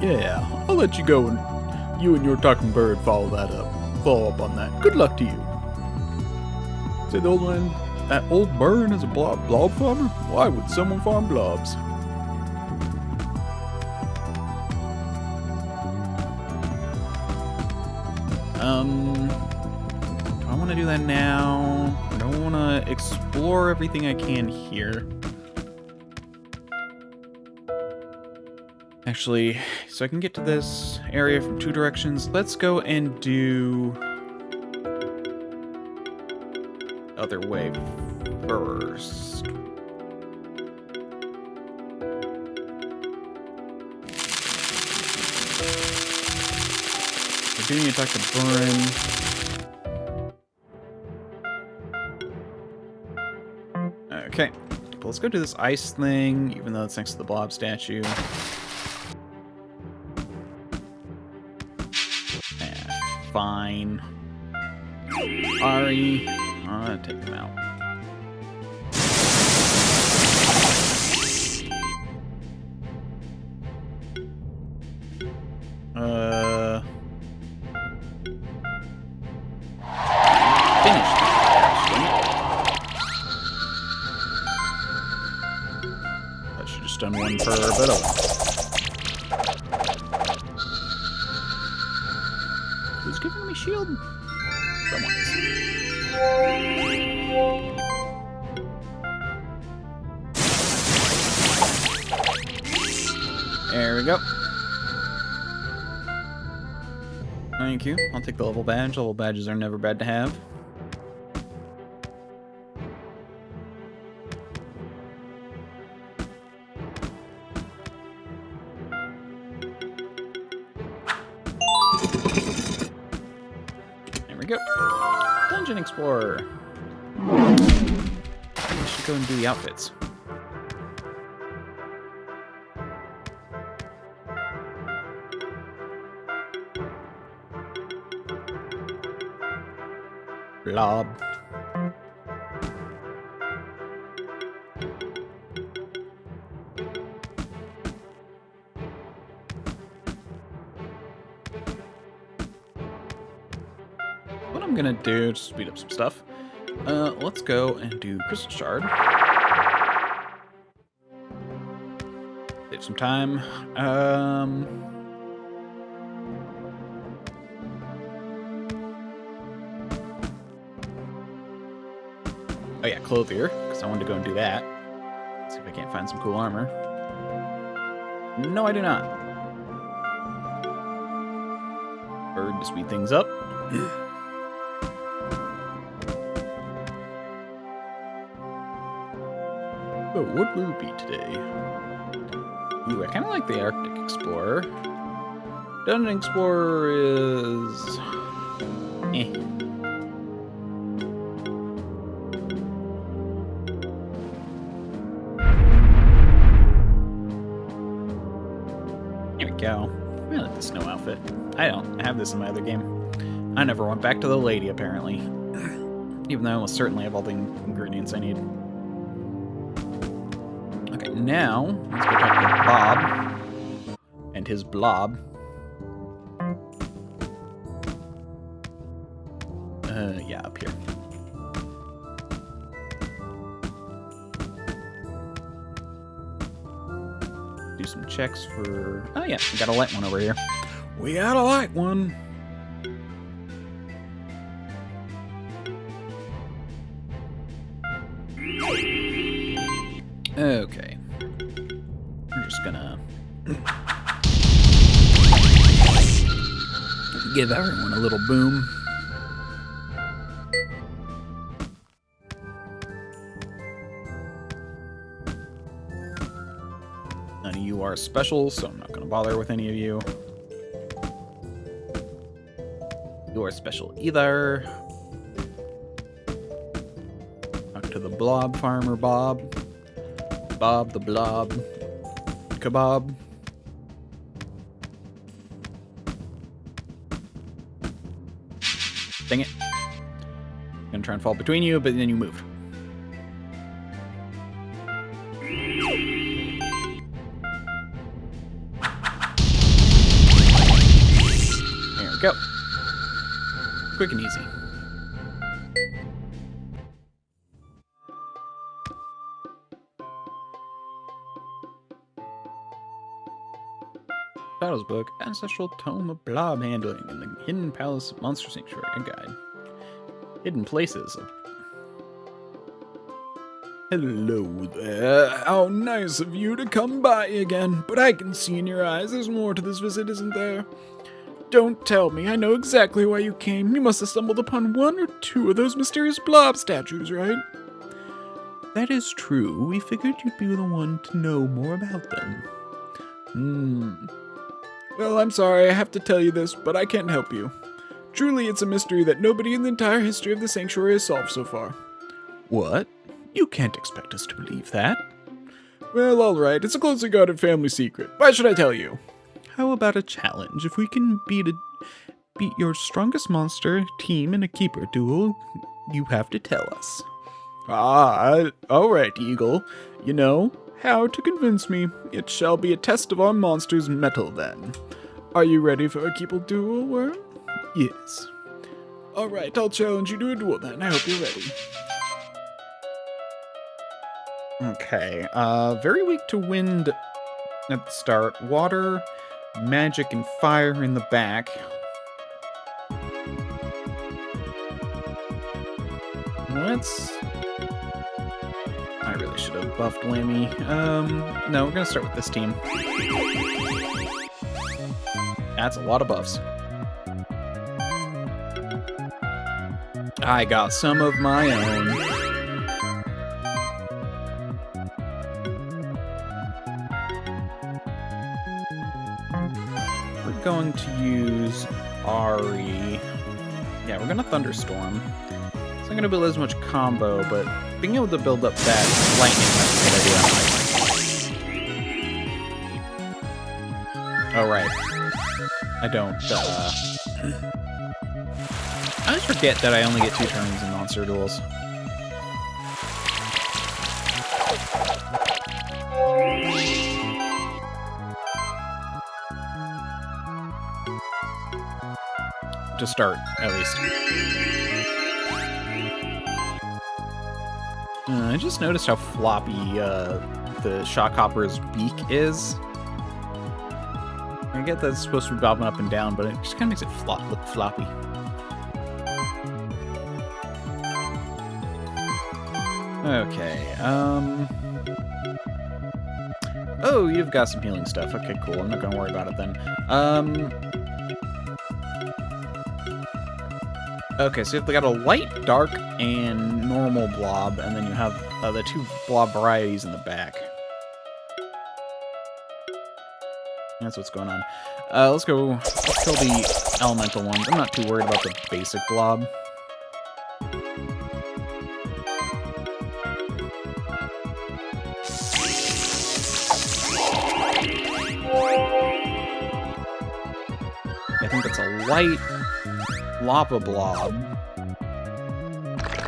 Yeah, I'll let you go and you and your talking bird follow up on that. Good luck to you. Say the old man, that old Burn is a blob farmer? Why would someone farm blobs? Do I want to do that now? I don't want to explore everything I can here. Actually, so I can get to this area from 2 directions. Let's go and do other way first. I do need to talk to Burn. Okay, but let's go do this ice thing, even though it's next to the blob statue. Fine. Ari, take them out. Finished. I should just done one per bit of it. Who's giving me shield? Someone is. There we go. Thank you. I'll take the level badge. Level badges are never bad to have. There we go. Dungeon Explorer. We should go and do the outfits. Blob. What I'm gonna do to speed up some stuff, let's go and do Crystal Shard. Save some time. Oh yeah, Clothier, because I wanted to go and do that. See if I can't find some cool armor. No, I do not. Bird to speed things up. But what will it be today? Ooh, I kind of like the Arctic Explorer. Dungeon Explorer is... eh. Go. I like the snow outfit. I don't have this in my other game. I never went back to the lady, apparently. Even though I almost certainly have all the ingredients I need. Okay, now, let's go talk to Bob. And his blob. Yeah, up here. Do some checks for... Oh yeah, we got a light one over here. We got a light one! Okay. We're just gonna... give everyone a little boom. None of you are special, so I'm not going to bother with any of you. You are special either. Talk to the blob farmer, Bob. Bob the blob. Kebab. Dang it. I'm going to try and fall between you, but then you moved. Go. Quick and easy. Titles book, Ancestral Tome of Blob Handling, and the Hidden Palace Monster Sanctuary Guide. Hidden Places. Hello there. How nice of you to come by again, but I can see in your eyes there's more to this visit, isn't there? Don't tell me. I know exactly why you came. You must have stumbled upon one or two of those mysterious blob statues, right? That is true. We figured you'd be the one to know more about them. Well, I'm sorry I have to tell you this, but I can't help you. Truly, it's a mystery that nobody in the entire history of the sanctuary has solved so far. What? You can't expect us to believe that. Well, alright, it's a closely guarded family secret. Why should I tell you? How about a challenge? If we can beat your strongest monster team in a keeper duel, you have to tell us. Alright, Eagle. You know how to convince me. It shall be a test of our monster's mettle, then. Are you ready for a keeper duel, Worm? Yes. Alright, I'll challenge you to a duel, then. I hope you're ready. Okay, very weak to wind at the start. Water, magic, and fire in the back. I really should have buffed Whammy. No, we're gonna start with this team. That's a lot of buffs. I got some of my own. We're going to use Ari. Yeah, we're gonna Thunderstorm. It's not gonna build as much combo, but being able to build up that lightning, that's a good idea. Oh, right. I don't, I always forget that I only get 2 turns in monster duels. To start, at least. I just noticed how floppy the Shockhopper's beak is. I get that it's supposed to be bobbing up and down, but it just kind of makes it look floppy. Okay, oh, you've got some healing stuff. Okay, cool. I'm not gonna worry about it then. Okay, so you've got a light, dark, and normal blob, and then you have the 2 blob varieties in the back. That's what's going on. Let's kill the elemental ones. I'm not too worried about the basic blob. I think it's a light lava blob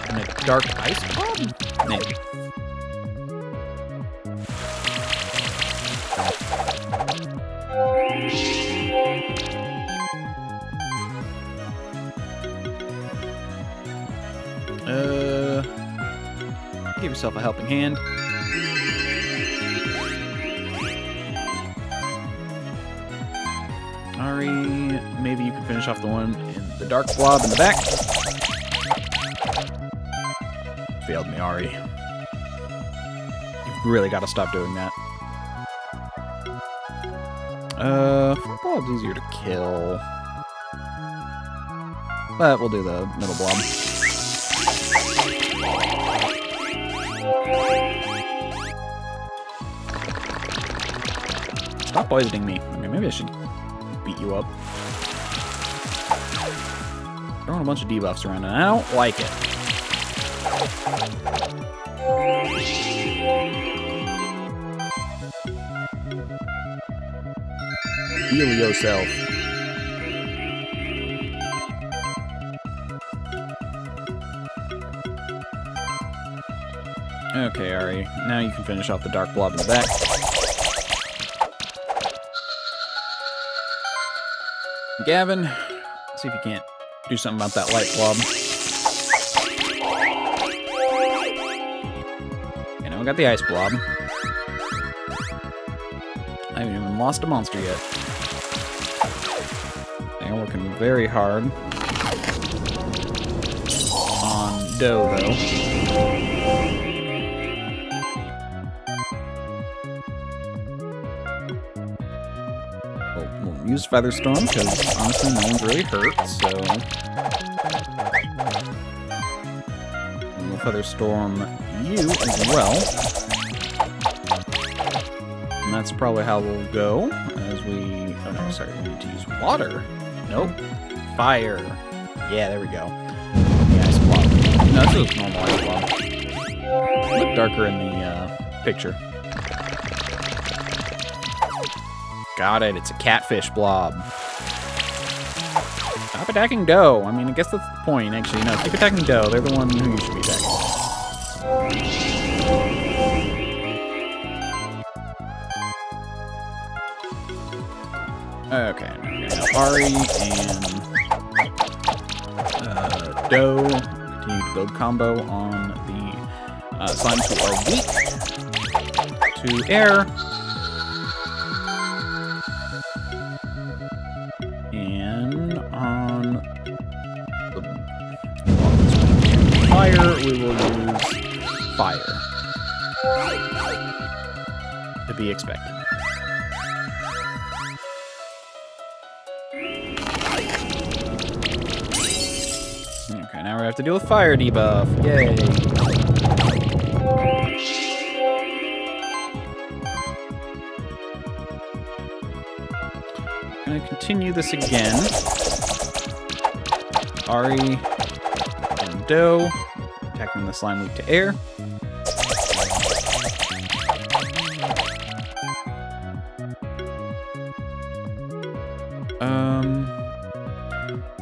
and a dark ice blob? Maybe. Give yourself a helping hand. Ari, maybe you can finish off the one in the dark blob in the back. Failed me, Ari. You've really got to stop doing that. Blob's easier to kill. But we'll do the middle blob. Stop poisoning me. Okay, maybe I should beat you up. Throwing a bunch of debuffs around, and I don't like it. Heal yourself. Okay, Ari. Now you can finish off the dark blob in the back. Gavin, see if you can't do something about that light blob. Okay, now we got the ice blob. I haven't even lost a monster yet. They're working very hard on Doe, though. We'll use Featherstorm, because honestly no one's really hurt, so... And we'll Featherstorm you as well. And that's probably how we'll go, as we... Oh no, sorry, we need to use water. Nope. Fire. Yeah, there we go. The ice blob. No, it's just normal ice blob. Look darker in the picture. Got it. It's a catfish blob. Stop attacking dough. I mean, I guess that's the point. Actually, no. Keep attacking dough. They're the one who you should be attacking. Okay. Now we're gonna have Ari and dough. Continue to build combo on the slimes who are weak to air. And on the fire, we will use fire. To be expected. Okay, now we have to deal with fire debuff. Yay. I'm gonna continue this again. Ari and dough attacking the slime weak to air.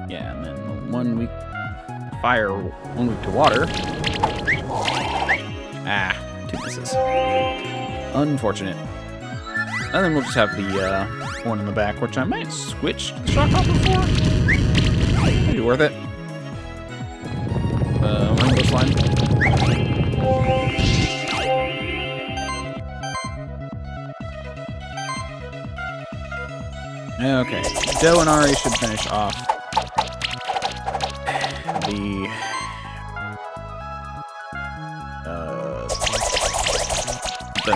Yeah, and then one weak fire, one weak to water. Ah, 2 misses. Unfortunate. And then we'll just have the one in the back, which I might switch to the shock hopper for. Maybe worth it. Rainbow slime. Okay, dough and Ari should finish off the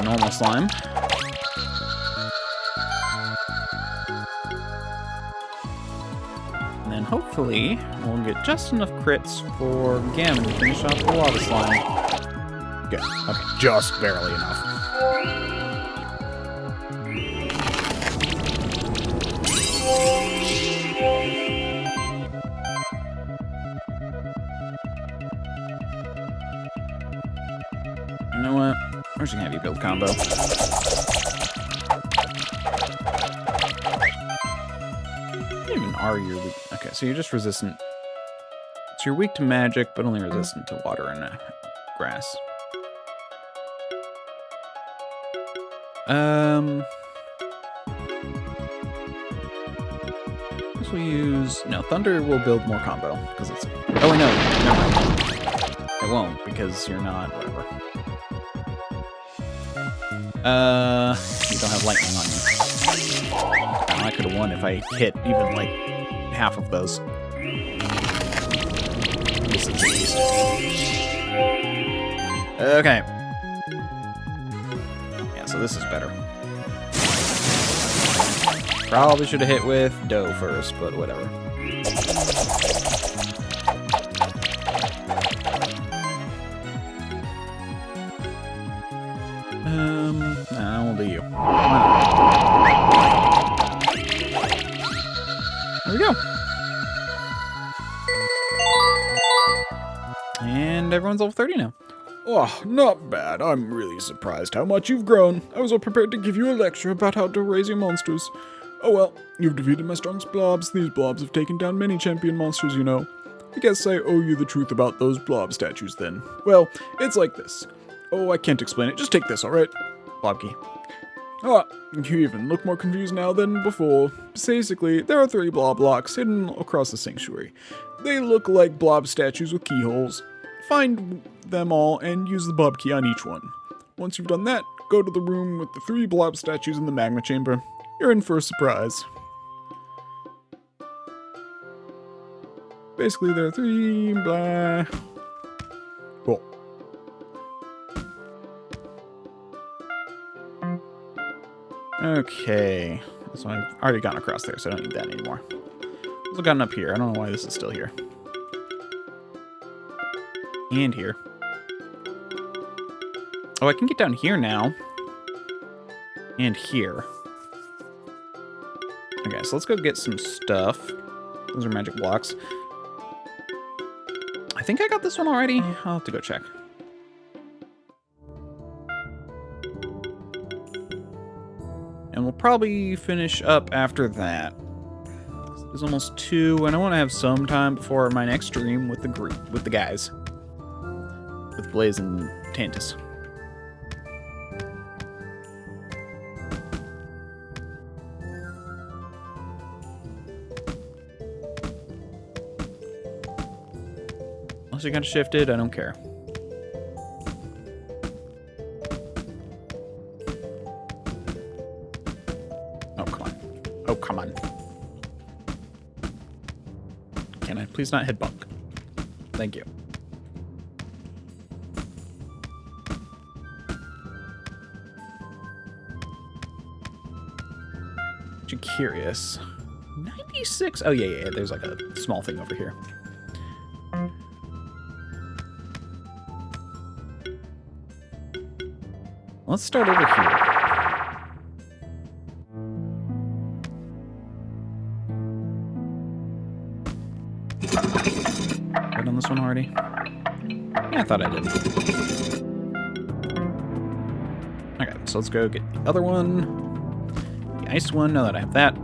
normal slime. And then hopefully we'll get just enough crits for Gavin to finish off the lava slime. Good. Okay, just barely enough. You know what? We're just gonna have you build combo. What even are you weak? Okay, so you're just resistant. So you're weak to magic, but only resistant to water and grass. This will use... No, Thunder will build more combo, because it's... Oh, wait, no. It won't, because you're not... Whatever. You don't have lightning on you. I could have won if I hit even, like, half of those. This is the least. Okay. Yeah, so this is better. Probably should have hit with dough first, but whatever. Nah, we'll do you. Why not? There we go. And everyone's level 30 now. Oh, not bad. I'm really surprised how much you've grown. I was all prepared to give you a lecture about how to raise your monsters. Oh well, you've defeated my strongest blobs. These blobs have taken down many champion monsters, you know. I guess I owe you the truth about those blob statues then. Well, it's like this. Oh, I can't explain it. Just take this, alright? Blob key. Ah, you even look more confused now than before. Basically, there are 3 blob blocks hidden across the sanctuary. They look like blob statues with keyholes. Find them all and use the blob key on each one. Once you've done that, go to the room with the 3 blob statues in the magma chamber. You're in for a surprise. Basically, there are 3 blah. Cool. Okay. So I've already gotten across there, so I don't need that anymore. I've also gotten up here. I don't know why this is still here. And here. Oh, I can get down here now. And here. Okay, so let's go get some stuff. Those are magic blocks. I think I got this one already. I'll have to go check. And we'll probably finish up after that. It's almost 2, and I want to have some time before my next stream with the group, with the guys. With Blaze and Tantus. Unless you got shifted, I don't care. Oh, come on. Oh, come on. Can I please not hit bunk? Thank you. Just curious. 96? Oh, yeah. There's like a small thing over here. Let's start over here. Right on this one already? Yeah, I thought I did. Okay, so let's go get the other one. The ice one, now that I have that.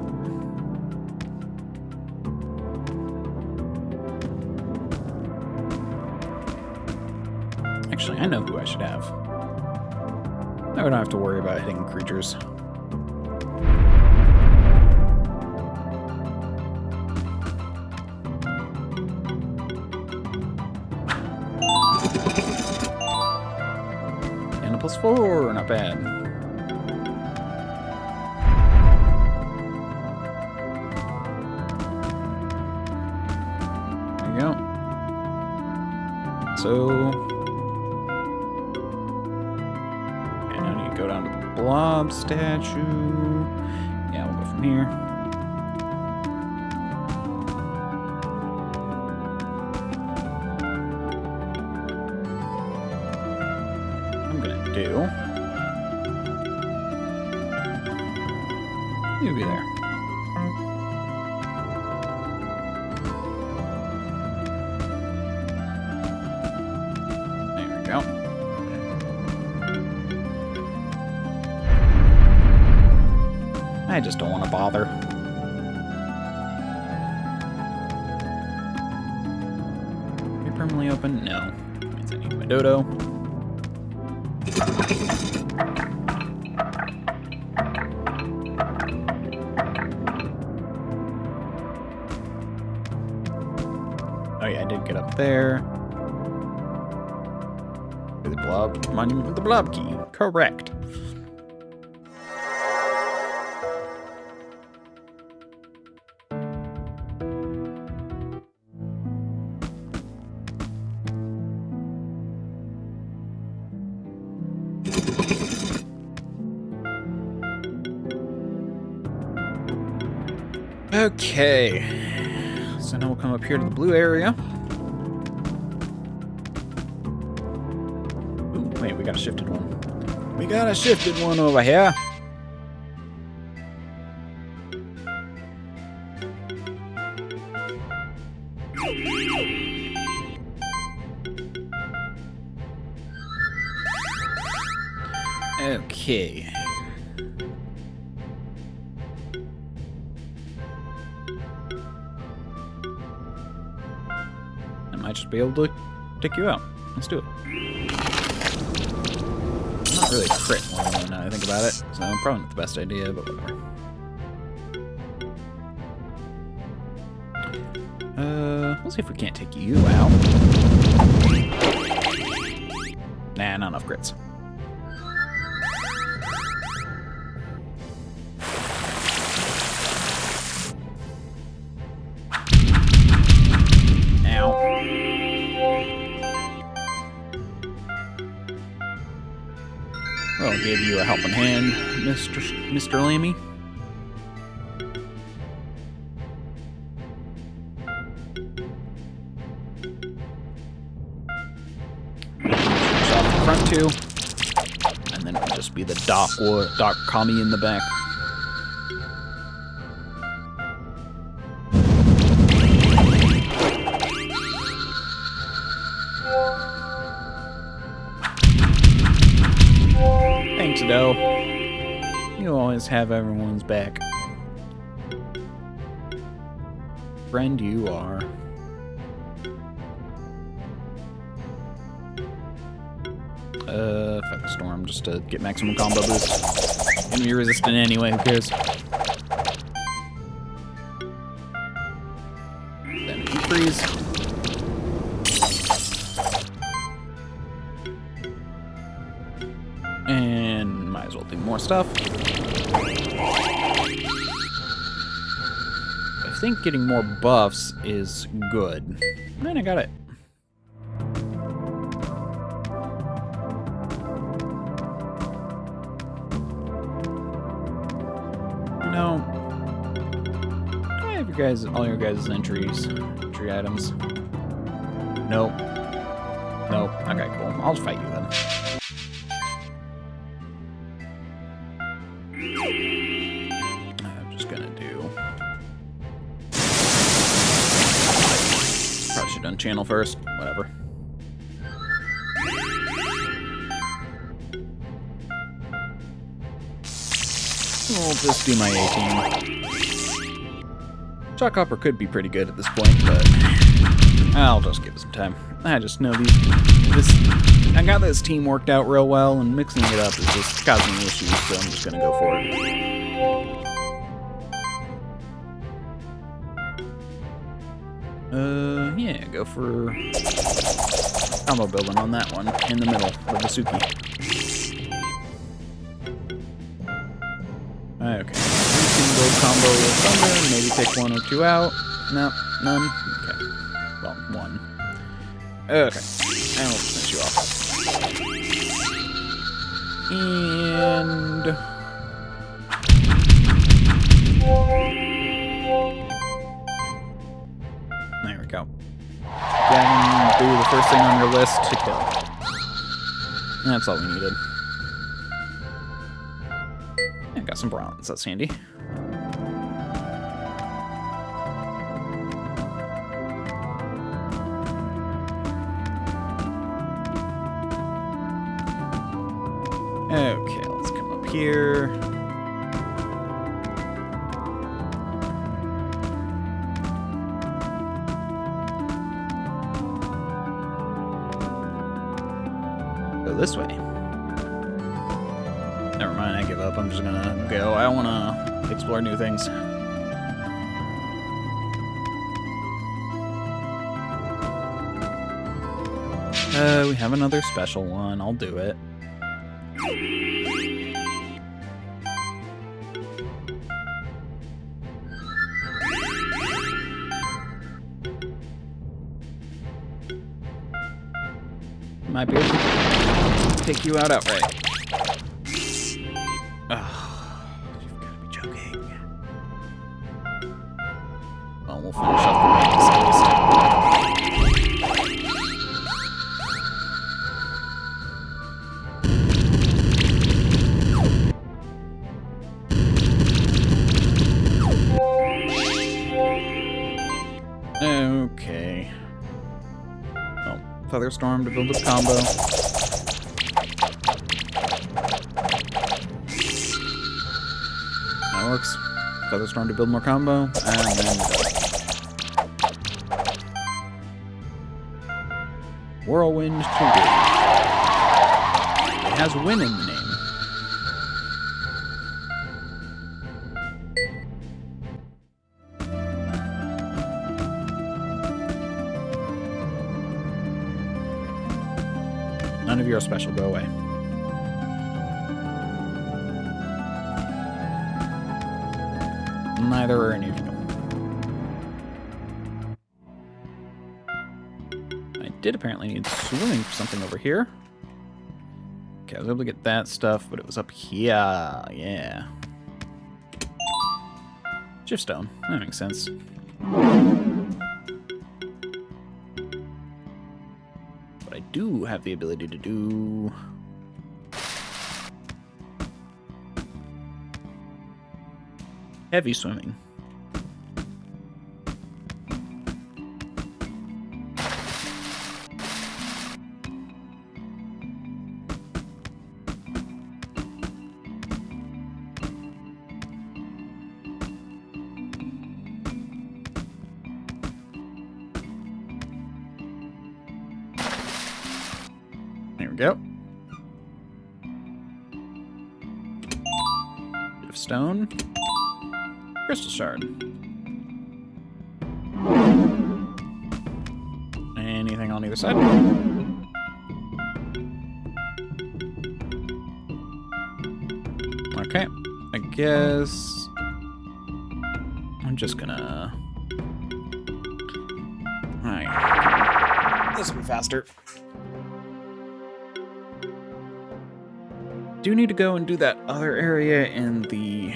Actually, I know who I should have. Now we don't have to worry about hitting creatures. And a +4, not bad. There you go. So... go down to the blob statue. Yeah, we'll go from here. I'm gonna do... You be there. There we go. I just don't want to bother. Are you permanently open? No. That means I need my dodo. Oh yeah, I did get up there. The blob monument with the blob key. Correct. Okay, so now we'll come up here to the blue area. Ooh, wait, we got a shifted one. We got a shifted one over here. Okay. Might just be able to take you out. Let's do it. Not really a crit one now that I think about it, so probably not the best idea, but whatever. We'll see if we can't take you out. Nah, not enough crits. I'll give you a helping hand, Mr. Lammy. Finish off the front two, and then it'll just be the Doc Kami in the back. Thanks, Doe. You You always have everyone's back. Friend you are. Featherstorm just to get maximum combo boost. Gonna be resistant anyway, who cares? Then freeze. And might as well do more stuff. I think getting more buffs is good. And I got it. No. Do I have you guys, all your guys' entry items? Nope. Nope. Okay, cool. I'll fight you then. I'm just gonna do. Probably should have done channel first. Whatever. We'll just do my 18. Shock Hopper could be pretty good at this point, but I'll just give it some time. I just know I got this team worked out real well, and mixing it up is just causing me issues, so I'm just gonna go for it. Yeah, go for combo building on that one in the middle with the Suki. Okay. You can build combo with Thunder, maybe take 1 or 2 out. No, none. Okay. Well, 1. Okay. And we'll finish you off. And there we go. Gavin, do the first thing on your list to kill. That's all we needed. And got some bronze. That's handy. Okay, let's come up here. Go this way. Never mind, I give up. I'm just gonna go. I wanna explore new things. We have another special one. I'll do it. Might be able to take you out outright. Oh, you've got to be joking. Well, we'll finish up the max at least. Okay. Well, Featherstorm to build this combo. That works. Featherstorm to build more combo, and then Whirlwind to Wind. It has Win in the name. None of you are special. Go away. Neither are any of you. I did apparently need swimming for something over here. Okay, I was able to get that stuff, but it was up here. Yeah. Shiftstone. That makes sense. But I do have the ability to do... heavy swimming. we go. Bit of stone. Crystal shard. Anything on either side? Okay, I guess I'm just gonna... Alright, this will be faster. Do need to go and do that other area in the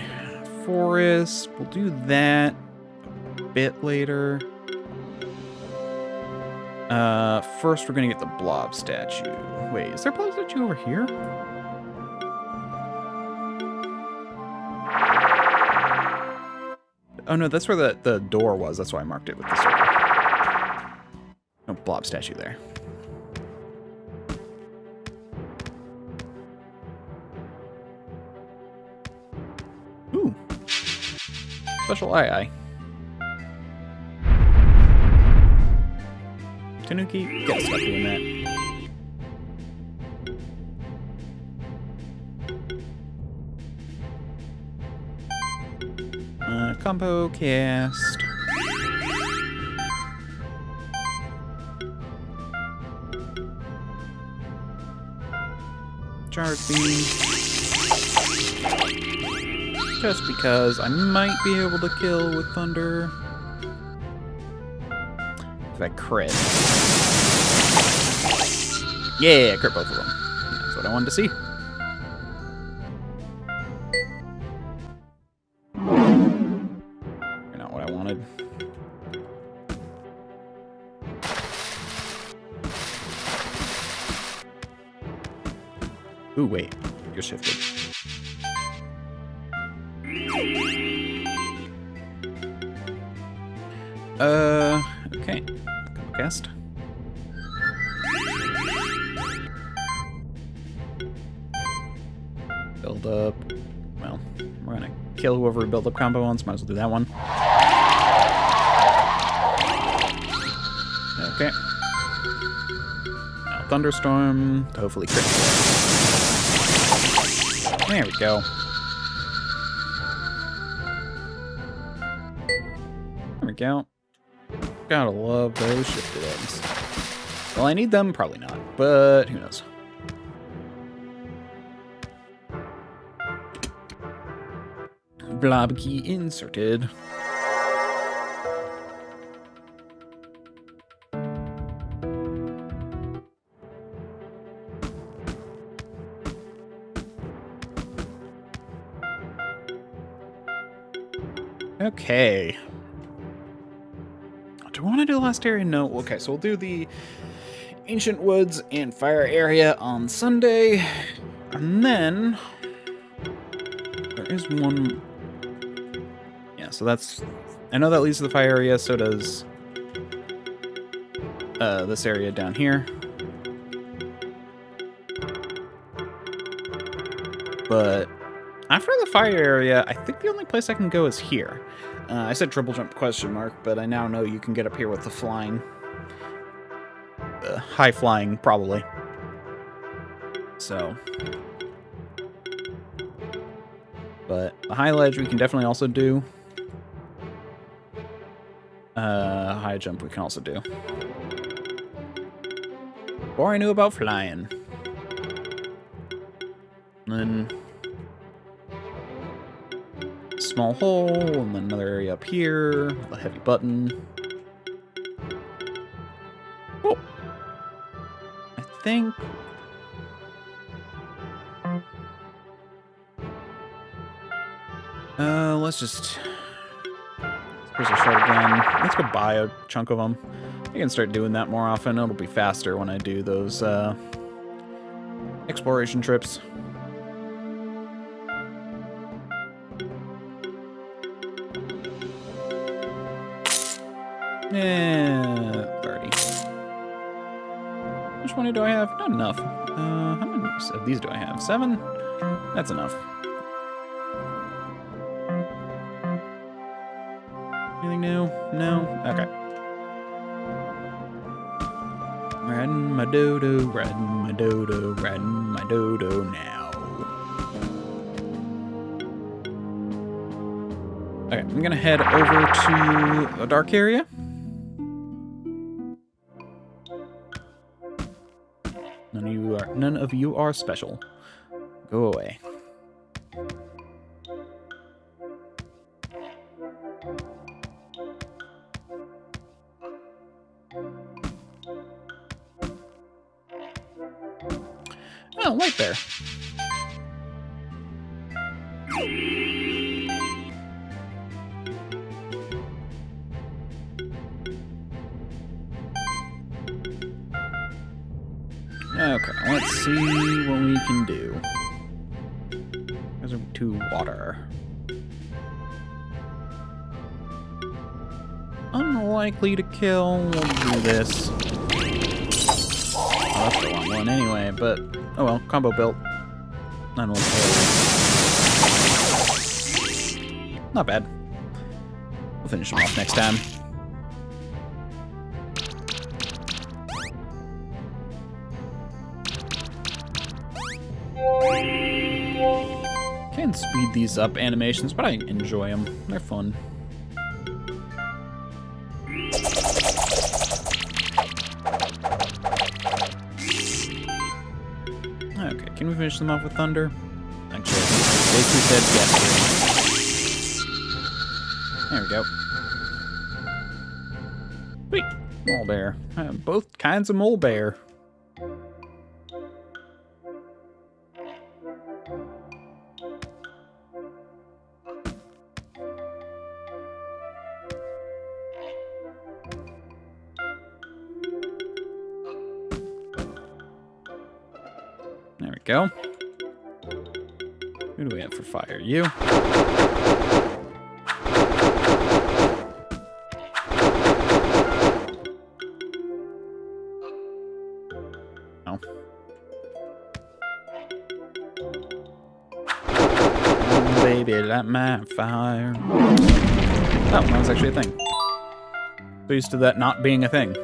forest. We'll do that a bit later. First we're gonna get the blob statue. Wait, is there a blob statue over here? Oh no, that's where the door was. That's why I marked it with the circle. No blob statue there. Ooh. Special eye. Tanuki, get stuck doing that. Combo cast. Charge beam. Just because I might be able to kill with thunder. If I crit. Yeah, crit both of them. That's what I wanted to see. You're not what I wanted. Ooh, wait. You're shifted. Okay. Cast. Build up. Well, we're gonna kill whoever we build up combo wants. Might as well do that one. Okay. Now thunderstorm to hopefully crit. There we go. There we go. Gotta love those shifted eggs. Well, I need them? Probably not, but who knows. Blob key inserted. Okay. Do I want to do the last area? No. Okay, so we'll do the Ancient Woods and Fire area on Sunday. And then there is one. Yeah, so that's... I know that leads to the fire area, so does this area down here. But after the fire area, I think the only place I can go is here. I said triple jump question mark, but I now know you can get up here with the flying. High flying, probably. So. But the high ledge we can definitely also do. High jump we can also do. Or I knew about flying. And then small hole, and then another area up here, a heavy button. Oh! I think... let's just... Crystal shard again. Let's go buy a chunk of them. I can start doing that more often. It'll be faster when I do those, exploration trips. Yeah, 30. Which one do I have? Not enough. How many of these do I have? 7? That's enough. Anything new? No? Okay. Riding my dodo, riding my dodo, riding my dodo now. Okay, I'm gonna head over to a dark area. None of you are special. Go away. Oh, light bear. Okay, let's see what we can do. There's to water. Unlikely to kill. We'll do this. Oh, that's the wrong one anyway, but oh well, combo built. 9 will kill. Not bad. We'll finish him off next time. Can speed these up animations, but I enjoy them. They're fun. Okay, can we finish them off with thunder? Actually, basically said yes. There we go. Sweet. Mole bear. Both kinds of mole bear. There we go. Who do we have for fire? You. Oh. Oh, baby, light my fire. Oh, that was actually a thing. So used to that not being a thing.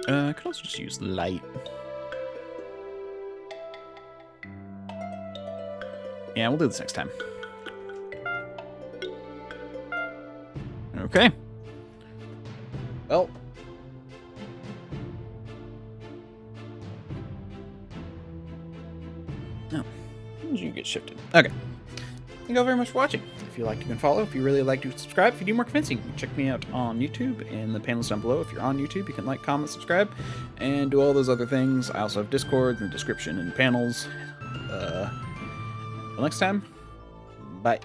I could also just use light. Yeah, we'll do this next time. Okay. Well. No. You get shifted. Okay. Thank you all very much for watching. If you liked, you can follow. If you really liked, you can subscribe. If you do more convincing, you can check me out on YouTube in the panels down below. If you're on YouTube, you can like, comment, subscribe, and do all those other things. I also have Discord in the description and panels. Until next time, bye.